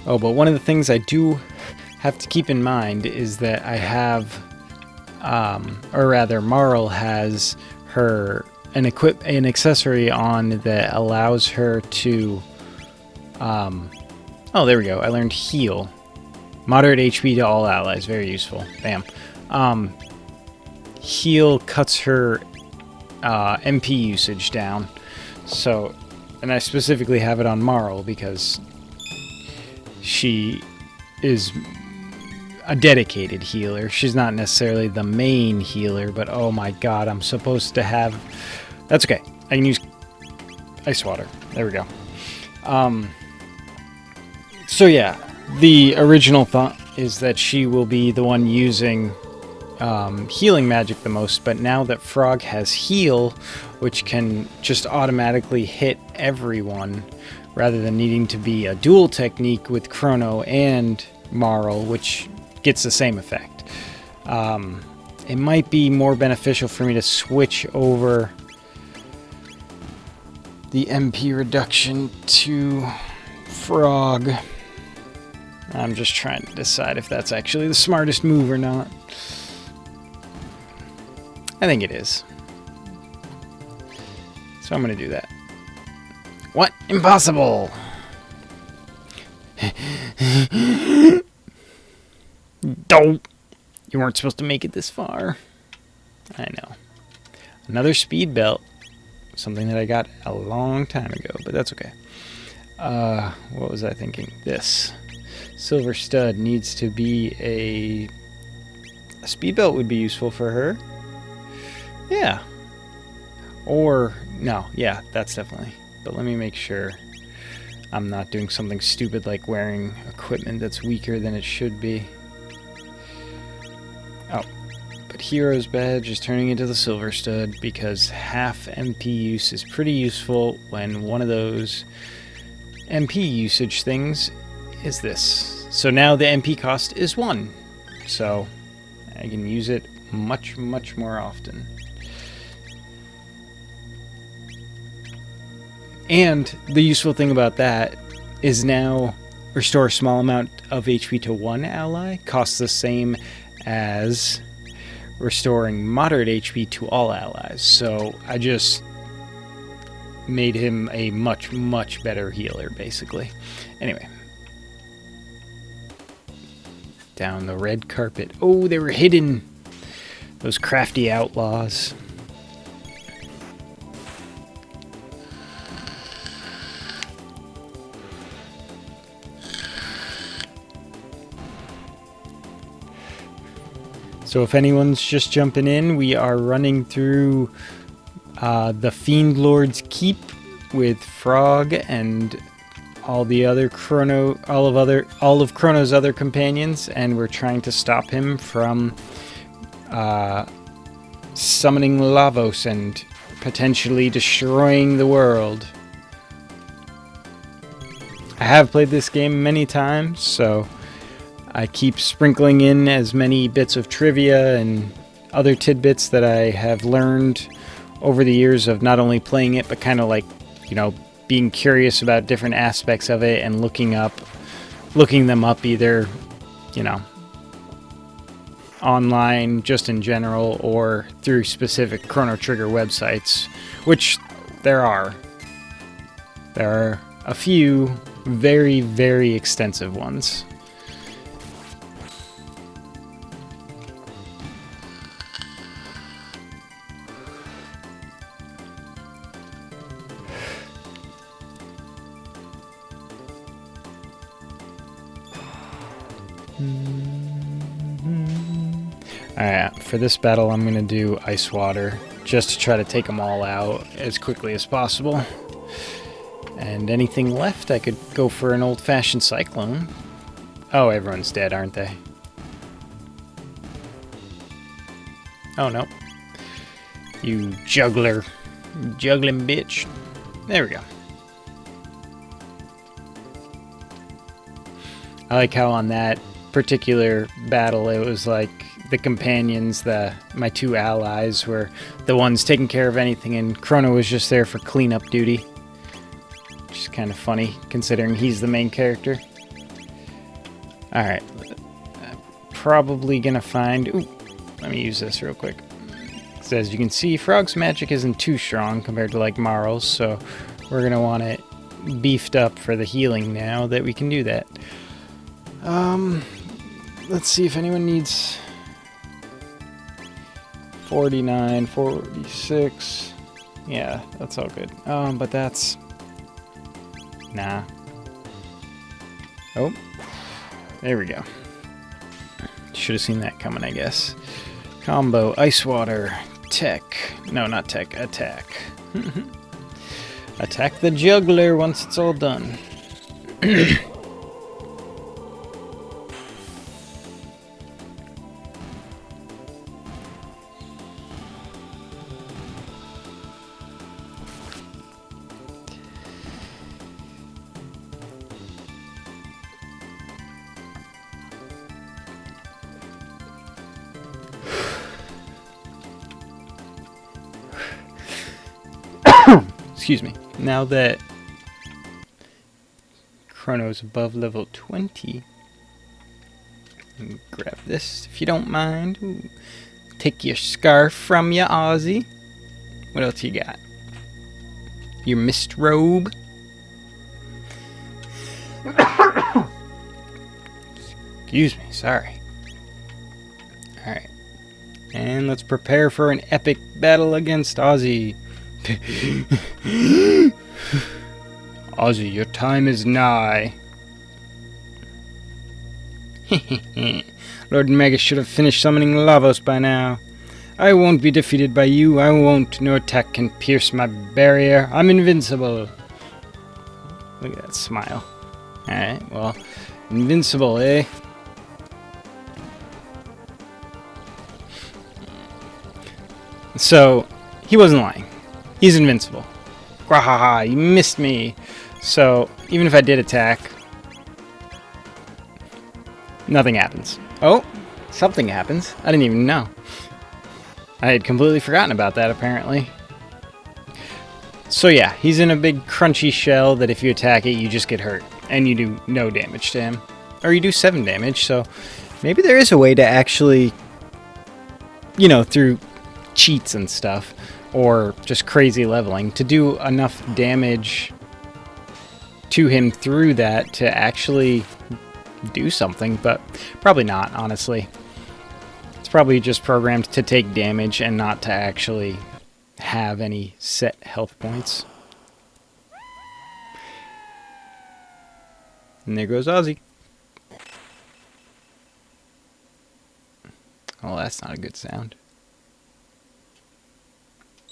Oh, but one of the things I do have to keep in mind is that I have, or rather, Marl has an accessory on that allows her to. Oh, there we go. I learned heal, moderate HP to all allies. Very useful. Bam. Heal cuts her MP usage down. So, and I specifically have it on Marl because she is a dedicated healer. She's not necessarily the main healer, but oh my god, I'm supposed to have... That's okay. I can use ice water. There we go. So yeah, the original thought is that she will be the one using healing magic the most, but now that Frog has heal, which can just automatically hit everyone, rather than needing to be a dual technique with Crono and Marl, which gets the same effect. It might be more beneficial for me to switch over the MP reduction to Frog. I'm just trying to decide if that's actually the smartest move or not. I think it is. So I'm going to do that. What? Impossible! Don't! You weren't supposed to make it this far. I know. Another speed belt. Something that I got a long time ago, but that's okay. What was I thinking? This. Silver stud needs to be a speed belt would be useful for her. Yeah. Or, no, yeah, that's definitely. But let me make sure I'm not doing something stupid like wearing equipment that's weaker than it should be. Oh, but Hero's Badge is turning into the Silver Stud because half MP use is pretty useful when one of those MP usage things is this. So now the MP cost is 1. So I can use it much, much more often. And the useful thing about that is now restore a small amount of HP to one ally costs the same as restoring moderate HP to all allies. So I just made him a much, much better healer, basically. Anyway. Down the red carpet. Oh, they were hidden. Those crafty outlaws. So if anyone's just jumping in, we are running through the Fiendlords Keep with Frog and all the other all of Crono's other companions, and we're trying to stop him from summoning Lavos and potentially destroying the world. I have played this game many times, so I keep sprinkling in as many bits of trivia and other tidbits that I have learned over the years of not only playing it, but kind of like, you know, being curious about different aspects of it and looking them up either, you know, online just in general or through specific Chrono Trigger websites, which there are. There are a few very, very extensive ones. Alright, for this battle I'm going to do Ice Water, just to try to take them all out as quickly as possible. And anything left, I could go for an old-fashioned Cyclone. Oh, everyone's dead, aren't they? Oh, no. You juggler. Juggling bitch. There we go. I like how on that particular battle it was like the companions, my two allies, were the ones taking care of anything, and Crono was just there for cleanup duty. Which is kind of funny, considering he's the main character. Alright. Probably gonna find... Ooh, let me use this real quick. So as you can see, Frog's magic isn't too strong compared to like Marl's, so we're gonna want it beefed up for the healing now that we can do that. Let's see if anyone needs 49, 46. Yeah, that's all good. But that's... Nah. Oh. There we go. Should have seen that coming, I guess. Combo, Ice Water, Tech. No, not Tech, Attack. Attack the juggler once it's all done. Excuse me. Now that Crono's above level 20, grab this if you don't mind. Ooh. Take your scarf from ya, Ozzy. What else you got? Your mist robe. Excuse me, sorry. Alright. And let's prepare for an epic battle against Ozzy. Ozzy, your time is nigh. Lord Magus should have finished summoning Lavos by now. I won't be defeated by you. I won't. No attack can pierce my barrier. I'm invincible. Look at that smile. Alright, well, invincible, eh? So, he wasn't lying. He's invincible. Grahaha, you missed me. So, even if I did attack, nothing happens. Oh, something happens. I didn't even know. I had completely forgotten about that, apparently. So yeah, he's in a big crunchy shell that if you attack it, you just get hurt. And you do no damage to him. Or you do 7 damage, so maybe there is a way to actually, you know, through cheats and stuff, or just crazy leveling, to do enough damage to him through that to actually do something, but probably not, honestly. It's probably just programmed to take damage and not to actually have any set health points. And there goes Ozzy. Oh, that's not a good sound.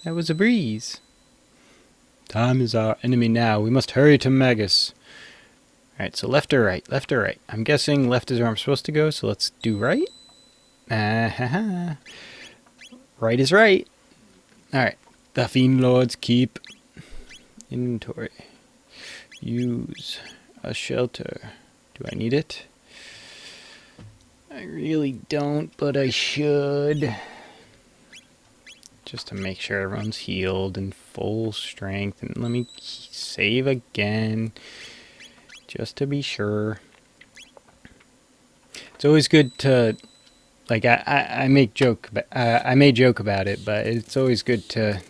That was a breeze. Time is our enemy now. We must hurry to Magus. Alright, so left or right? Left or right? I'm guessing left is where I'm supposed to go, so let's do right. Right is right. Alright. The Fiendlords keep inventory. Use a shelter. Do I need it? I really don't, but I should. Just to make sure everyone's healed and full strength. And let me save again, just to be sure. It's always good to, like, I may joke about it, but it's always good to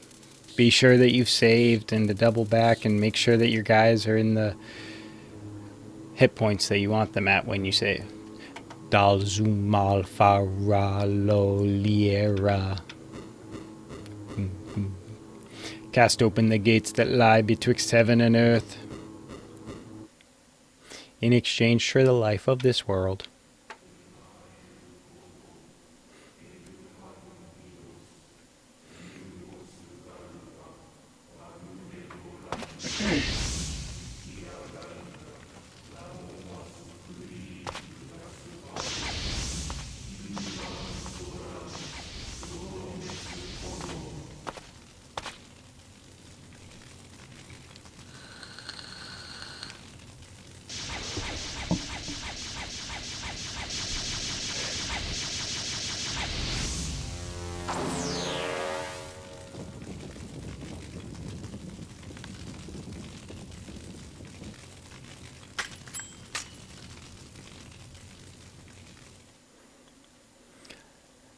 be sure that you've saved and to double back and make sure that your guys are in the hit points that you want them at when you save. Dal Zumal Faraloliera. Cast open the gates that lie betwixt heaven and earth, in exchange for the life of this world.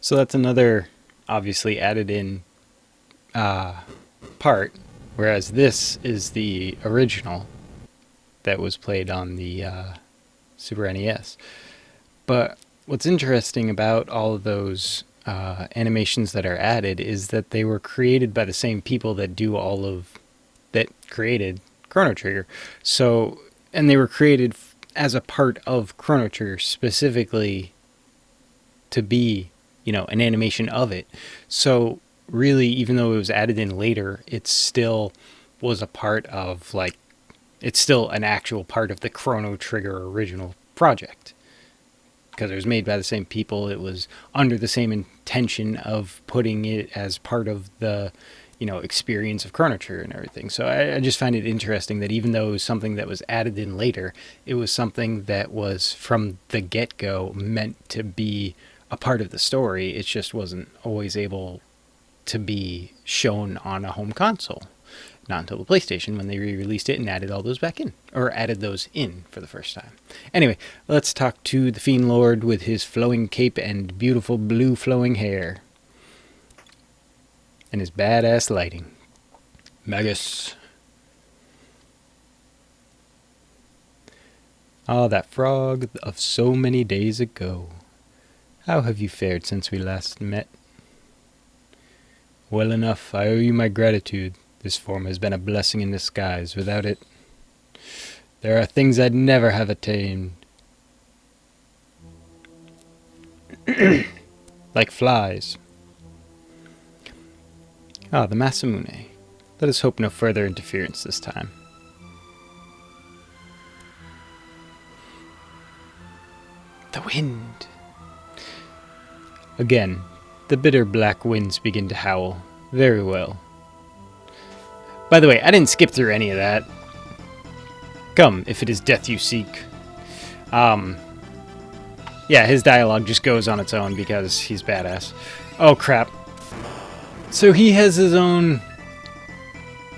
So that's another obviously added in part, whereas this is the original that was played on the Super NES. But what's interesting about all of those animations that are added is that they were created by the same people that created Chrono Trigger. So, and they were created as a part of Chrono Trigger specifically to be, an animation of it. So really, even though it was added in later, it still was a part of, it's still an actual part of the Chrono Trigger original project. Because it was made by the same people, it was under the same intention of putting it as part of the, experience of Chrono Trigger and everything. So I just find it interesting that even though it was something that was added in later, it was something that was from the get-go meant to be a part of the story. It just wasn't always able to be shown on a home console. Not until the PlayStation, when they re-released it and added all those back in. Or added those in for the first time. Anyway, let's talk to the Fiendlord with his flowing cape and beautiful blue flowing hair. And his badass lighting. Magus. Ah, that frog of so many days ago. How have you fared since we last met? Well enough, I owe you my gratitude. This form has been a blessing in disguise. Without it, there are things I'd never have attained. Like flies. Ah, the Masamune. Let us hope no further interference this time. The wind. Again, the bitter black winds begin to howl. Very well. By the way, I didn't skip through any of that. Come, if it is death you seek. Yeah, his dialogue just goes on its own because he's badass. Oh, crap. So he has his own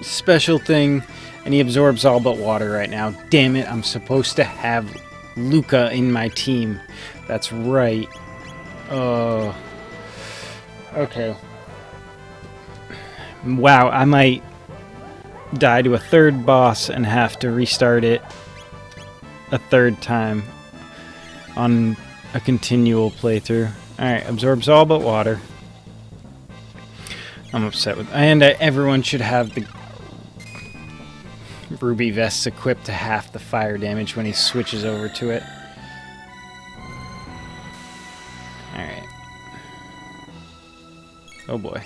special thing, and he absorbs all but water right now. Damn it, I'm supposed to have Luca in my team. That's right. Oh. Okay. Wow, I might die to a third boss and have to restart it a third time on a continual playthrough. Alright, absorbs all but water. I'm upset with... And everyone should have the ruby vests equipped to half the fire damage when he switches over to it. Alright. Oh boy.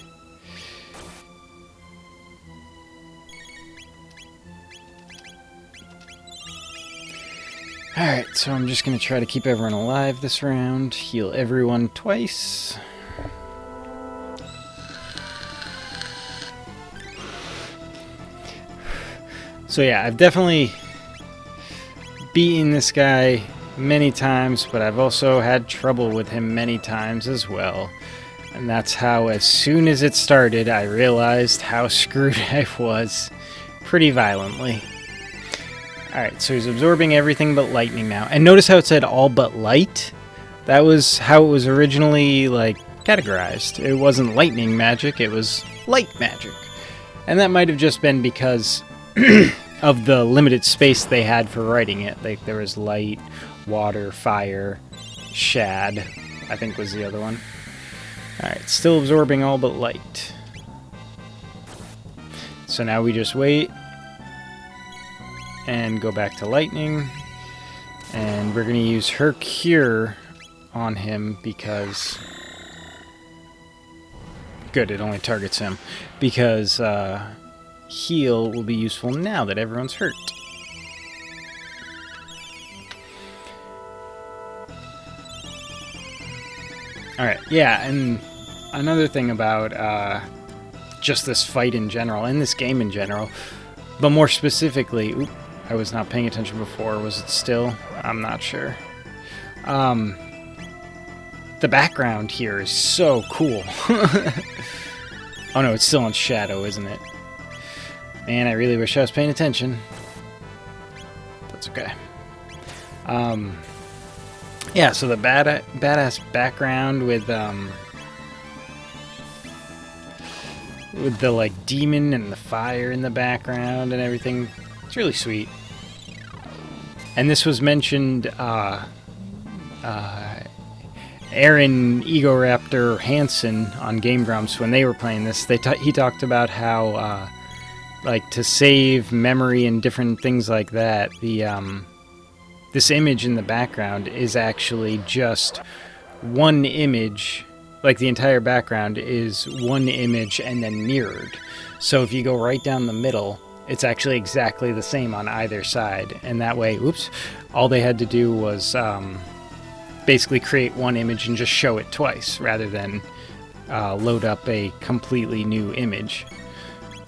Alright, so I'm just going to try to keep everyone alive this round. Heal everyone twice. So yeah, I've definitely beaten this guy many times, but I've also had trouble with him many times as well. And that's how, as soon as it started, I realized how screwed I was pretty violently. Alright, so he's absorbing everything but lightning now. And notice how it said all but light? That was how it was originally, categorized. It wasn't lightning magic, it was light magic. And that might have just been because of the limited space they had for writing it. Like, there was light, water, fire, shad, I think was the other one. Alright, still absorbing all but light. So now we just wait and go back to lightning. And we're going to use her cure on him because... Good, it only targets him. Because heal will be useful now that everyone's hurt. Alright, yeah, and another thing about just this fight in general, and this game in general, but more specifically... Oop, I was not paying attention before. Was it still? I'm not sure. The background here is so cool. Oh no, it's still in shadow, isn't it? Man, I really wish I was paying attention. That's okay. Yeah, so the badass background with the like demon and the fire in the background and everything. It's really sweet. And this was mentioned, Aaron Egoraptor Hansen on Game Grumps, when they were playing this, he talked about how, like, to save memory and different things like that, this image in the background is actually just one image. Like, the entire background is one image and then mirrored. So if you go right down the middle, it's actually exactly the same on either side. And that way, oops, all they had to do was basically create one image and just show it twice, rather than load up a completely new image,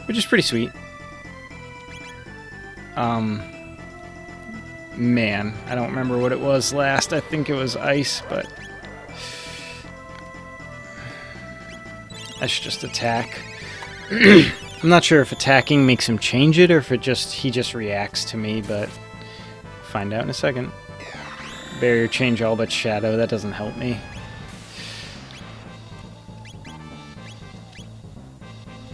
which is pretty sweet. Man, I don't remember what it was last. I think it was ice, but I should just attack. I'm not sure if attacking makes him change it or if he just reacts to me, but find out in a second. Barrier change all but shadow. That doesn't help me.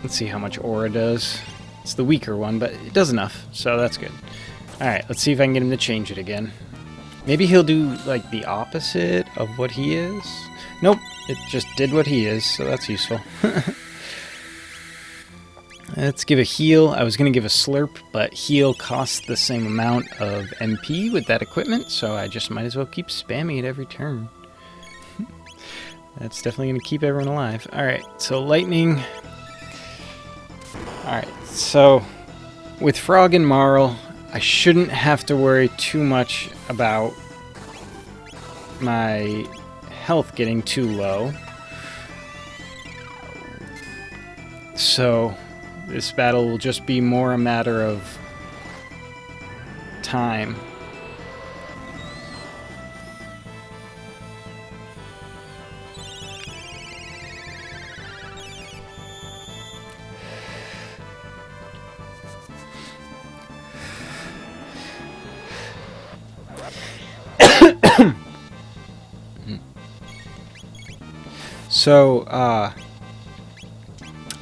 Let's see how much aura does. It's the weaker one, but it does enough, so that's good. Alright, let's see if I can get him to change it again. Maybe he'll do, like, the opposite of what he is? Nope, it just did what he is, so that's useful. Let's give a heal. I was going to give a slurp, but heal costs the same amount of MP with that equipment, so I just might as well keep spamming it every turn. That's definitely going to keep everyone alive. Alright, so lightning. Alright, so with Frog and Marl, I shouldn't have to worry too much about my health getting too low. So this battle will just be more a matter of time. So, I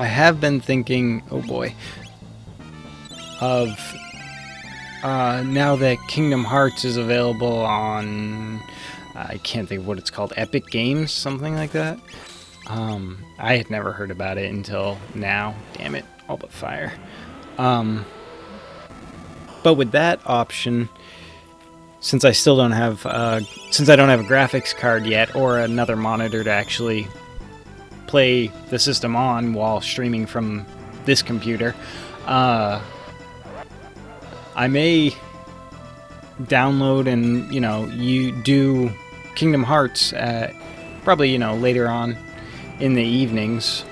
have been thinking, oh boy, of now that Kingdom Hearts is available on, I can't think of what it's called, Epic Games, something like that. I had never heard about it until now. Damn it, all but fire. But with that option, since I still don't have, since I don't have a graphics card yet or another monitor to actually play the system on while streaming from this computer, I may download and, you do Kingdom Hearts at probably, later on in the evenings.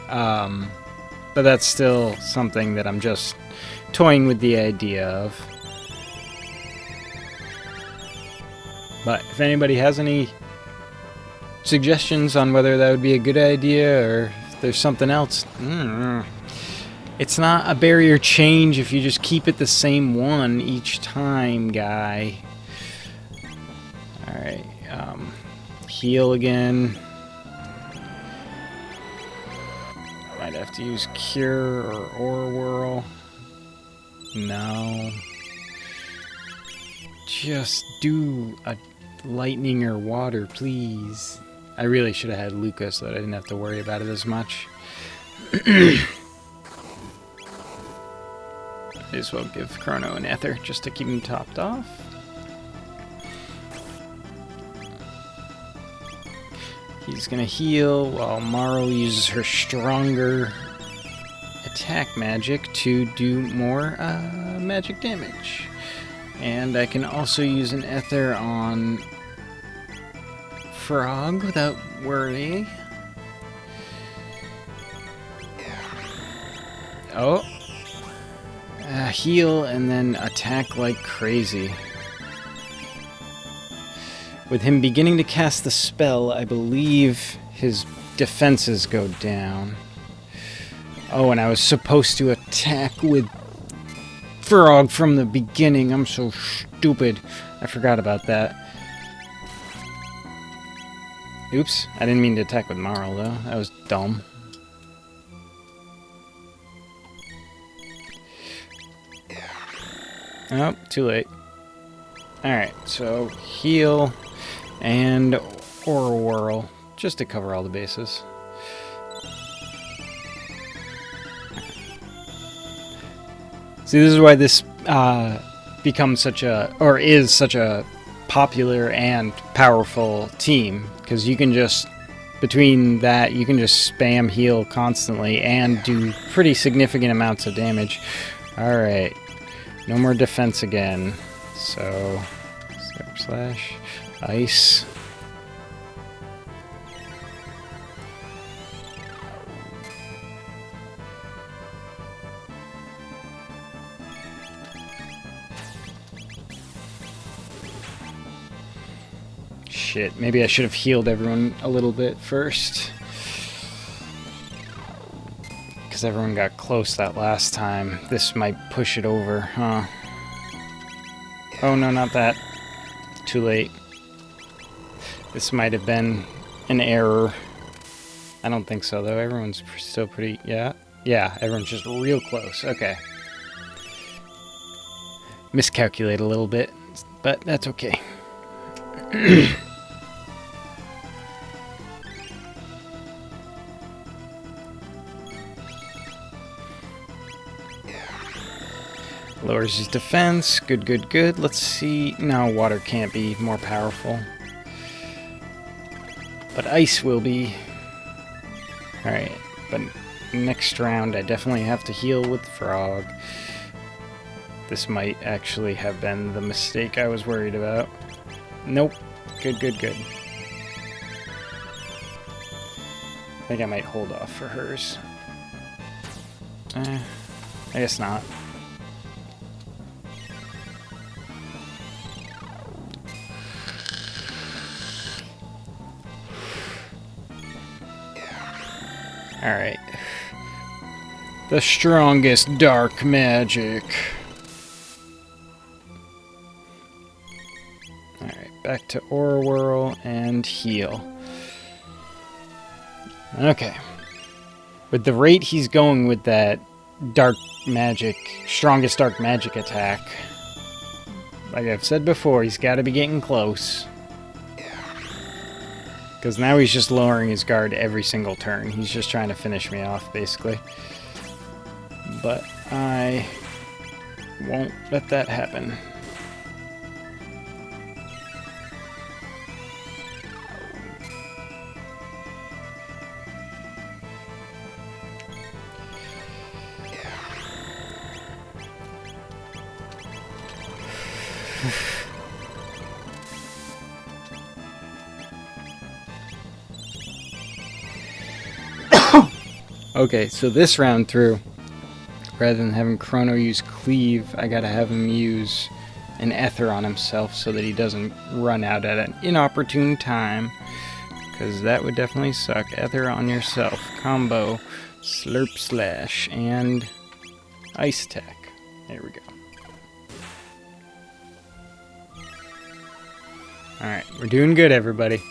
But that's still something that I'm just toying with the idea of. But if anybody has any suggestions on whether that would be a good idea or if there's something else, it's not a barrier change if you just keep it the same one each time, guy. Alright, heal again. might have to use Cure or Ore Whirl. No. Just do a lightning or water, please. I really should have had Luca so that I didn't have to worry about it as much. May as well give Crono an Ether just to keep him topped off. He's gonna heal while Marl uses her stronger attack magic to do more magic damage. And I can also use an Ether on Frog without worry. Oh. Heal and then attack like crazy. With him beginning to cast the spell, I believe his defenses go down. Oh, and I was supposed to attack with Frog from the beginning. I'm so stupid. I forgot about that. Oops, I didn't mean to attack with Marl, though. That was dumb. Oh, too late. Alright, so heal and Aura Whirl, just to cover all the bases. See, this is why this becomes such a, or is such a popular and powerful team, because you can just, between that, you can just spam heal constantly and do pretty significant amounts of damage. Alright, no more defense again, so / ice. Shit, maybe I should have healed everyone a little bit first. Because everyone got close that last time. This might push it over, huh? Oh no, not that. Too late. This might have been an error. I don't think so, though. Everyone's still pretty... Yeah? Yeah, everyone's just real close. Okay. Miscalculate a little bit, but that's okay. Lowers his defense. Good, good, good. Let's see. No, water can't be more powerful. But ice will be. Alright, but next round I definitely have to heal with Frog. This might actually have been the mistake I was worried about. Nope. Good, good, good. I think I might hold off for hers. I guess not. Alright. The strongest dark magic. Alright, back to Aura Whirl and heal. Okay. With the rate he's going with that dark magic, strongest dark magic attack, like I've said before, he's got to be getting close. Because now he's just lowering his guard every single turn. He's just trying to finish me off, basically. But I won't let that happen. Okay, so this round through, rather than having Crono use Cleave, I gotta have him use an Ether on himself so that he doesn't run out at an inopportune time. Because that would definitely suck. Ether on yourself. Combo, Slurp Slash, and Ice Attack. There we go. Alright, we're doing good, everybody.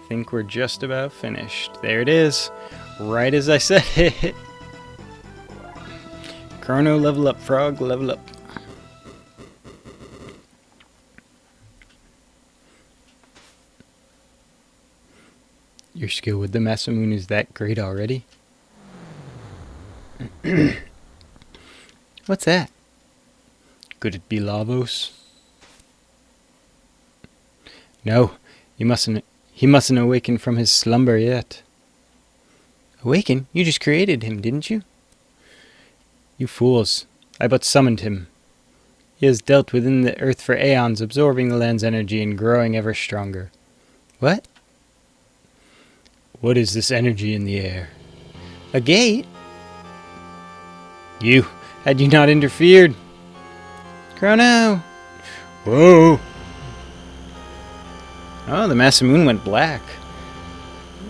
think we're just about finished. There it is. Right as I said it. Chrono, level up. Frog, level up. Your skill with the Masamune is that great already? What's that? Could it be Lavos? No, he mustn't awaken from his slumber yet. Awaken? You just created him, didn't you? You fools. I but summoned him. He has dealt within the earth for aeons, absorbing the land's energy and growing ever stronger. What? What is this energy in the air? A gate? You, had you not interfered. Crono! Whoa! Oh, the Masamune went black.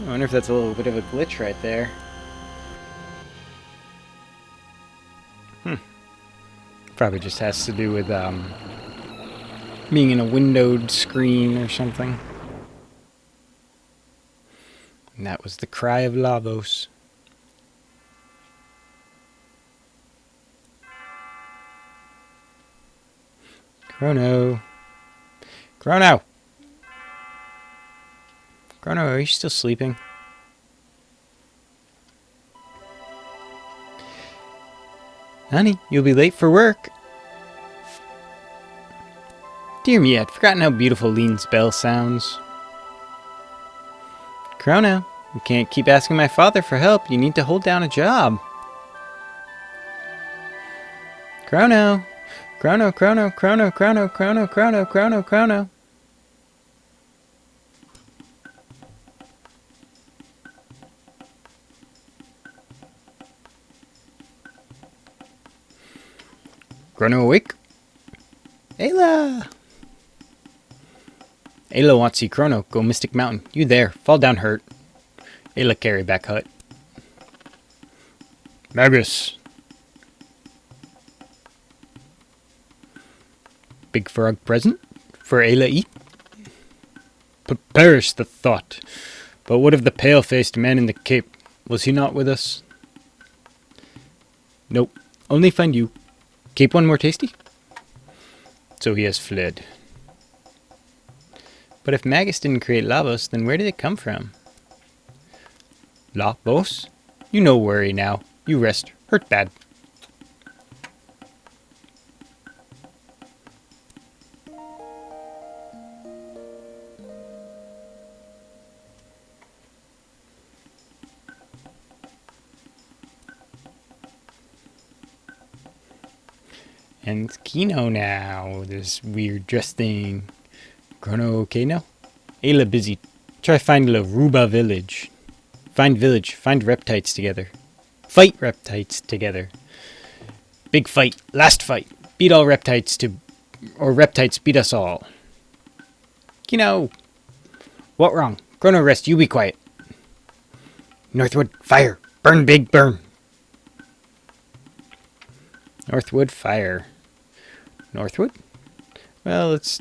I wonder if that's a little bit of a glitch right there. Probably just has to do with being in a windowed screen or something. And that was the cry of Lavos. Crono. Crono! Crono, are you still sleeping? Honey, you'll be late for work. Dear me, I'd forgotten how beautiful Lean's bell sounds. Crono, you can't keep asking my father for help. You need to hold down a job. Crono. Crono, Crono, Crono, Crono, Crono, Crono, Crono, Crono. Crono awake? Ayla! Ayla wants to see Crono go Mystic Mountain. You there. Fall down hurt. Ayla carry back hut. Magus. Big frog present? For Ayla eat? Perish the thought. But what of the pale-faced man in the cape? Was he not with us? Nope. Only find you. Cape one more tasty? So he has fled. But if Magus didn't create Lavos, then where did it come from? Lavos? You no worry now. You rest. Hurt bad. And it's Kino now, this weird dress thing. Crono okay now? Ayla busy. Try find Laruba village. Find village. Find Reptites together. Fight Reptites together. Big fight. Last fight. Beat all Reptites or Reptites beat us all. Kino! What wrong? Crono rest, you be quiet. Northwood, fire. Burn big, burn. Northwood, fire. Northwood? Well, let's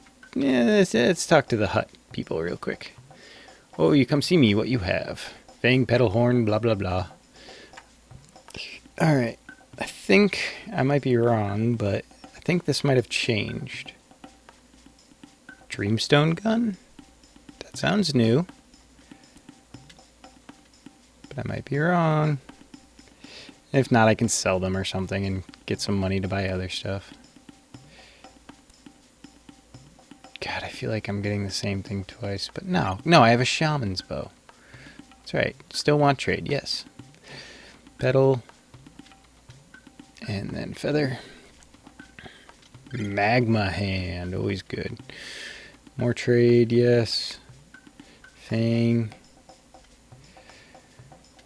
talk to the hut people real quick. Oh, you come see me, what you have. Fang, petal horn, blah, blah, blah. Alright, I think I might be wrong, but I think this might have changed. Dreamstone gun? That sounds new. But I might be wrong. If not, I can sell them or something and get some money to buy other stuff. God, I feel like I'm getting the same thing twice, but no, I have a shaman's bow. That's right, still want trade, yes. Petal, and then feather. Magma hand, always good. More trade, yes. Fang.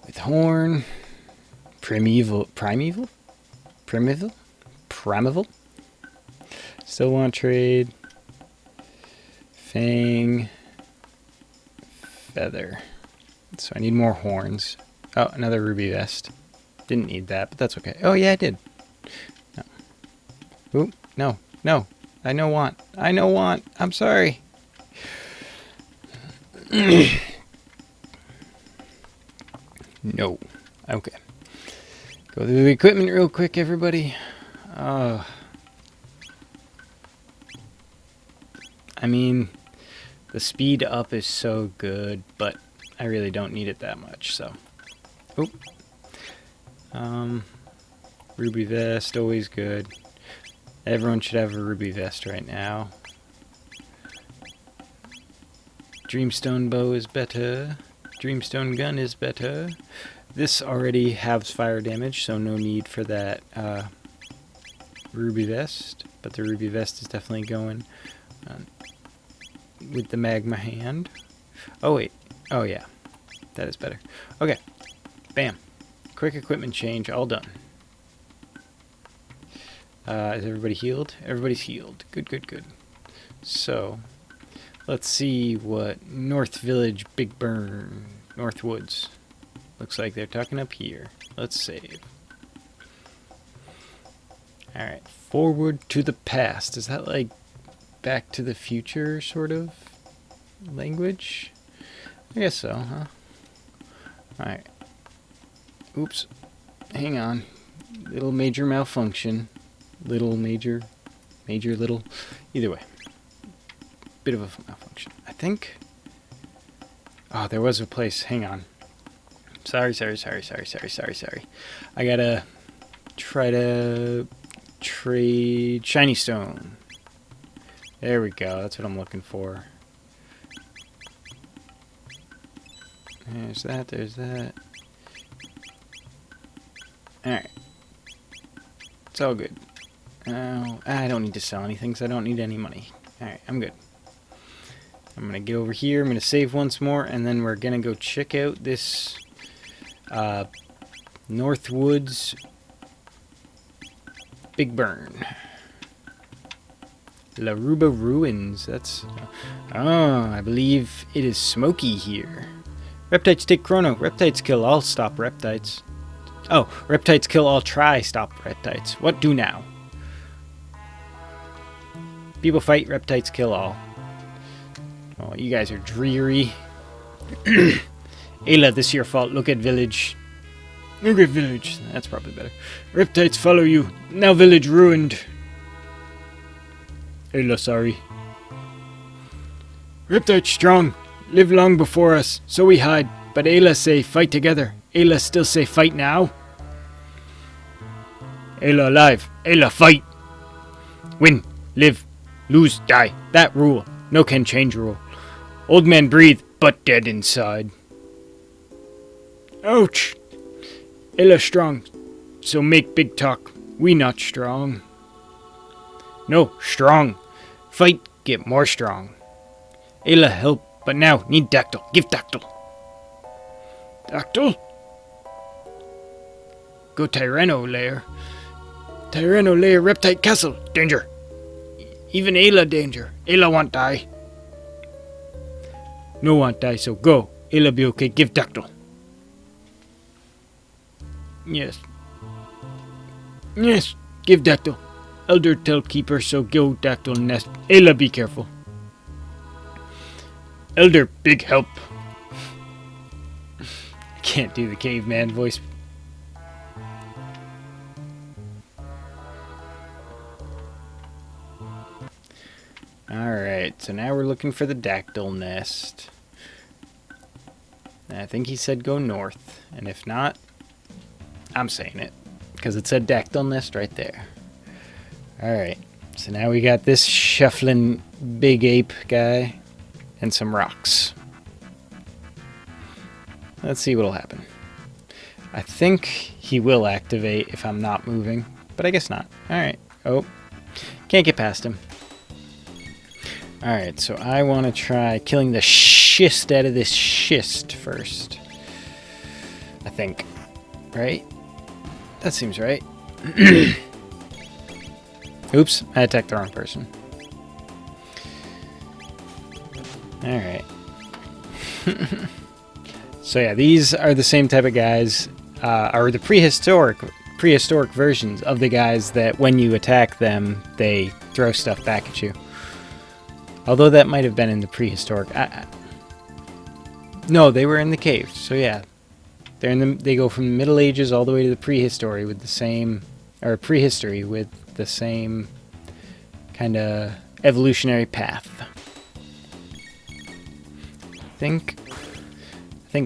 With horn. Primeval. Still want trade. Fang. Feather. So I need more horns. Oh, another ruby vest. Didn't need that, but that's okay. Oh, yeah, I did. No. Ooh, no. I know want. I'm sorry. No. Okay. Go through the equipment real quick, everybody. I mean, the speed up is so good, but I really don't need it that much, so. Oop. Ruby vest, always good. Everyone should have a ruby vest right now. Dreamstone bow is better. Dreamstone gun is better. This already halves fire damage, so no need for that ruby vest. But the ruby vest is definitely going with the magma hand. Oh wait. Oh yeah. That is better. Okay. Bam. Quick equipment change. All done. Is everybody healed? Everybody's healed. Good, good, good. So, let's see what North Village, Big Burn, North Woods. Looks like they're talking up here. Let's save. Alright, forward to the past. Is that like Back to the Future sort of language? I guess so, huh? Alright. Oops. Hang on. Little major malfunction. Little, major, major, little. Either way. Bit of a malfunction. I think... Oh, there was a place. Hang on. Sorry. I gotta try to trade shiny stone. There we go. That's what I'm looking for. There's that. There's that. Alright. It's all good. I don't need to sell anything because I don't need any money. Alright, I'm good. I'm going to get over here. I'm going to save once more, and then we're going to go check out this North Woods Big Burn. La Ruba Ruins. That's... Oh, I believe it is smoky here. Reptites take Crono. Reptites kill all. Stop Reptites. Oh, Reptites kill all. Try stop Reptites. What do now? People fight. Reptites kill all. Oh, you guys are dreary. Ayla, this is your fault. Look at village. Look at village. That's probably better. Reptites follow you. Now village ruined. Ayla, sorry. Reptites strong. Live long before us, so we hide. But Ayla say fight together. Ayla still say fight now. Ayla alive. Ayla fight. Win. Live. Lose. Die. That rule. No can change rule. Old man breathe, but dead inside. Ouch. Ayla strong. So make big talk. We not strong. No, strong. Fight. Get more strong. Ayla help. But now, need Dactyl. Give Dactyl. Dactyl? Go Tyranno lair. Tyranno lair, Reptite castle. Danger. Even Ayla danger. Ayla want die. No want die, so go. Ayla be okay. Give Dactyl. Yes. Yes, give Dactyl. Elder tell keeper, so go Dactyl nest. Ayla be careful. Elder, big help. I can't do the caveman voice. Alright, so now we're looking for the Dactyl nest. And I think he said go north. And if not, I'm saying it. Because it said Dactyl nest right there. Alright, so now we got this shuffling big ape guy. And some rocks. Let's see what'll happen. I think he will activate if I'm not moving, but I guess not. Alright. Oh. Can't get past him. Alright, so I want to try killing the schist out of this schist first. I think. Right? That seems right. Oops, I attacked the wrong person. Alright. So yeah, these are the same type of guys, are the prehistoric versions of the guys that when you attack them, they throw stuff back at you. Although that might have been in the prehistoric. No, they were in the cave, so yeah. They go from the Middle Ages all the way to the prehistory with the same, or prehistory with the same kind of evolutionary path. I think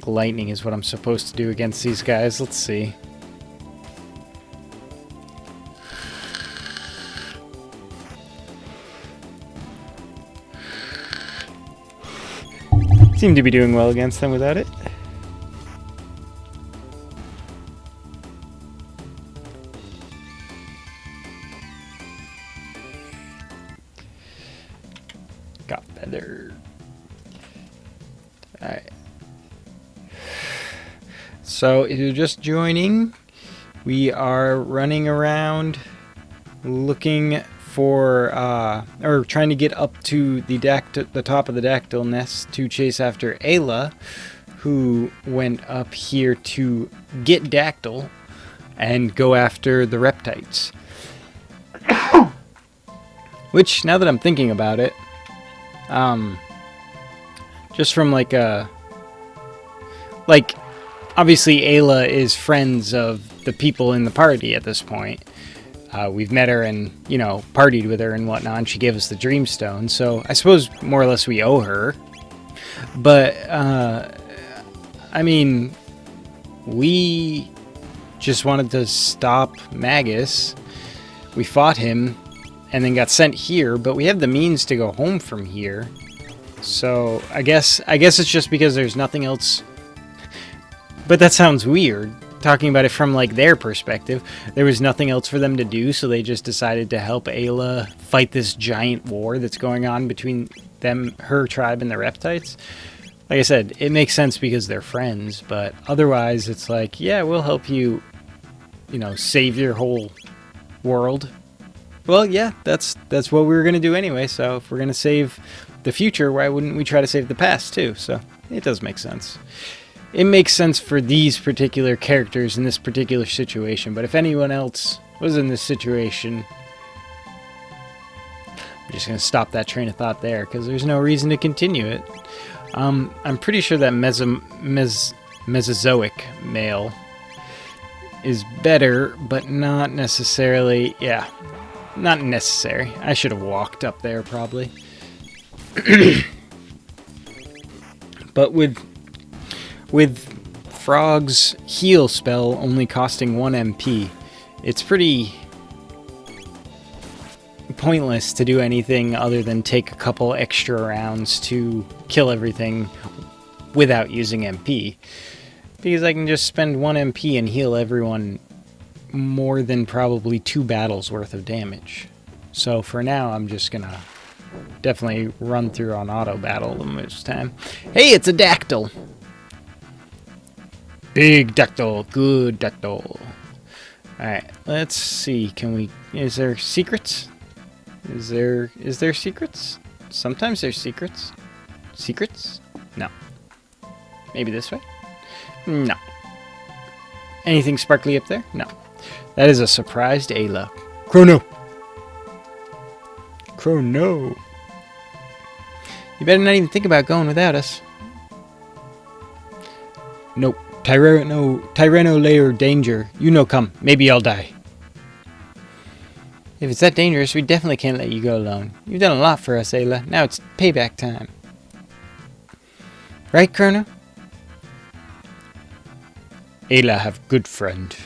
lightning is what I'm supposed to do against these guys. Let's see. Seem to be doing well against them without it. Got feather. Alright. So if you're just joining, we are running around looking for, or trying to get up to the top of the dactyl nest to chase after Ayla, who went up here to get dactyl and go after the Reptites. Which, now that I'm thinking about it, just from like obviously Ayla is friends of the people in the party at this point. We've met her and, you know, partied with her and whatnot, and she gave us the Dreamstone, so I suppose more or less we owe her. But, I mean, we just wanted to stop Magus. We fought him and then got sent here, but we have the means to go home from here. So I guess it's just because there's nothing else. But that sounds weird, talking about it from like their perspective. There was nothing else for them to do, so they just decided to help Ayla fight this giant war that's going on between them, her tribe, and the Reptites. Like I said, it makes sense because they're friends, but otherwise it's like, yeah, we'll help you, you know, save your whole world. Well, yeah, that's what we were going to do anyway, so if we're going to save the future, why wouldn't we try to save the past too? So it does make sense. It makes sense for these particular characters in this particular situation, but if anyone else was in this situation, I'm just going to stop that train of thought there, because there's no reason to continue it. I'm pretty sure that Mesozoic male is better, but not necessarily, yeah, not necessary. I should have walked up there, probably. But with Frog's heal spell only costing 1 MP, it's pretty pointless to do anything other than take a couple extra rounds to kill everything without using MP. Because I can just spend 1 MP and heal everyone more than probably 2 battles worth of damage. So for now, I'm just gonna definitely run through on auto battle the most time. Hey, it's a dactyl! Big dactyl, good dactyl. Alright, let's see, can we, is there secrets? Is there secrets? Sometimes there's secrets. Secrets? No. Maybe this way? No. Anything sparkly up there? No. That is a surprised Ayla. Crono! Crono! You better not even think about going without us. Nope. Tyranno layer danger. You know come. Maybe I'll die. If it's that dangerous, we definitely can't let you go alone. You've done a lot for us, Ayla. Now it's payback time. Right, Crono? Ayla have good friend.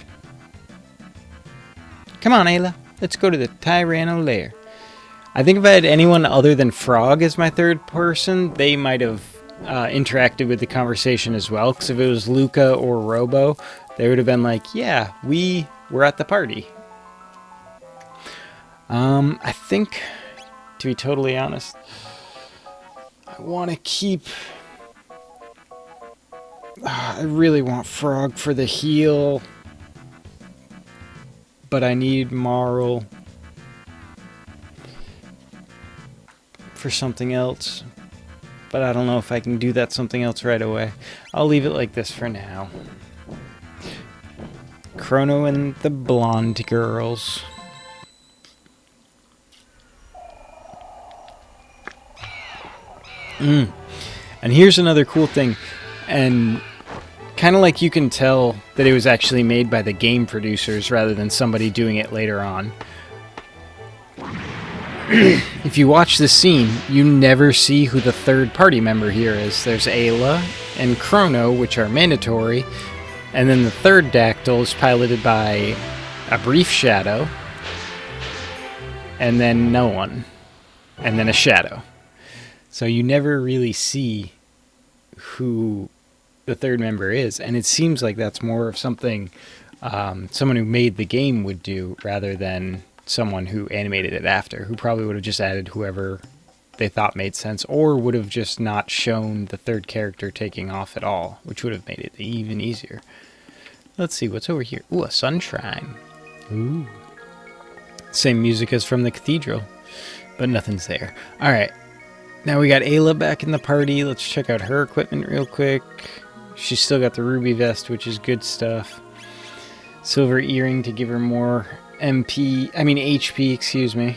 Come on, Ayla. Let's go to the Tyranno lair. I think if I had anyone other than Frog as my third person, they might have interacted with the conversation as well. Because if it was Luca or Robo, they would have been like, yeah, we were at the party. I think, to be totally honest, I want to keep... I really want Frog for the heal, but I need Marl for something else, but I don't know if I can do that something else right away. I'll leave it like this for now. Crono and the blonde girls. And here's another cool thing, and kind of like you can tell that it was actually made by the game producers rather than somebody doing it later on. If you watch this scene, you never see who the third party member here is. There's Ayla and Crono, which are mandatory, and then the third Dactyl is piloted by a brief shadow, and then no one, and then a shadow. So you never really see who the third member is, and it seems like that's more of something someone who made the game would do rather than someone who animated it after, who probably would have just added whoever they thought made sense, or would have just not shown the third character taking off at all, which would have made it even easier. Let's see, what's over here? Ooh, a sun shrine. Ooh. Same music as from the cathedral, but nothing's there. Alright, now we got Ayla back in the party. Let's check out her equipment real quick. She's still got the ruby vest, which is good stuff. Silver earring to give her more HP, excuse me.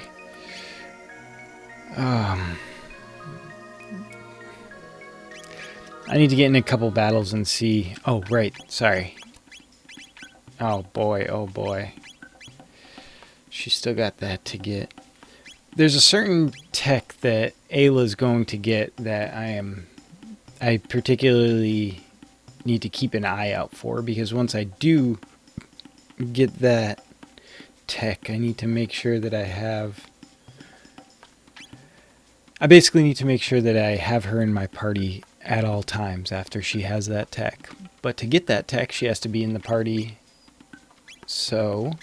I need to get in a couple battles and see... Oh, right, sorry. Oh boy, oh boy. She's still got that to get. There's a certain tech that Ayla's going to get that I particularly need to keep an eye out for, because once I do get that tech, I need to make sure that I basically need to make sure that I have her in my party at all times after she has that tech. But to get that tech, she has to be in the party. So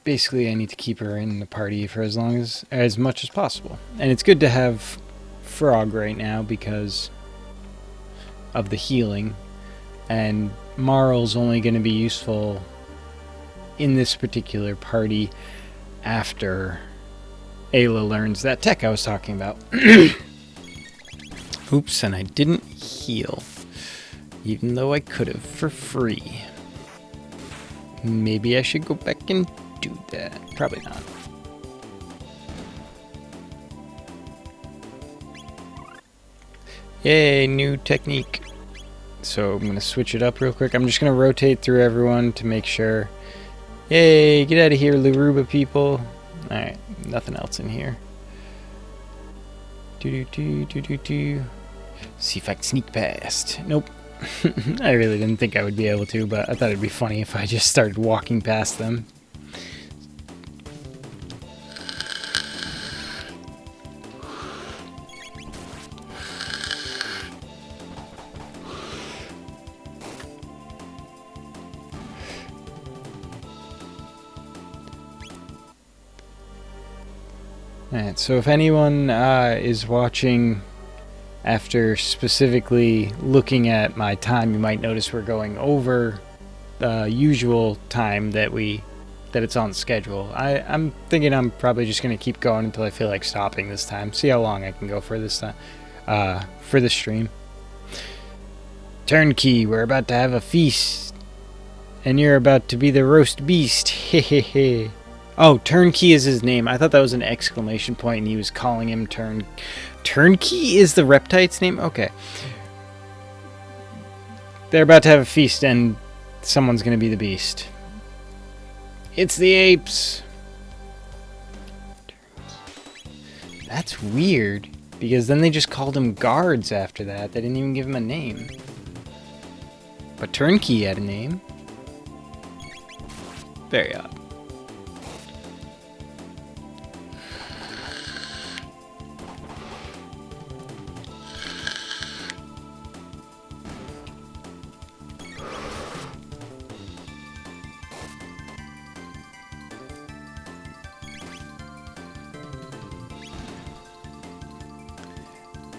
basically I need to keep her in the party for as much as possible. And it's good to have Frog right now because of the healing, and Marl's only going to be useful in this particular party after Ayla learns that tech I was talking about. Oops, and I didn't heal, even though I could have for free. Maybe I should go back and do that. Probably not. Yay, new technique. So I'm going to switch it up real quick. I'm just going to rotate through everyone to make sure. Yay, get out of here, Laruba people. Alright, nothing else in here. See if I can sneak past. Nope. I really didn't think I would be able to, but I thought it'd be funny if I just started walking past them. Alright, so if anyone is watching after specifically looking at my time, you might notice we're going over the usual time that it's on schedule. I'm thinking I'm probably just going to keep going until I feel like stopping this time. See how long I can go for this time, for the stream. Turnkey, we're about to have a feast, and you're about to be the roast beast. Hehehe. Oh, Turnkey is his name. I thought that was an exclamation point and he was calling him Turnkey is the Reptites' name? Okay. They're about to have a feast and someone's going to be the beast. It's the apes. That's weird, because then they just called him guards after that. They didn't even give him a name. But Turnkey had a name. Very odd.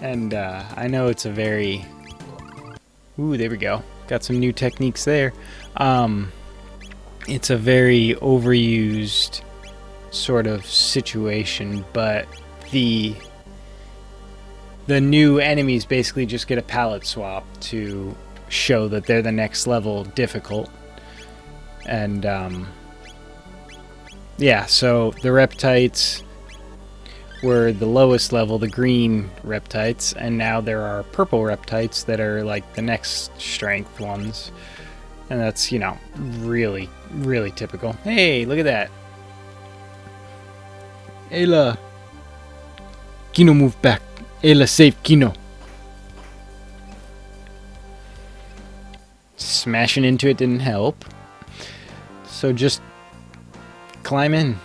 And I know it's a very... Ooh, there we go. Got some new techniques there. It's a very overused sort of situation, but the new enemies basically just get a palette swap to show that they're the next level difficult. And yeah, so the Reptites were the lowest level, the green Reptites, and now there are purple Reptites that are like the next strength ones. And that's, you know, really, really typical. Hey, look at that. Ayla. Kino move back. Ayla save Kino. Smashing into it didn't help. So just climb in.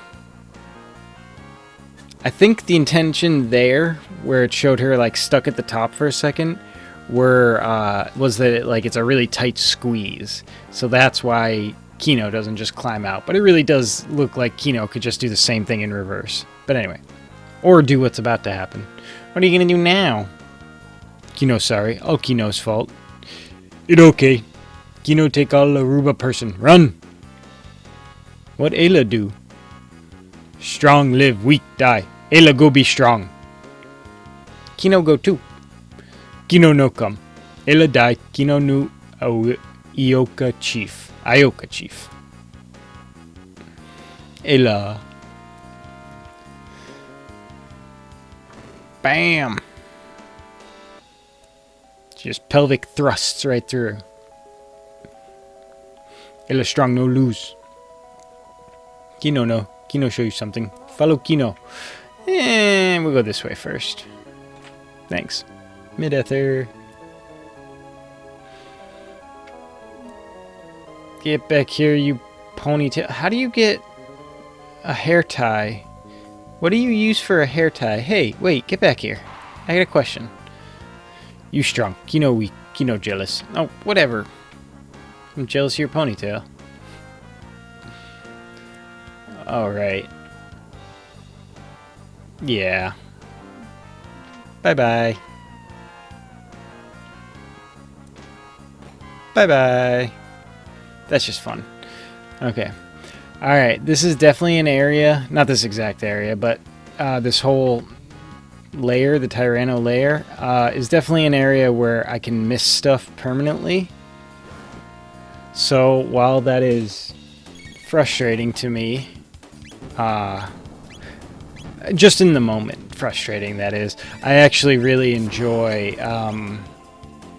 I think the intention there, where it showed her like stuck at the top for a second, was that like it's a really tight squeeze. So that's why Kino doesn't just climb out. But it really does look like Kino could just do the same thing in reverse. But anyway, or do what's about to happen. What are you gonna do now? Kino, sorry. All Kino's fault. It okay. Kino take all Aruba person. Run! What Ayla do? Strong live, weak die. Ayla go be strong. Kino go too. Kino no come. Ayla die. Kino nu Ioka chief. Ioka chief. Ayla. Bam! Just pelvic thrusts right through. Ayla strong, no lose. Kino no. Kino show you something. Follow Kino. And we'll go this way first. Thanks. Mid-ether. Get back here, you ponytail. How do you get a hair tie? What do you use for a hair tie? Hey, wait, get back here. I got a question. You strong. Kino weak. Kino jealous. Oh, whatever. I'm jealous of your ponytail. Alright. Yeah. Bye-bye. Bye-bye. That's just fun. Okay. Alright, this is definitely an area, not this exact area, but this whole layer, the Tyranno layer, is definitely an area where I can miss stuff permanently. So while that is frustrating to me, just in the moment, frustrating that is, I actually really enjoy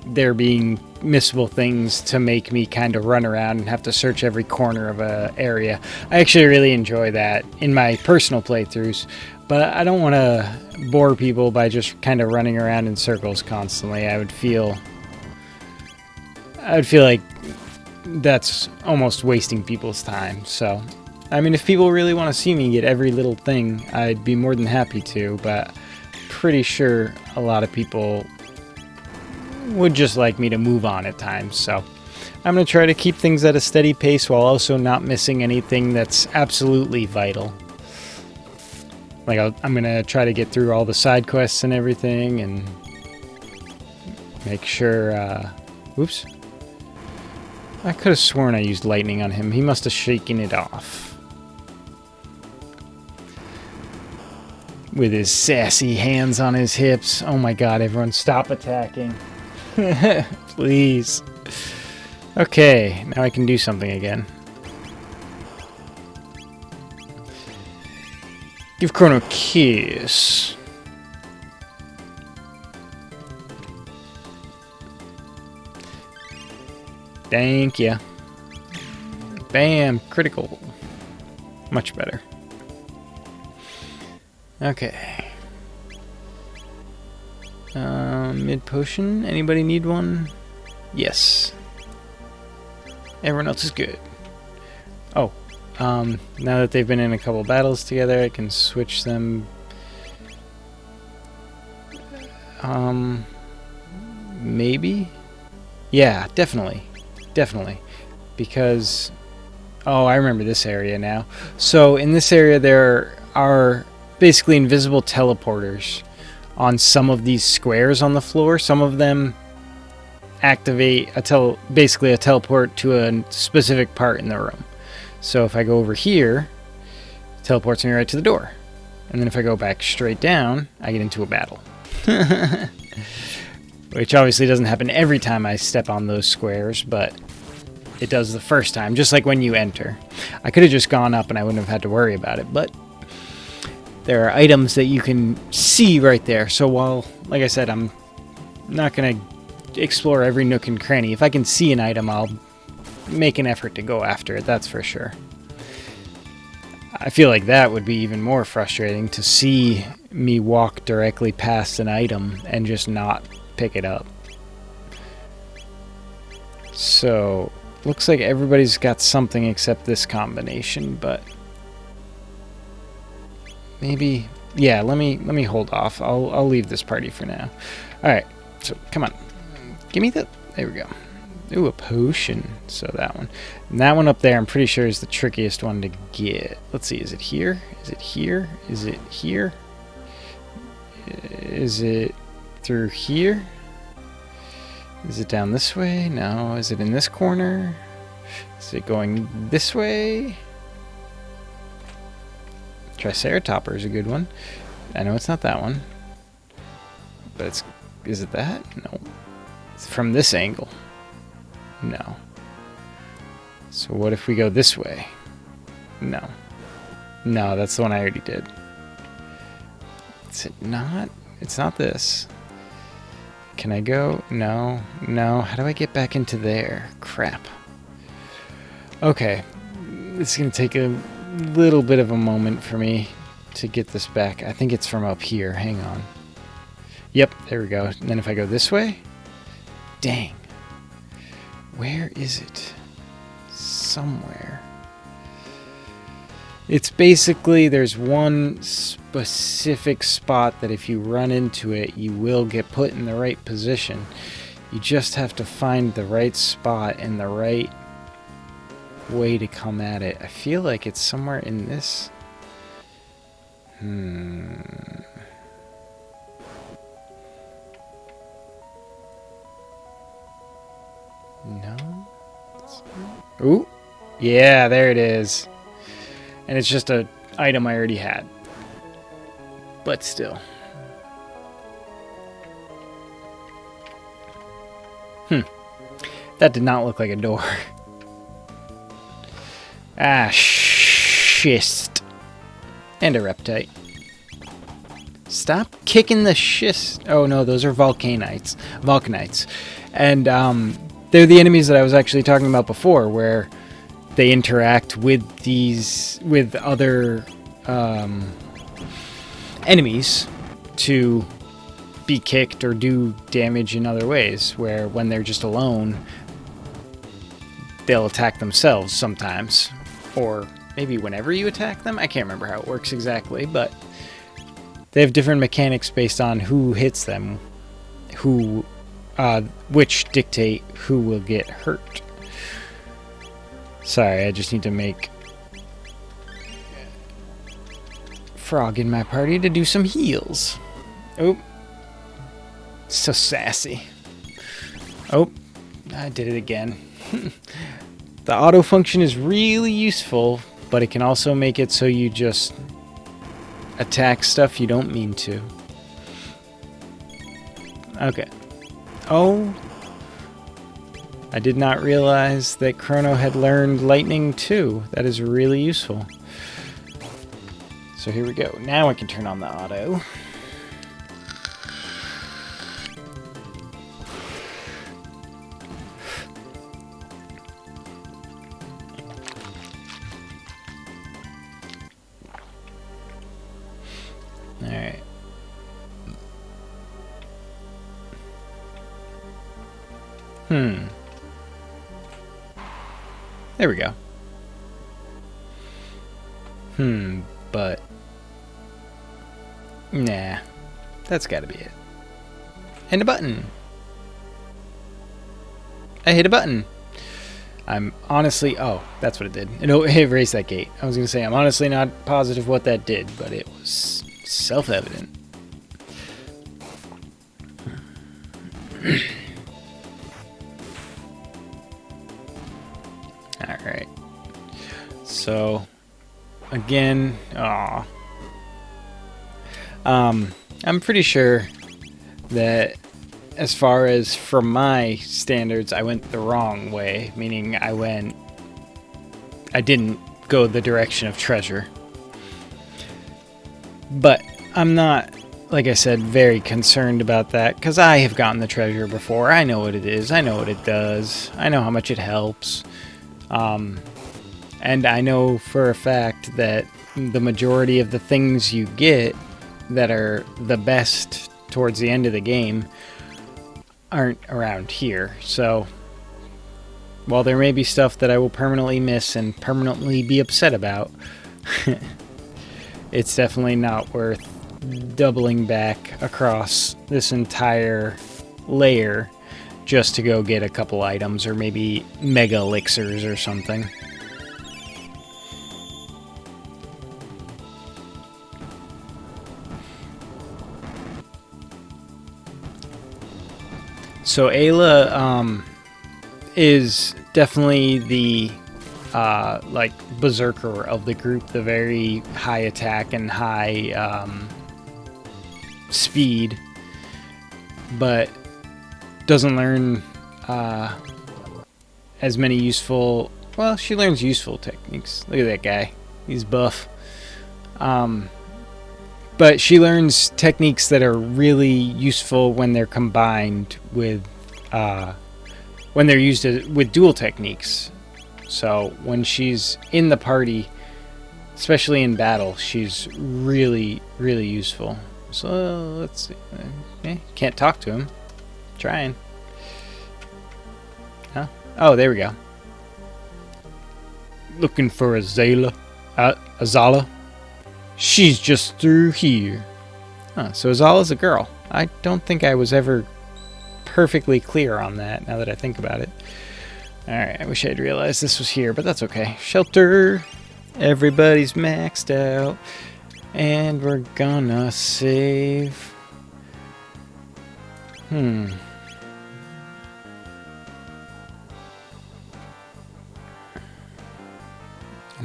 there being missable things to make me kind of run around and have to search every corner of a area. I actually really enjoy that in my personal playthroughs, but I don't want to bore people by just kind of running around in circles constantly. I would feel like that's almost wasting people's time. So, I mean, if people really want to see me get every little thing, I'd be more than happy to, but pretty sure a lot of people would just like me to move on at times. So I'm going to try to keep things at a steady pace while also not missing anything that's absolutely vital. Like, I'm going to try to get through all the side quests and everything and make sure, oops. I could have sworn I used lightning on him. He must have shaken it off. With his sassy hands on his hips. Oh my god, everyone stop attacking. Please. Okay, now I can do something again. Give Crono a kiss. Thank ya. Bam, critical. Much better. Okay. Mid potion. Anybody need one? Yes. Everyone else is good. Oh, now that they've been in a couple battles together, I can switch them. Maybe? Yeah, definitely. Definitely. Because, oh, I remember this area now. So in this area there are basically invisible teleporters on some of these squares on the floor. Some of them activate basically a teleport to a specific part in the room. So if I go over here, it teleports me right to the door. And then if I go back straight down, I get into a battle. Which obviously doesn't happen every time I step on those squares, but it does the first time, just like when you enter. I could have just gone up and I wouldn't have had to worry about it, but there are items that you can see right there. So while, like I said, I'm not going to explore every nook and cranny. If I can see an item, I'll make an effort to go after it, that's for sure. I feel like that would be even more frustrating, to see me walk directly past an item and just not pick it up. So, looks like everybody's got something except this combination, but maybe, yeah, let me hold off. I'll leave this party for now. Alright, so come on. Give me the, there we go. Ooh, a potion. So that one. And that one up there, I'm pretty sure is the trickiest one to get. Let's see, is it here? Is it here? Is it here? Is it through here? Is it down this way? No. Is it in this corner? Is it going this way? Triceratopper is a good one. I know it's not that one. But it's... Is it that? No. It's from this angle. No. So what if we go this way? No. No, that's the one I already did. Is it not? It's not this. Can I go? No. No. How do I get back into there? Crap. Okay. It's going to take a little bit of a moment for me to get this back. I think it's from up here. Hang on. Yep, there we go. And then if I go this way? Dang. Where is it? Somewhere. It's basically, there's one specific spot that if you run into it, you will get put in the right position. You just have to find the right spot and the right way to come at it. I feel like it's somewhere in this. No? Ooh. Yeah, there it is. And it's just an item I already had. But still. That did not look like a door. Ah, schist. And a reptite. Stop kicking the schist. Oh no, those are volcanites. Vulcanites. And they're the enemies that I was actually talking about before, where they interact with other enemies to be kicked or do damage in other ways, where when they're just alone, they'll attack themselves sometimes, or maybe whenever you attack them. I can't remember how it works exactly, but they have different mechanics based on who hits them, which dictate who will get hurt. Sorry, I just need to make Frog in my party to do some heals. Oh, so sassy. Oh, I did it again. The auto function is really useful, but it can also make it so you just attack stuff you don't mean to. Okay. Oh, I did not realize that Crono had learned lightning too. That is really useful. So here we go. Now I can turn on the auto. Alright. There we go. But nah, that's gotta be it. And a button. I hit a button. I'm honestly, oh, that's what it did. It erased that gate. I was gonna say, I'm honestly not positive what that did, but it was self-evident. Alright. So, again, I'm pretty sure that as far as from my standards, I went the wrong way, meaning I didn't go the direction of treasure. But I'm not, like I said, very concerned about that, because I have gotten the treasure before. I know what it is. I know what it does. I know how much it helps. And I know for a fact that the majority of the things you get that are the best towards the end of the game aren't around here. So while there may be stuff that I will permanently miss and permanently be upset about, it's definitely not worth doubling back across this entire layer just to go get a couple items or maybe mega elixirs or something. So Ayla is definitely the like berserker of the group, the very high attack and high speed, but doesn't learn as many useful. Well, she learns useful techniques. Look at that guy; he's buff. But she learns techniques that are really useful when they're combined with, when they're used with dual techniques. So when she's in the party, especially in battle, she's really, really useful. So let's see. Can't talk to him. Trying. Huh? Oh, there we go. Looking for Azala. Azala. She's just through here. Huh, so Azala's a girl. I don't think I was ever perfectly clear on that, now that I think about it. Alright, I wish I'd realized this was here, but that's okay. Shelter! Everybody's maxed out. And we're gonna save. I'm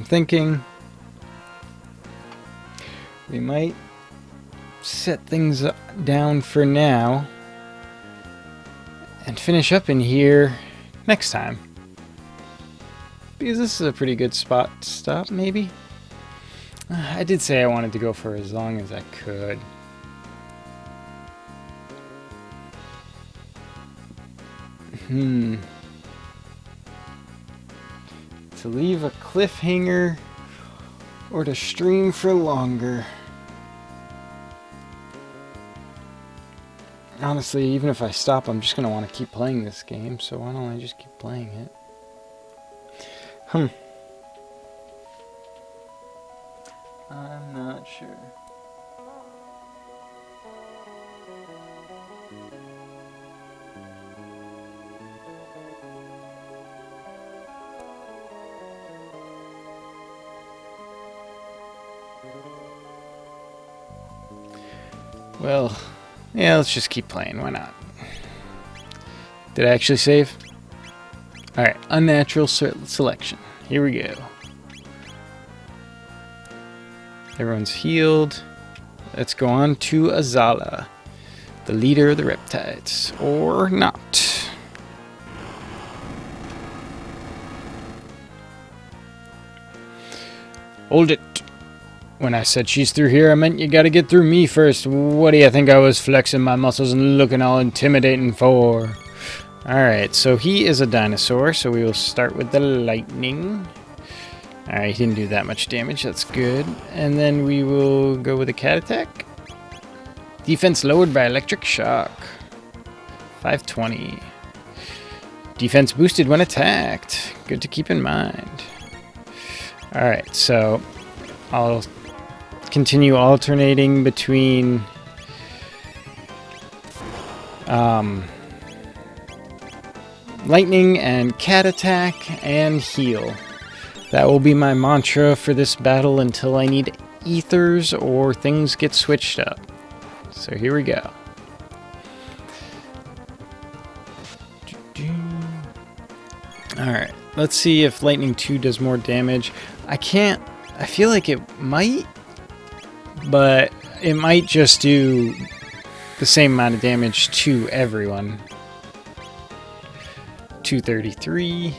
thinking we might set things down for now and finish up in here next time. Because this is a pretty good spot to stop, maybe? I did say I wanted to go for as long as I could. To leave a cliffhanger or to stream for longer. Honestly, even if I stop, I'm just going to want to keep playing this game, so why don't I just keep playing it? I'm not sure. Well, yeah, let's just keep playing. Why not? Did I actually save? Alright, unnatural selection. Here we go. Everyone's healed. Let's go on to Azala, the leader of the Reptites. Or not. Hold it. When I said she's through here, I meant you gotta get through me first. What do you think I was flexing my muscles and looking all intimidating for? Alright, so he is a dinosaur, so we will start with the lightning. Alright, he didn't do that much damage, that's good. And then we will go with a cat attack. Defense lowered by electric shock. 520. Defense boosted when attacked. Good to keep in mind. Alright, so I'll continue alternating between lightning and cat attack and heal. That will be my mantra for this battle until I need ethers or things get switched up. So here we go. Alright, let's see if Lightning 2 does more damage. I feel like it might, but it might just do the same amount of damage to everyone. 233.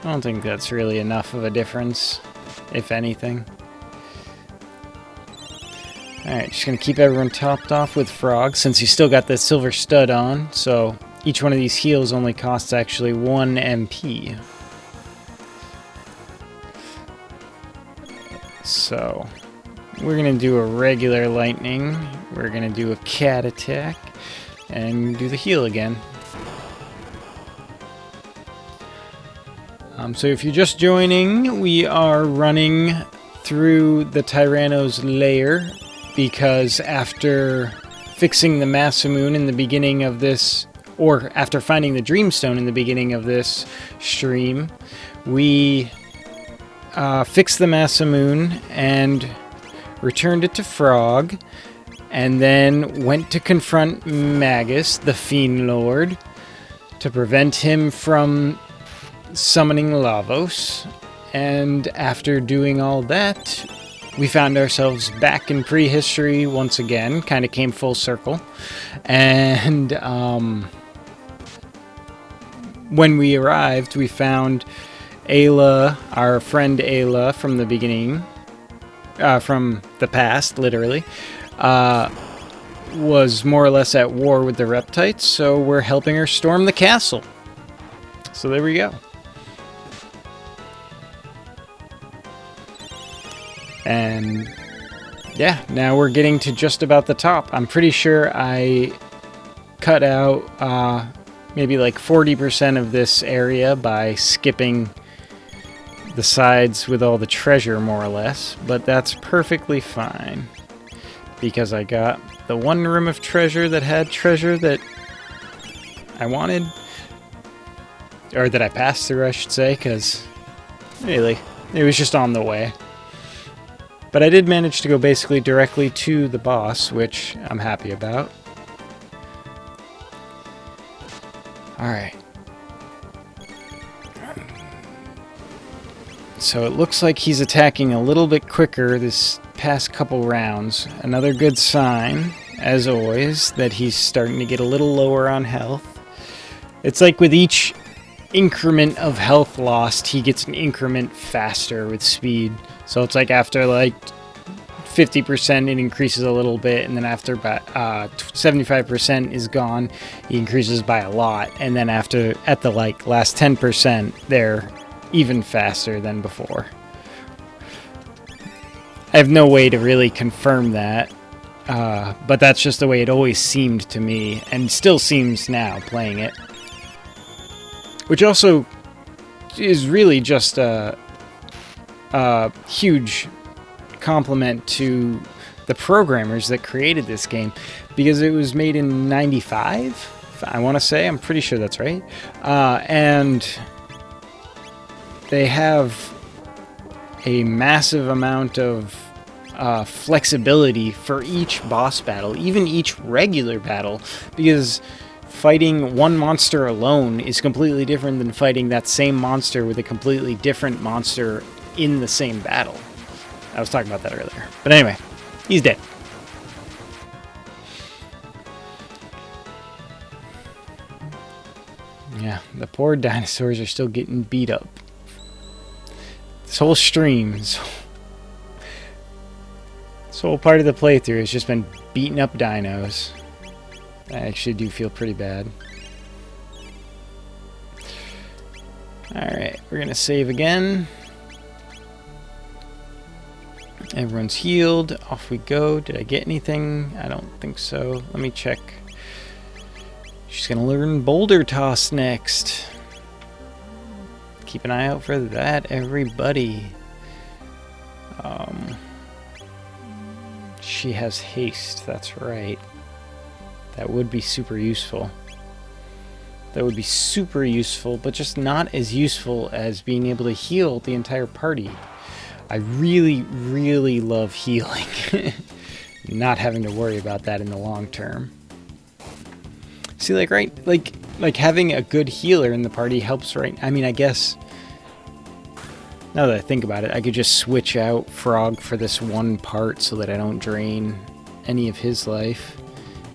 I don't think that's really enough of a difference, if anything. Alright, just gonna keep everyone topped off with Frog since he's still got the silver stud on, so each one of these heals only costs actually 1 MP. So, we're gonna do a regular lightning, we're gonna do a cat attack, and do the heal again. So if you're just joining, we are running through the Tyranno's lair because after fixing the Masamune in the beginning of this, or after finding the Dreamstone in the beginning of this stream, we fixed the Masamune and returned it to Frog, and then went to confront Magus, the Fiendlord, to prevent him from summoning Lavos. And after doing all that, we found ourselves back in prehistory once again, kind of came full circle. And when we arrived, we found Ayla, our friend Ayla from the beginning, from the past, literally, was more or less at war with the Reptites, so we're helping her storm the castle. So there we go. And yeah, now we're getting to just about the top. I'm pretty sure I cut out maybe like 40% of this area by skipping the sides with all the treasure, more or less. But that's perfectly fine, because I got the one room of treasure that had treasure that I wanted. Or that I passed through, I should say, because really, it was just on the way. But I did manage to go basically directly to the boss, which I'm happy about. Alright. So it looks like he's attacking a little bit quicker this past couple rounds. Another good sign, as always, that he's starting to get a little lower on health. It's like with each increment of health lost, he gets an increment faster with speed. So it's like after like 50% it increases a little bit, and then after 75% is gone, he increases by a lot, and then after at the like last 10% they're even faster than before. I have no way to really confirm that, but that's just the way it always seemed to me, and still seems now playing it. Which also is really just a huge compliment to the programmers that created this game, because it was made in 95, I want to say. I'm pretty sure that's right. And they have a massive amount of flexibility for each boss battle, even each regular battle, because fighting one monster alone is completely different than fighting that same monster with a completely different monster in the same battle. I was talking about that earlier. But anyway, he's dead. Yeah, the poor dinosaurs are still getting beat up. This whole stream, this whole part of the playthrough has just been beating up dinos. I actually do feel pretty bad. Alright, we're gonna save again. Everyone's healed. Off we go. Did I get anything? I don't think so. Let me check. She's gonna learn Boulder Toss next. Keep an eye out for that, everybody. She has haste, that's right. That would be super useful. That would be super useful, but just not as useful as being able to heal the entire party. I really, really love healing. Not having to worry about that in the long term. See, like, right? Like having a good healer in the party helps, right? I mean, I guess, now that I think about it, I could just switch out Frog for this one part so that I don't drain any of his life.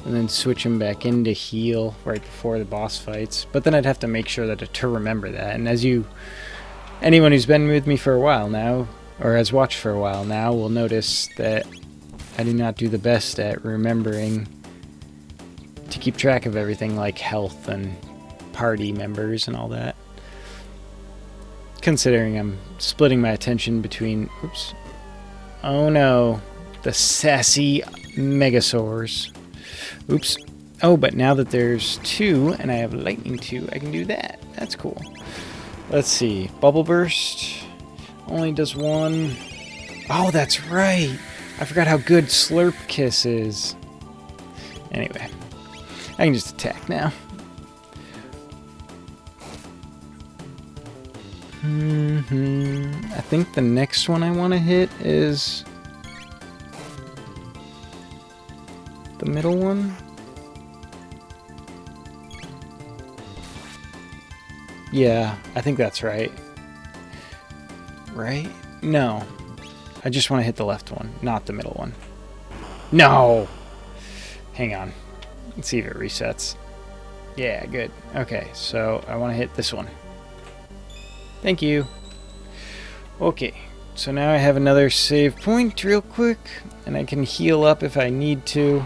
And then switch him back in to heal right before the boss fights. But then I'd have to make sure to remember that. And as anyone who's been with me for a while now, or has watched for a while now, will notice that I do not do the best at remembering to keep track of everything like health and party members and all that. Considering I'm splitting my attention between... Oops. Oh no. The sassy Megasaurs. Oops. Oh, but now that there's 2 and I have Lightning 2, I can do that. That's cool. Let's see. Bubble Burst only does 1. Oh, that's right. I forgot how good Slurp Kiss is. Anyway. I can just attack now. I think the next one I want to hit is the middle one. Yeah, I think that's right. Right? No. I just want to hit the left one, not the middle one. No! Hang on. Let's see if it resets. Yeah, good. Okay, so I want to hit this one. Thank you. Okay, so now I have another save point real quick, and I can heal up if I need to.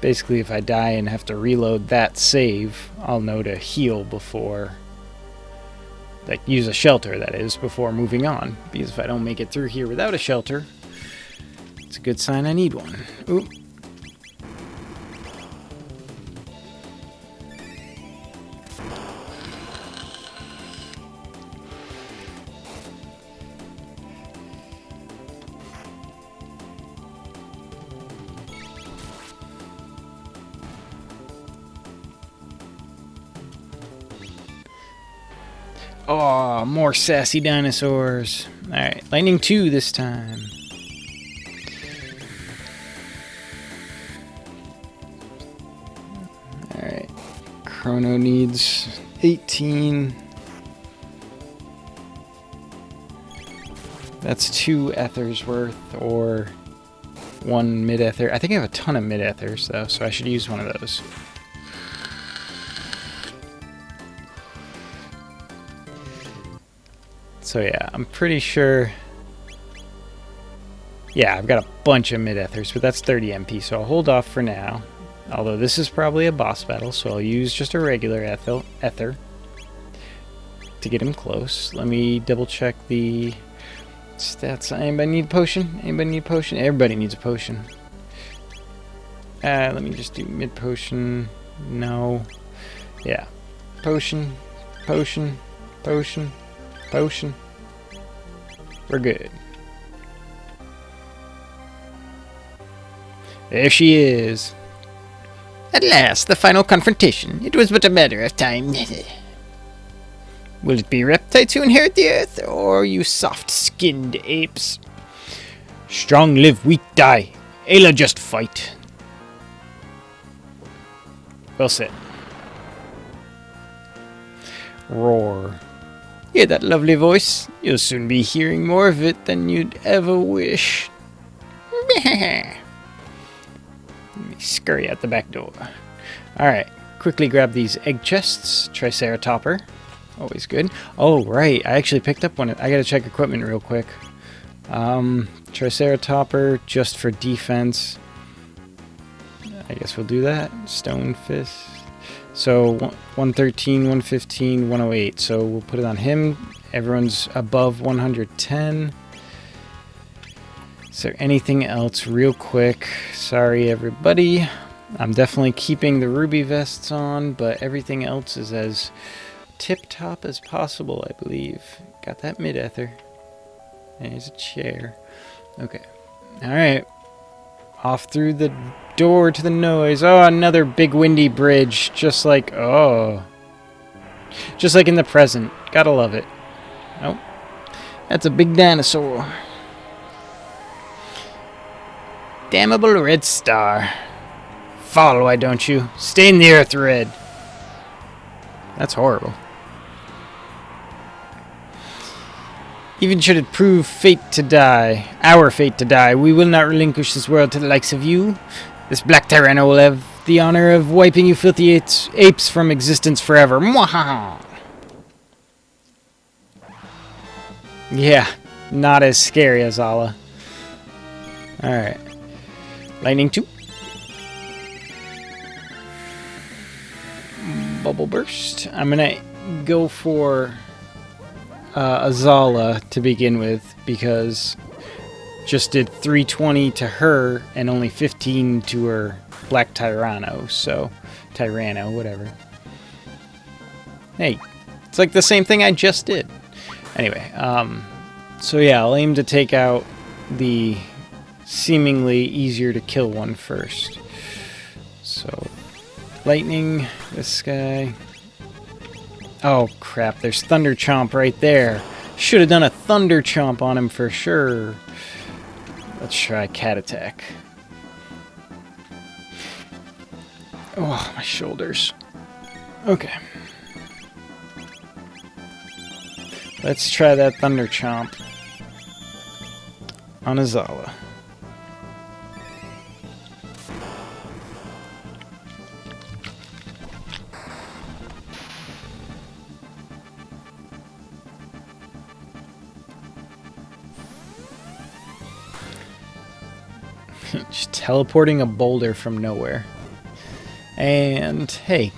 Basically, if I die and have to reload that save, I'll know to heal before... Like, use a shelter, that is, before moving on. Because if I don't make it through here without a shelter, it's a good sign I need one. Oop. Oh, more sassy dinosaurs. Alright, Lightning 2 this time. Alright, Crono needs 18. That's 2 ethers worth, or 1 mid-ether. I think I have a ton of mid-ethers, though, so I should use one of those. So yeah, I'm pretty sure... Yeah, I've got a bunch of mid-ethers, but that's 30 MP, so I'll hold off for now. Although this is probably a boss battle, so I'll use just a regular ether to get him close. Let me double-check the stats. Anybody need a potion? Anybody need a potion? Everybody needs a potion. Let me just do mid-potion. No. Yeah. Potion. Potion. Potion. Potion. We're good. There she is. At last, the final confrontation. It was but a matter of time. Will it be Reptites who inherit the earth, or you soft-skinned apes? Strong live, weak die. Ayla just fight. Well said. Roar. Hear that lovely voice? You'll soon be hearing more of it than you'd ever wish. Let me scurry out the back door. Alright, quickly grab these egg chests. Triceratopper. Always good. Oh, right, I actually picked up one. I gotta check equipment real quick. Triceratopper, just for defense. I guess we'll do that. Stone Fist. So 113, 115, 108. So we'll put it on him. Everyone's above 110. Is there anything else real quick? Sorry, everybody. I'm definitely keeping the ruby vests on, but everything else is as tip-top as possible, I believe. Got that mid-ether. There's a chair. Okay. Alright. Off through the door to the noise. Oh, another big windy bridge. Just like... Oh. Just like in the present. Gotta love it. Oh. That's a big dinosaur. Damnable red star. Fall, why don't you? Stain the earth red. That's horrible. Even should it prove fate to die, our fate to die, we will not relinquish this world to the likes of you. This black tyranno will have the honor of wiping you filthy apes from existence forever. Mwahaha! Yeah, Not as scary as Ala. Alright. Lightning 2. Bubble Burst. I'm gonna go for Azala to begin with, because just did 320 to her and only 15 to her Black Tyranno, so Tyranno, whatever. Hey, it's like the same thing I just did. Anyway, so yeah, I'll aim to take out the seemingly easier to kill one first. So, lightning, this guy. Oh crap, there's Thunder Chomp right there. Should have done a Thunder Chomp on him for sure. Let's try Cat Attack. Oh, my shoulders. Okay. Let's try that Thunder Chomp on Azala. Just teleporting a boulder from nowhere. And, hey.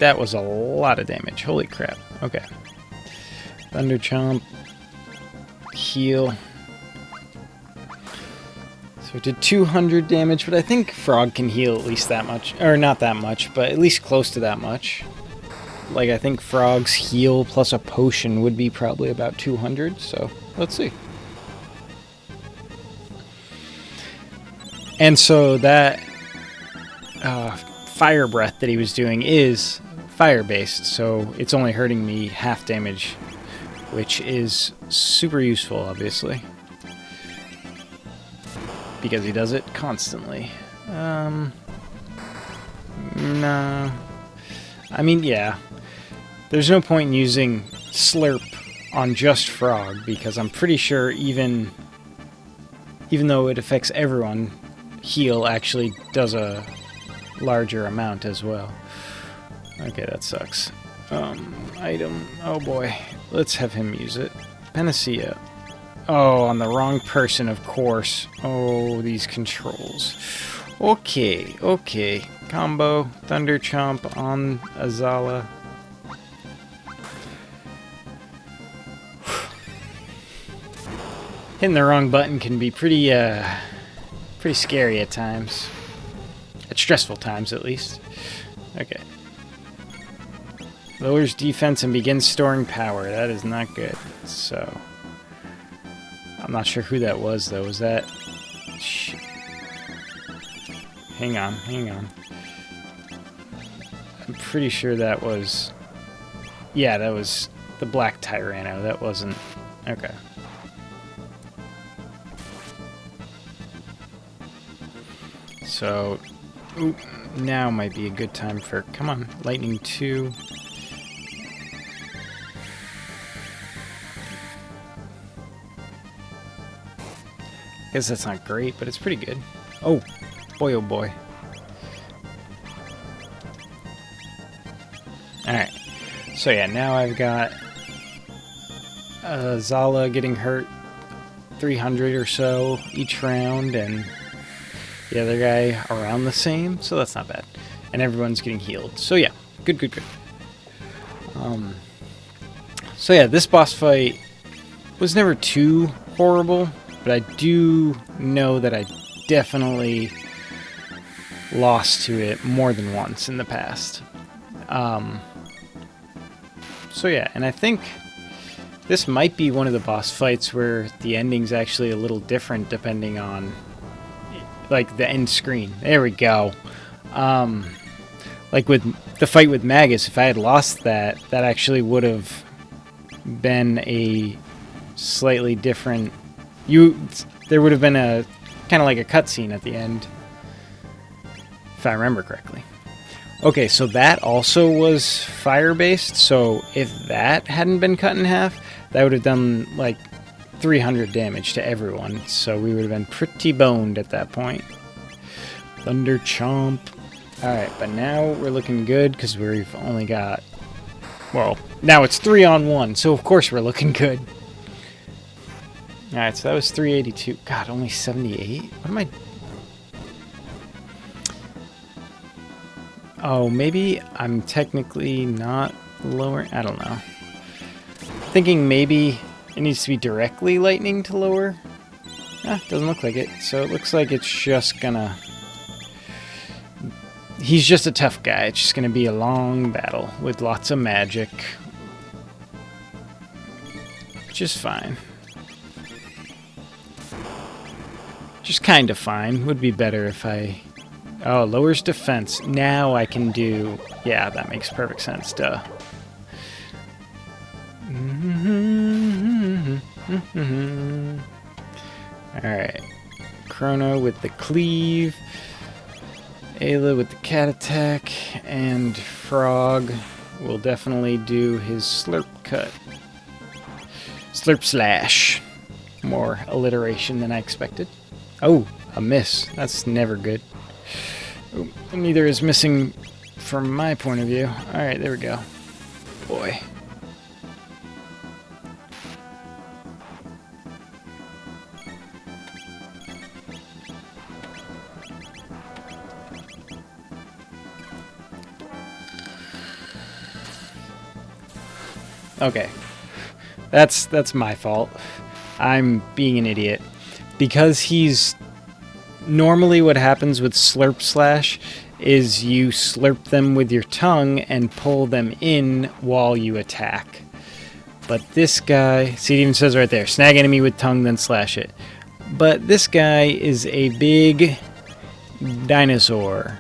That was a lot of damage. Holy crap. Okay. Thunder Chomp. Heal. So it did 200 damage, but I think Frog can heal at least that much. Or not that much, but at least close to that much. Like, I think Frog's heal plus a potion would be probably about 200, so let's see. And so that fire breath that he was doing is fire-based, so it's only hurting me half damage, which is super useful, obviously, because he does it constantly. No. I mean, yeah. There's no point in using Slurp on just Frog, because I'm pretty sure even though it affects everyone, heal actually does a larger amount as well. Okay, that sucks. Item. Oh boy. Let's have him use it. Panacea. Oh, on the wrong person, of course. Oh, these controls. Okay, okay. Combo. Thunder Chomp on Azala. Hitting the wrong button can be pretty scary at times. At stressful times, at least. Okay. Lowers defense and begins storing power. That is not good. So, I'm not sure who that was, though. Was that... Shit. Hang on, hang on. I'm pretty sure that was... Yeah, that was the Black Tyranno. That wasn't... Okay. So, ooh, now might be a good time for... Come on, Lightning 2. Guess that's not great, but it's pretty good. Oh, boy, oh boy. Alright. So yeah, now I've got Zala getting hurt 300 or so each round, and the other guy around the same, so that's not bad. And everyone's getting healed. So yeah, good, good, good. So yeah, this boss fight was never too horrible, but I do know that I definitely lost to it more than once in the past. So yeah, and I think this might be one of the boss fights where the ending's actually a little different depending on, like, the end screen. There we go. Like with the fight with Magus, if I had lost that, that actually would have been a slightly different... There would have been a kind of like a cutscene at the end, if I remember correctly. Okay, so that also was fire-based, so if that hadn't been cut in half, that would have done like 300 damage to everyone, so we would have been pretty boned at that point. Thunder Chomp. Alright, but now we're looking good because we've only got... Well, now it's 3-on-1, so of course we're looking good. Alright, so that was 382. God, only 78? What am I... Oh, maybe I'm technically not lower. I don't know. Thinking maybe it needs to be directly lightning to lower. Doesn't look like it. So it looks like it's just gonna... He's just a tough guy. It's just gonna be a long battle with lots of magic. Which is fine. Just kind of fine. Would be better if I... Oh, lowers defense. Now I can do... Yeah, that makes perfect sense, duh. Alright. Crono with the cleave. Ayla with the cat attack. And Frog will definitely do his slurp cut. Slurp slash. More alliteration than I expected. Oh, a miss. That's never good. Oh, neither is missing from my point of view. Alright, there we go. Boy. Okay. That's my fault. I'm being an idiot. Because he's... Normally what happens with Slurp Slash is you slurp them with your tongue and pull them in while you attack. But this guy... See, it even says right there, snag enemy with tongue, then slash it. But this guy is a big dinosaur.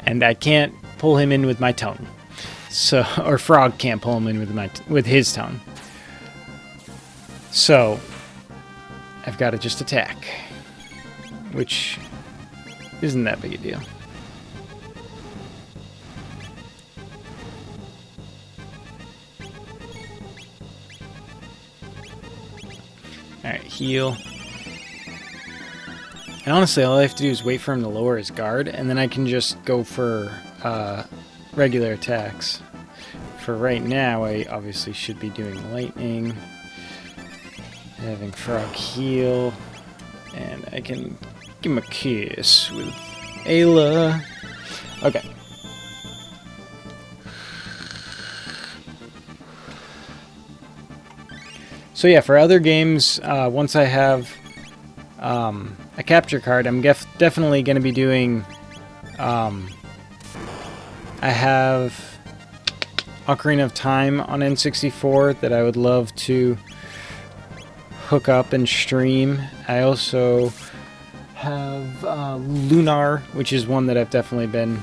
And I can't pull him in with my tongue. So, or Frog can't pull him in with his tongue. So, I've got to just attack. Which isn't that big a deal. Alright, heal. And honestly, all I have to do is wait for him to lower his guard, and then I can just go for regular attacks. For right now, I obviously should be doing lightning. Having Frog heal. And I can give him a kiss with Ayla. Okay. So yeah, for other games, once I have a capture card, I'm definitely going to be doing... I have Ocarina of Time on N64 that I would love to hook up and stream. I also have Lunar, which is one that I've definitely been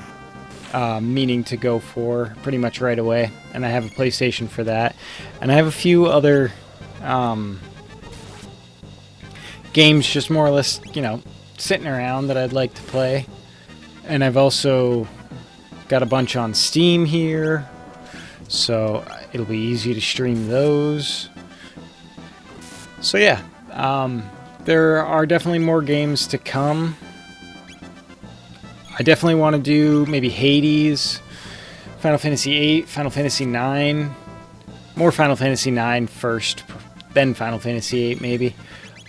meaning to go for pretty much right away, and I have a PlayStation for that. And I have a few other games just more or less, you know, sitting around that I'd like to play. And I've also got a bunch on Steam here, so it'll be easy to stream those. So yeah, there are definitely more games to come. I definitely want to do maybe Hades, Final Fantasy VIII, Final Fantasy IX. More Final Fantasy IX first, then Final Fantasy VIII maybe.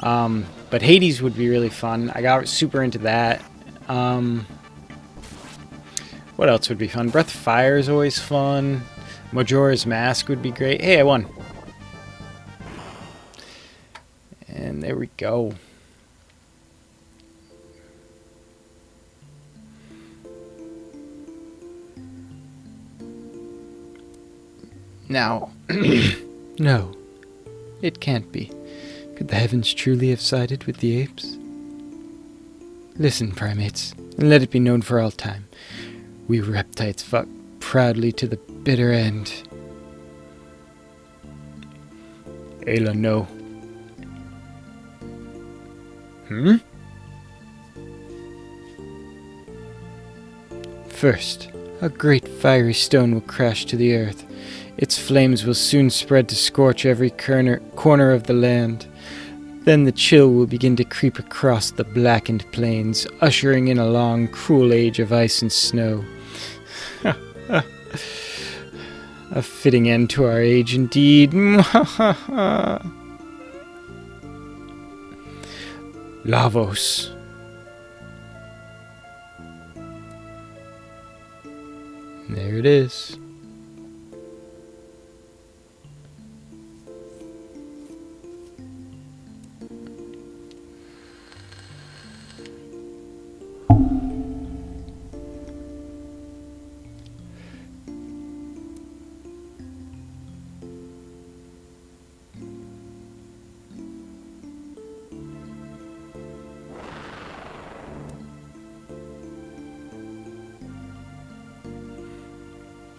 But Hades would be really fun. I got super into that. What else would be fun? Breath of Fire is always fun. Majora's Mask would be great. Hey, I won. And there we go. Now, no, it can't be. Could the heavens truly have sided with the apes? Listen, primates, and let it be known for all time. We Reptites fought proudly to the bitter end. Ayla, no. First, a great fiery stone will crash to the earth. Its flames will soon spread to scorch every corner of the land. Then the chill will begin to creep across the blackened plains, ushering in a long, cruel age of ice and snow. A fitting end to our age, indeed. Lavos. There it is.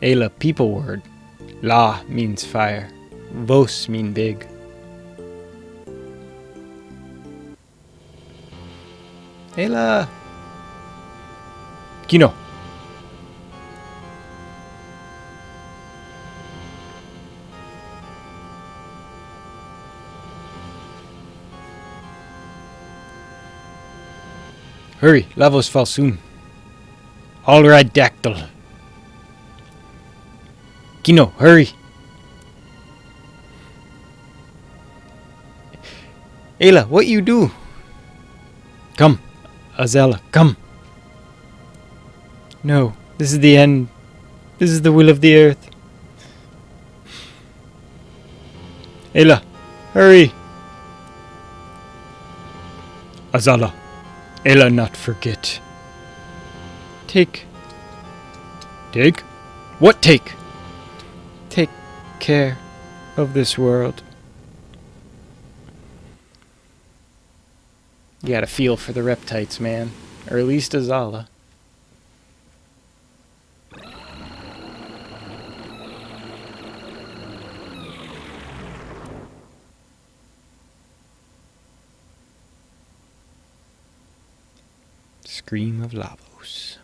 Ayla, people word. La means fire. Vos mean big. Ayla. Kino. Hurry, Lavos fall soon. All right, Dactyl. Kino, hurry. Ayla, what you do? Come, Azella, come. No, this is the end. This is the will of the earth. Ayla, hurry. Azala, Ayla not forget. Take. What take? Take care of this world. You gotta feel for the Reptites, man. Or at least Azala. Scream of Lavos.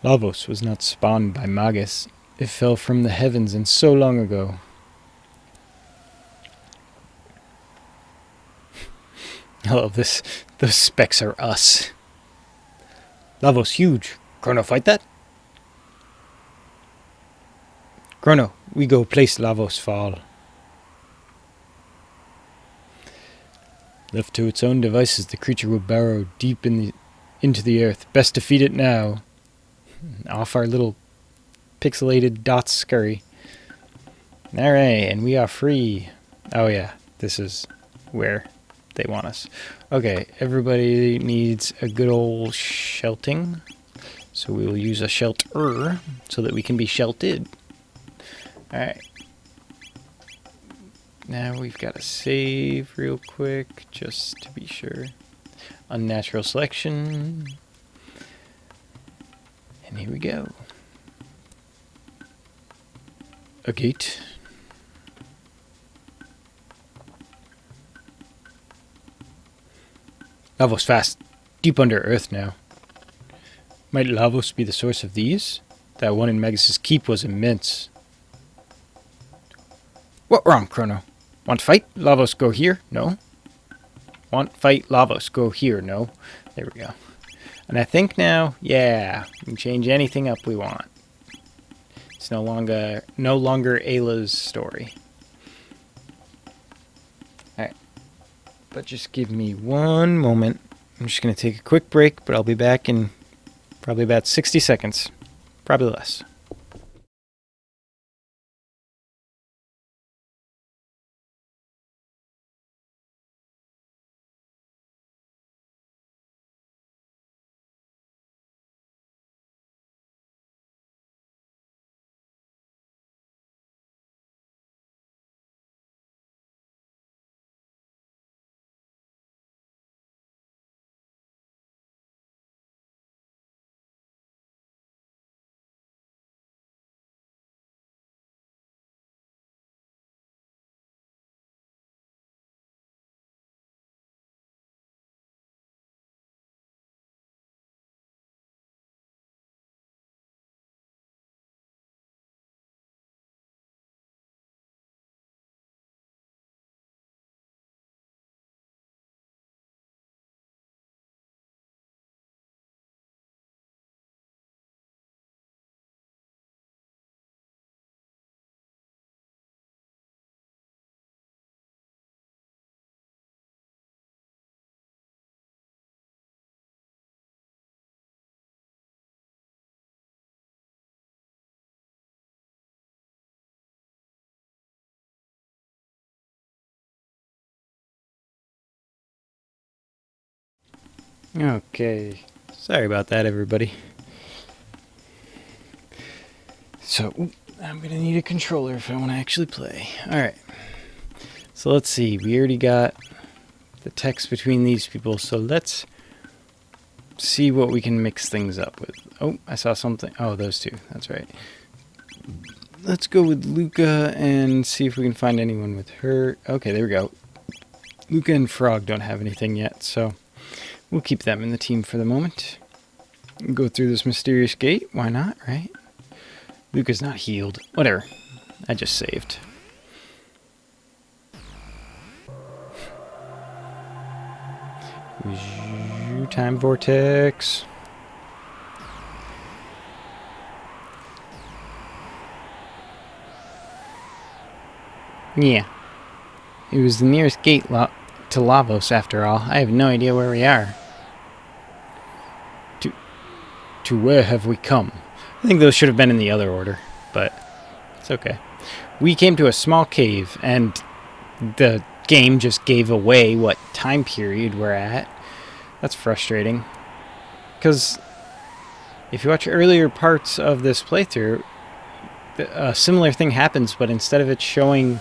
Lavos was not spawned by Magus. It fell from the heavens and so long ago. I love this. Those specks are us. Lavos huge. Crono fight that? Crono, we go place Lavos fall. Left to its own devices, the creature will burrow deep into the earth. Best defeat it now. Off our little pixelated dots scurry. Alright, and we are free. Oh yeah, this is where they want us. Okay, everybody needs a good old shelting. So we will use a shelter so that we can be shelted. Alright. Now we've got to save real quick, just to be sure. Unnatural selection. And here we go. A gate. Lavos fast. Deep under earth now. Might Lavos be the source of these? That one in Magus's keep was immense. What wrong, Crono? Want fight? Lavos go here? No. Want fight? Lavos go here? No. There we go. And I think now, yeah, we can change anything up we want. It's no longer Ayla's story. Alright. But just give me one moment. I'm just going to take a quick break, but I'll be back in probably about 60 seconds. Probably less. Okay. Sorry about that, everybody. So, I'm going to need a controller if I want to actually play. Alright. So let's see. We already got the text between these people, so let's see what we can mix things up with. Oh, I saw something. Oh, those two. That's right. Let's go with Luca and see if we can find anyone with her. Okay, there we go. Luca and Frog don't have anything yet, so we'll keep them in the team for the moment. Go through this mysterious gate. Why not, right? Luca's not healed. Whatever. I just saved. Time vortex. Yeah. It was the nearest gate to Lavos, after all. I have no idea where we are. To where have we come? I think those should have been in the other order, but it's okay. We came to a small cave, and the game just gave away what time period we're at. That's frustrating. Because if you watch earlier parts of this playthrough, a similar thing happens, but instead of it showing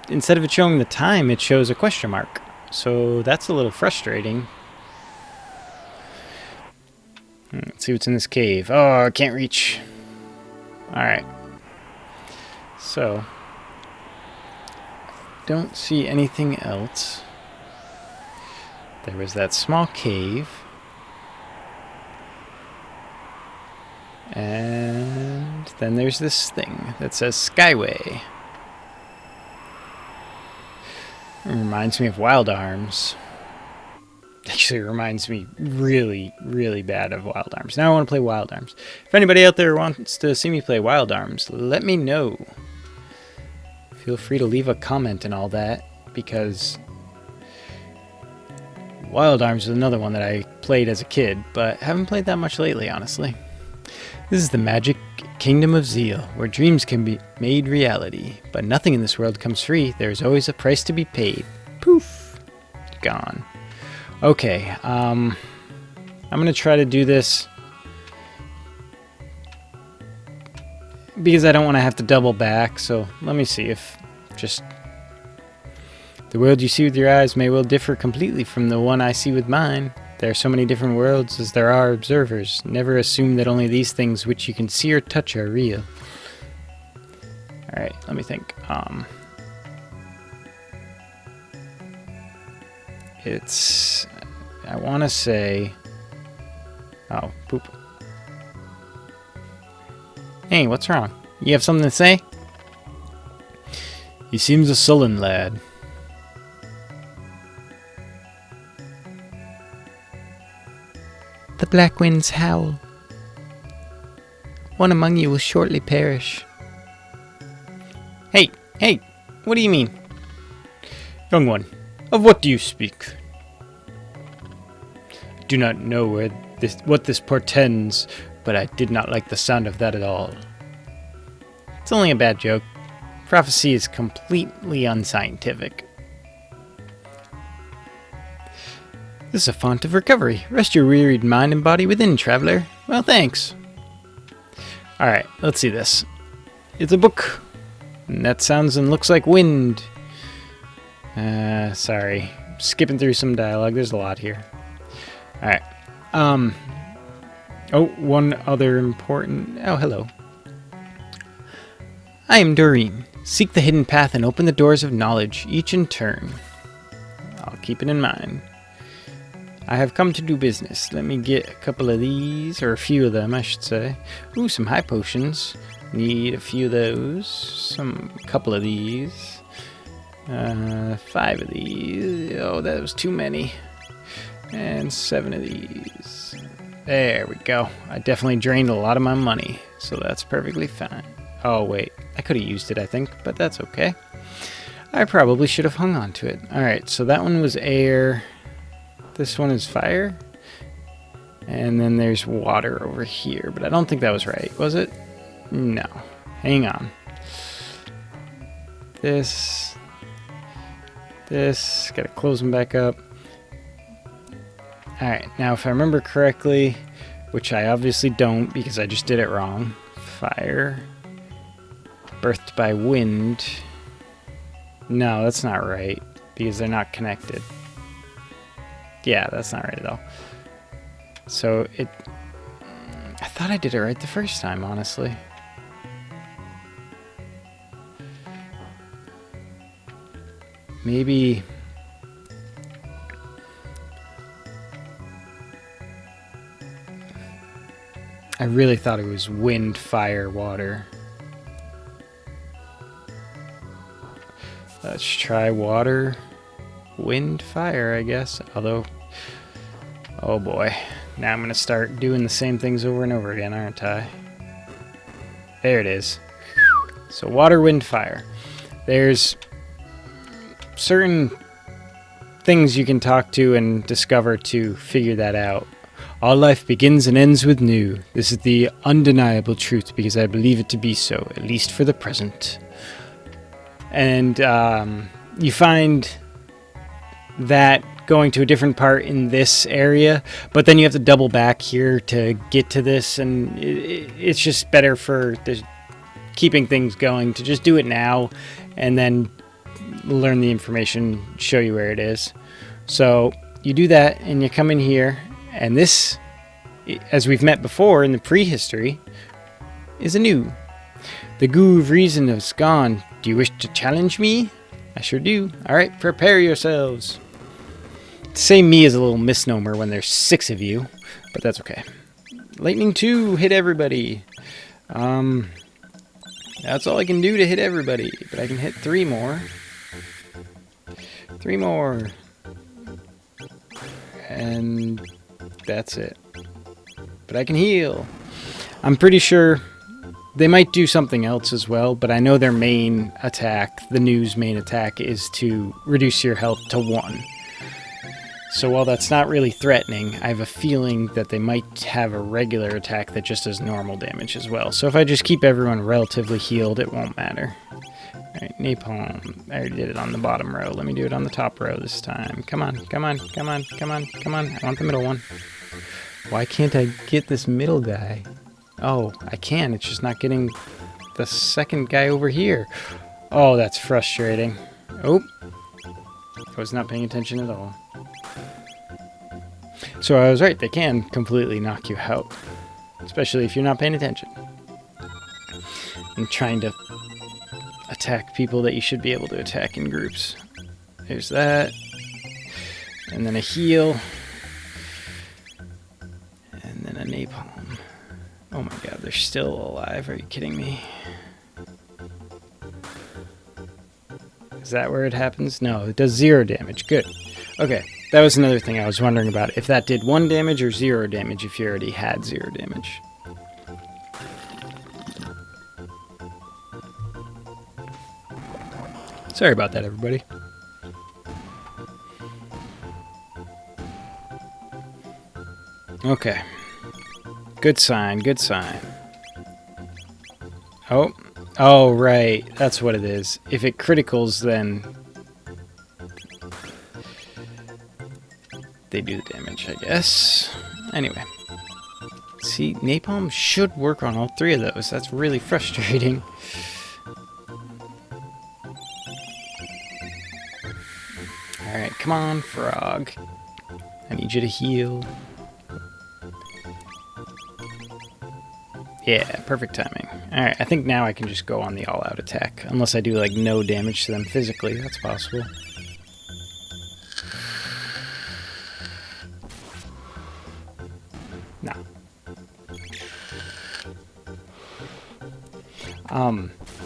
the time, it shows a question mark. So that's a little frustrating. Let's see what's in this cave. Oh, I can't reach. Alright. So, don't see anything else. There was that small cave. And then there's this thing that says Skyway. It reminds me of Wild Arms. Actually, reminds me really, really bad of Wild Arms. Now I want to play Wild Arms. If anybody out there wants to see me play Wild Arms, let me know. Feel free to leave a comment and all that, because Wild Arms is another one that I played as a kid, but haven't played that much lately, honestly. This is the magic kingdom of Zeal, where dreams can be made reality, but nothing in this world comes free. There is always a price to be paid. Poof. Gone. Okay, I'm going to try to do this because I don't want to have to double back, so let me see if just... The world you see with your eyes may well differ completely from the one I see with mine. There are so many different worlds as there are observers. Never assume that only these things which you can see or touch are real. Alright, let me think. It's... I want to say... Oh, poop. Hey, what's wrong? You have something to say? He seems a sullen lad. The black winds howl. One among you will shortly perish. Hey, what do you mean? Young one, of what do you speak? I do not know what this portends, but I did not like the sound of that at all. It's only a bad joke. Prophecy is completely unscientific. This is a font of recovery. Rest your wearied mind and body within, traveler. Well, thanks. Alright, let's see this. It's a book. And that sounds and looks like wind. Sorry. Skipping through some dialogue. There's a lot here. Alright. Oh, one other important... Oh, hello. I am Doreen. Seek the hidden path and open the doors of knowledge, each in turn. I'll keep it in mind. I have come to do business. Let me get a couple of these, or a few of them, I should say. Ooh, some high potions. Need a few of those. Couple of these. 5 of these. Oh, that was too many. And 7 of these. There we go. I definitely drained a lot of my money, so that's perfectly fine. Oh, wait. I could have used it, I think, but that's okay. I probably should have hung on to it. Alright, so that one was air. This one is fire. And then there's water over here, but I don't think that was right, was it? No. Hang on. This. Gotta close them back up. Alright, now if I remember correctly, which I obviously don't because I just did it wrong. Fire. Birthed by wind. No, that's not right because they're not connected. Yeah, that's not right at all. So it... I thought I did it right the first time, honestly. Maybe... I really thought it was wind, fire, water. Let's try water, wind, fire, I guess. Although, oh boy. Now I'm going to start doing the same things over and over again, aren't I? There it is. So water, wind, fire. There's certain things you can talk to and discover to figure that out. All life begins and ends with new. This is the undeniable truth because I believe it to be so, at least for the present. And you find that going to a different part in this area, but then you have to double back here to get to this, and it's just better for keeping things going to just do it now and then learn the information, show you where it is. So you do that and you come in here. And this, as we've met before in the prehistory, is anew. The goo of reason is gone. Do you wish to challenge me? I sure do. Alright, prepare yourselves. To say me is a little misnomer when there's 6 of you, but that's okay. Lightning 2, hit everybody. That's all I can do to hit everybody, but I can hit 3 more. 3 more. And... that's it. But I can heal. I'm pretty sure they might do something else as well, but I know their main attack, the news main attack, is to reduce your health to 1. So while that's not really threatening, I have a feeling that they might have a regular attack that just does normal damage as well. So if I just keep everyone relatively healed, it won't matter. Alright, napalm. I already did it on the bottom row. Let me do it on the top row this time. Come on, come on, come on, come on, come on. I want the middle one. Why can't I get this middle guy? Oh, I can. It's just not getting the second guy over here. Oh, that's frustrating. Oh. I was not paying attention at all. So I was right. They can completely knock you out. Especially if you're not paying attention. I'm trying to attack people that you should be able to attack in groups. There's that. And then a heal. And then a napalm. Oh my god, they're still alive. Are you kidding me? Is that where it happens? No, it does 0 damage. Good. Okay, that was another thing I was wondering about. If that did 1 damage or 0 damage if you already had 0 damage. Sorry about that, everybody. Okay. Good sign, good sign. Oh. Oh, right. That's what it is. If it criticals, then they do the damage, I guess. Anyway. See, napalm should work on all 3 of those. That's really frustrating. Alright, come on, frog. I need you to heal. Yeah, perfect timing. Alright, I think now I can just go on the all-out attack. Unless I do, like, no damage to them physically. That's possible. No.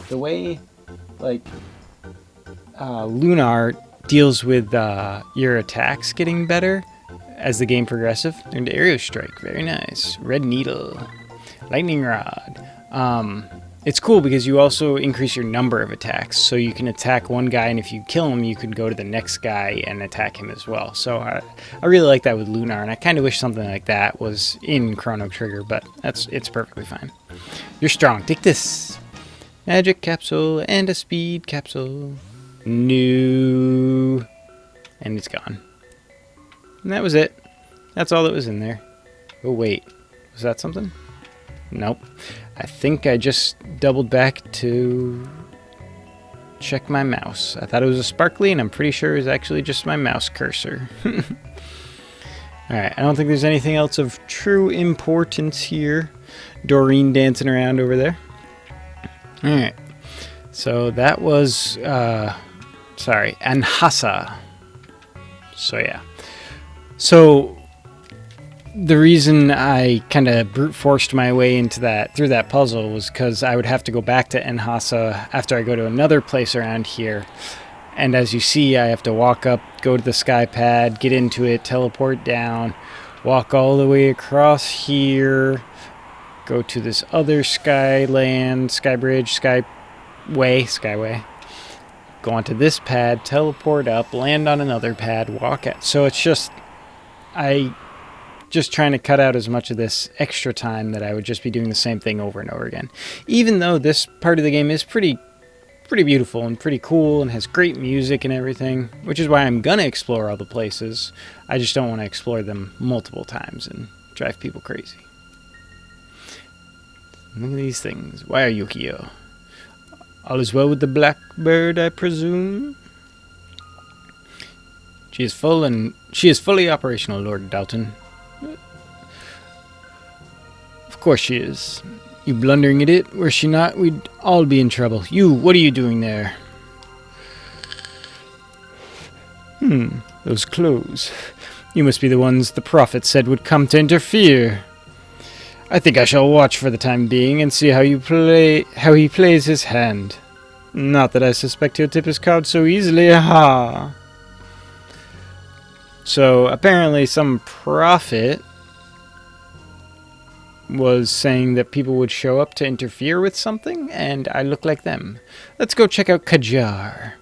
The way, like, Lunar deals with your attacks getting better as the game progresses. Learn to Aerial Strike. Very nice. Red Needle. Lightning Rod. It's cool because you also increase your number of attacks. So you can attack one guy, and if you kill him, you can go to the next guy and attack him as well. So I really like that with Lunar, and I kind of wish something like that was in Chrono Trigger, but it's perfectly fine. You're strong. Take this. Magic Capsule and a Speed Capsule. New. And it's gone. And that was it. That's all that was in there. Oh, wait. Was that something? Nope. I think I just doubled back to check my mouse. I thought it was a sparkly, and I'm pretty sure it was actually just my mouse cursor. Alright, I don't think there's anything else of true importance here. Doreen dancing around over there. Alright. So that was, sorry, Anhasa. So yeah. So the reason I kind of brute forced my way into that, through that puzzle, was because I would have to go back to Anhasa after I go to another place around here. And as you see, I have to walk up, go to the sky pad, get into it, teleport down, walk all the way across here, go to this other skyland, sky bridge, skyway, go onto this pad, teleport up, land on another pad, walk out. So it's just, just trying to cut out as much of this extra time that I would just be doing the same thing over and over again. Even though this part of the game is pretty beautiful and pretty cool and has great music and everything, which is why I'm gonna explore all the places. I just don't want to explore them multiple times and drive people crazy. Look at these things. Why are you here? All is well with the blackbird, I presume? She is fully operational, Lord Dalton. Of course she is. You blundering idiot. Were she not, we'd all be in trouble. You, what are you doing there? Those clothes. You must be the ones the prophet said would come to interfere. I think I shall watch for the time being and see how he plays his hand. Not that I suspect he'll tip his card so easily, aha. So, apparently some prophet was saying that people would show up to interfere with something, and I look like them. Let's go check out Kajar.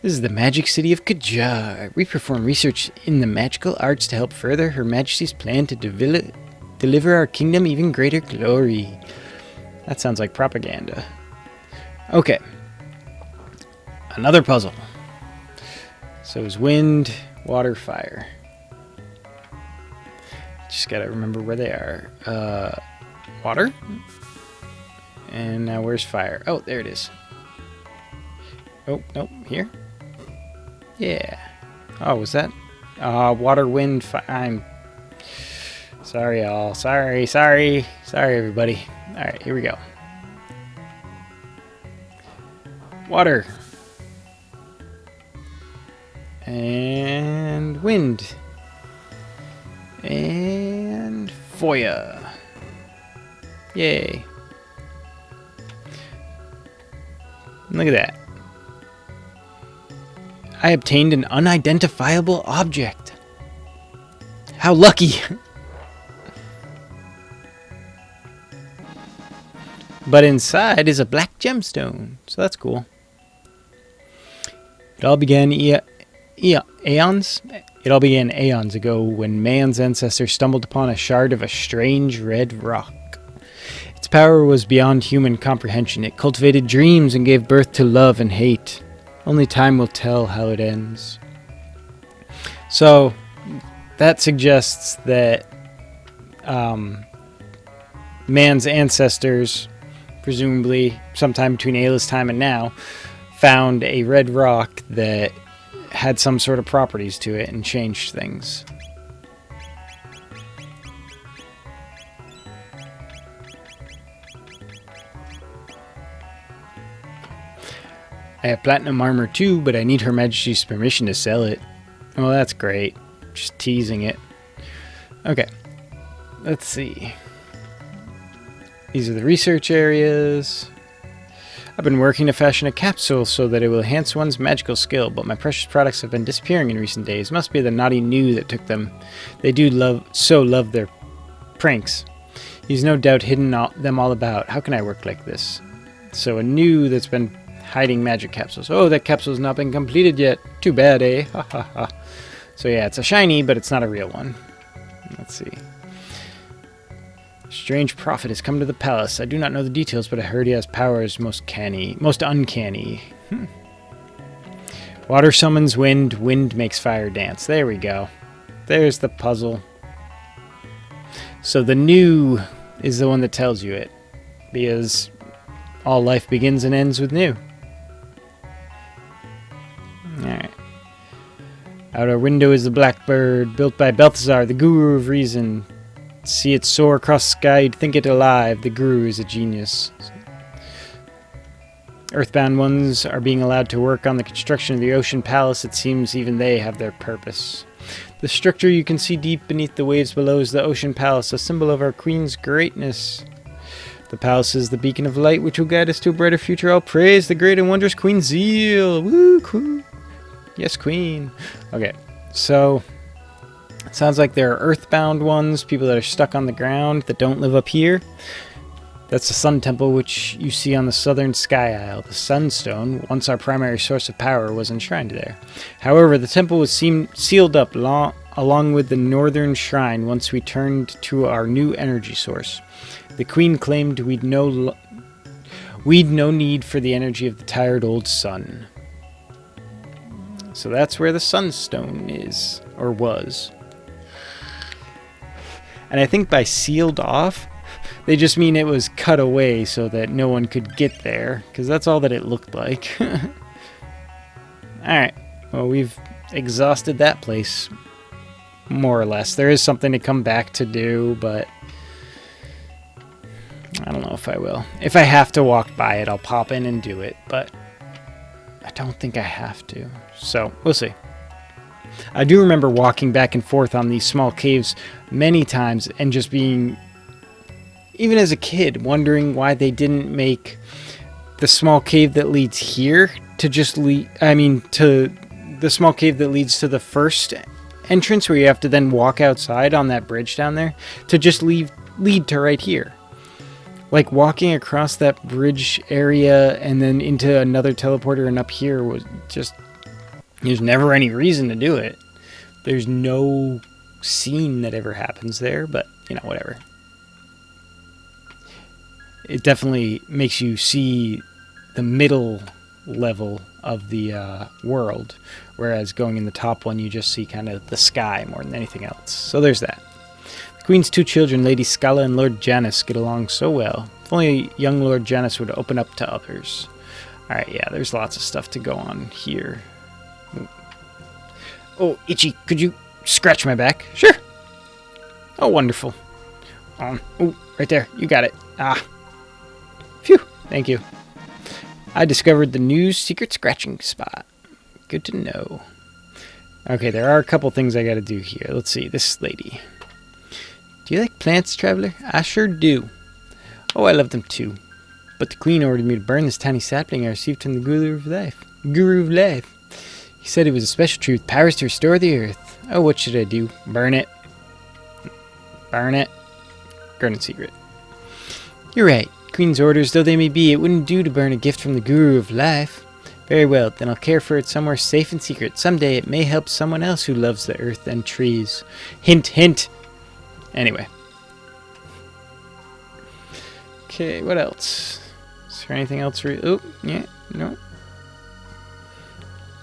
This is the magic city of Kajar. We perform research in the magical arts to help further Her Majesty's plan to deliver our kingdom even greater glory. That sounds like propaganda. Okay. Another puzzle. So it's wind, water, fire. Just gotta remember where they are. Water. And now where's fire? Oh, there it is. Oh, nope, here. Yeah. Oh, was that? Water, wind, fire. I'm sorry, y'all. Sorry, everybody. Alright, here we go. Water. And wind. And Foya. Yay. Look at that. I obtained an unidentifiable object. How lucky. But inside is a black gemstone. So that's cool. It all began aeons ago when man's ancestors stumbled upon a shard of a strange red rock. Its power was beyond human comprehension. It cultivated dreams and gave birth to love and hate. Only time will tell how it ends. So, that suggests that man's ancestors, presumably sometime between Ayla's time and now, found a red rock that had some sort of properties to it and changed things. I have platinum armor too, but I need Her Majesty's permission to sell it. Well, that's great. Just teasing it. Okay. Let's see. These are the research areas. I've been working to fashion a capsule so that it will enhance one's magical skill, but my precious products have been disappearing in recent days. Must be the naughty New that took them. They do love their pranks. He's no doubt hidden them all about. How can I work like this? So a New that's been hiding magic capsules. Oh, that capsule's not been completed yet. Too bad, eh? Ha ha ha. So yeah, it's a shiny, but it's not a real one. Let's see. Strange prophet has come to the palace. I do not know the details, but I heard he has powers most uncanny. Water summons wind, wind makes fire dance. There we go. There's the puzzle. So the new is the one that tells you it, because all life begins and ends with new. Alright. Out our window is the blackbird, built by Balthazar, the guru of reason. See it soar across the sky, you'd think it alive. The guru is a genius. Earthbound ones are being allowed to work on the construction of the ocean palace. It seems even they have their purpose. The structure you can see deep beneath the waves below is the ocean palace, a symbol of our queen's greatness. The palace is the beacon of light which will guide us to a brighter future. All praise the great and wondrous Queen Zeal. Woo, queen. Yes, queen. Okay, so it sounds like there are earthbound ones, people that are stuck on the ground that don't live up here. That's the Sun Temple, which you see on the southern Sky Isle. The Sunstone, once our primary source of power, was enshrined there. However, the temple was sealed up along with the northern shrine once we turned to our new energy source. The Queen claimed we'd no need for the energy of the tired old sun. So that's where the Sunstone is, or was. And I think by sealed off, they just mean it was cut away so that no one could get there, because that's all that it looked like. Alright, well, we've exhausted that place, more or less. There is something to come back to do, but I don't know if I will. If I have to walk by it, I'll pop in and do it, but I don't think I have to. So, we'll see. I do remember walking back and forth on these small caves many times and just being, even as a kid, wondering why they didn't make the small cave that leads here to just to the small cave that leads to the first entrance where you have to then walk outside on that bridge down there to just lead to right here. Like, walking across that bridge area and then into another teleporter and up here was just, there's never any reason to do it. There's no scene that ever happens there, but, you know, whatever. It definitely makes you see the middle level of the world, whereas going in the top one, you just see kind of the sky more than anything else. So there's that. The Queen's two children, Lady Scala and Lord Janus, get along so well. If only young Lord Janus would open up to others. Alright, yeah, there's lots of stuff to go on here. Oh, Itchy, could you scratch my back? Sure. Oh, wonderful. Oh, right there. You got it. Ah. Phew. Thank you. I discovered the new secret scratching spot. Good to know. Okay, there are a couple things I gotta do here. Let's see. This lady. Do you like plants, traveler? I sure do. Oh, I love them too. But the Queen ordered me to burn this tiny sapling I received from the Guru of Life. Guru of Life. He said it was a special tree with powers to restore the earth. Oh, what should I do? Burn it. Burn it. Garden secret. You're right. Queen's orders though they may be, it wouldn't do to burn a gift from the Guru of Life. Very well, then I'll care for it somewhere safe and secret. Someday it may help someone else who loves the earth and trees. Hint, hint. Anyway. Okay, what else? Is there anything else? Oh, yeah, no.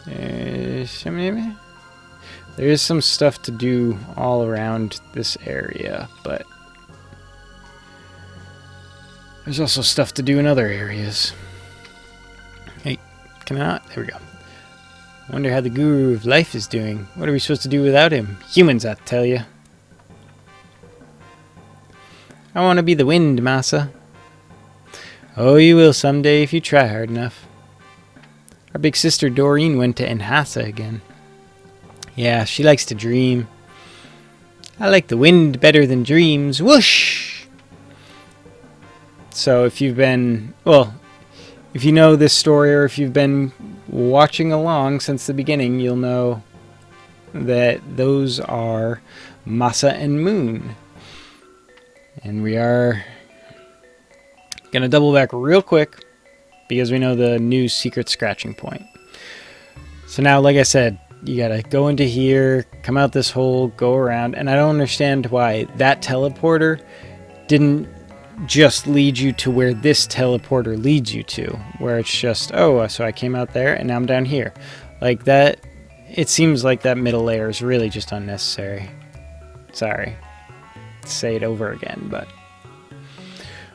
There is some stuff to do all around this area, but there's also stuff to do in other areas. Hey, can I not? There we go. I wonder how the Guru of Life is doing. What are we supposed to do without him? Humans, I tell you. I want to be the wind, massa. Oh, you will someday if you try hard enough. Our big sister Doreen went to Enhasa again. Yeah, she likes to dream. I like the wind better than dreams. Whoosh! So if you've been, well, if you know this story or if you've been watching along since the beginning, you'll know that those are Massa and Moon. And we are going to double back real quick because we know the new secret scratching point. So now, like I said, you got to go into here, come out this hole, go around. And I don't understand why that teleporter didn't just lead you to where this teleporter leads you to. Where it's just, oh, so I came out there and now I'm down here. Like that, it seems like that middle layer is really just unnecessary. Sorry. to say it over again, but...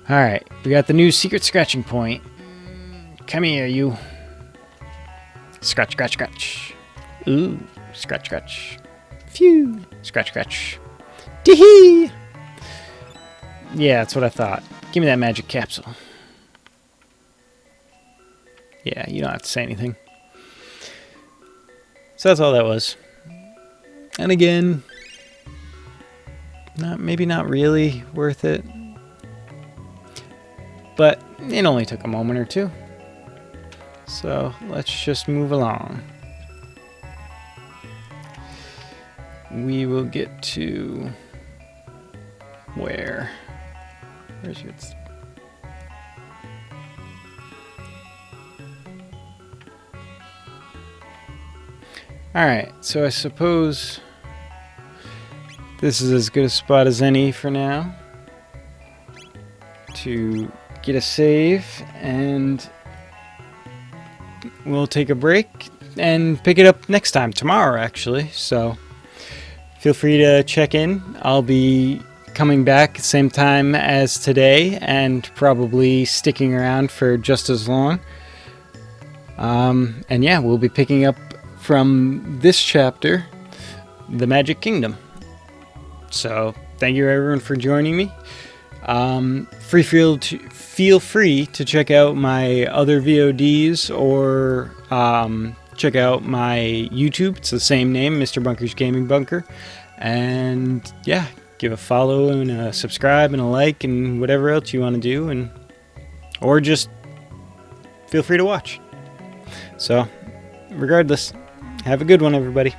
Alright, we got the new secret scratching point. Come here, you. Scratch, scratch, scratch. Ooh, scratch, scratch. Phew. Scratch, scratch. Tee-hee! Yeah, that's what I thought. Give me that magic capsule. Yeah, you don't have to say anything. So that's all that was. And again, maybe not really worth it. But it only took a moment or two. So let's just move along. We will get to where? Where's your... Alright, so I suppose this is as good a spot as any for now to get a save, and we'll take a break and pick it up next time, tomorrow actually, so feel free to check in. I'll be coming back same time as today and probably sticking around for just as long. And yeah, we'll be picking up from this chapter, the Magic Kingdom. So thank you everyone for joining me. Feel free to check out my other VODs or check out my YouTube. It's the same name, Mr. Bunker's Gaming Bunker. And yeah, give a follow and a subscribe and a like and whatever else you want to do, or just feel free to watch. So regardless, have a good one, everybody.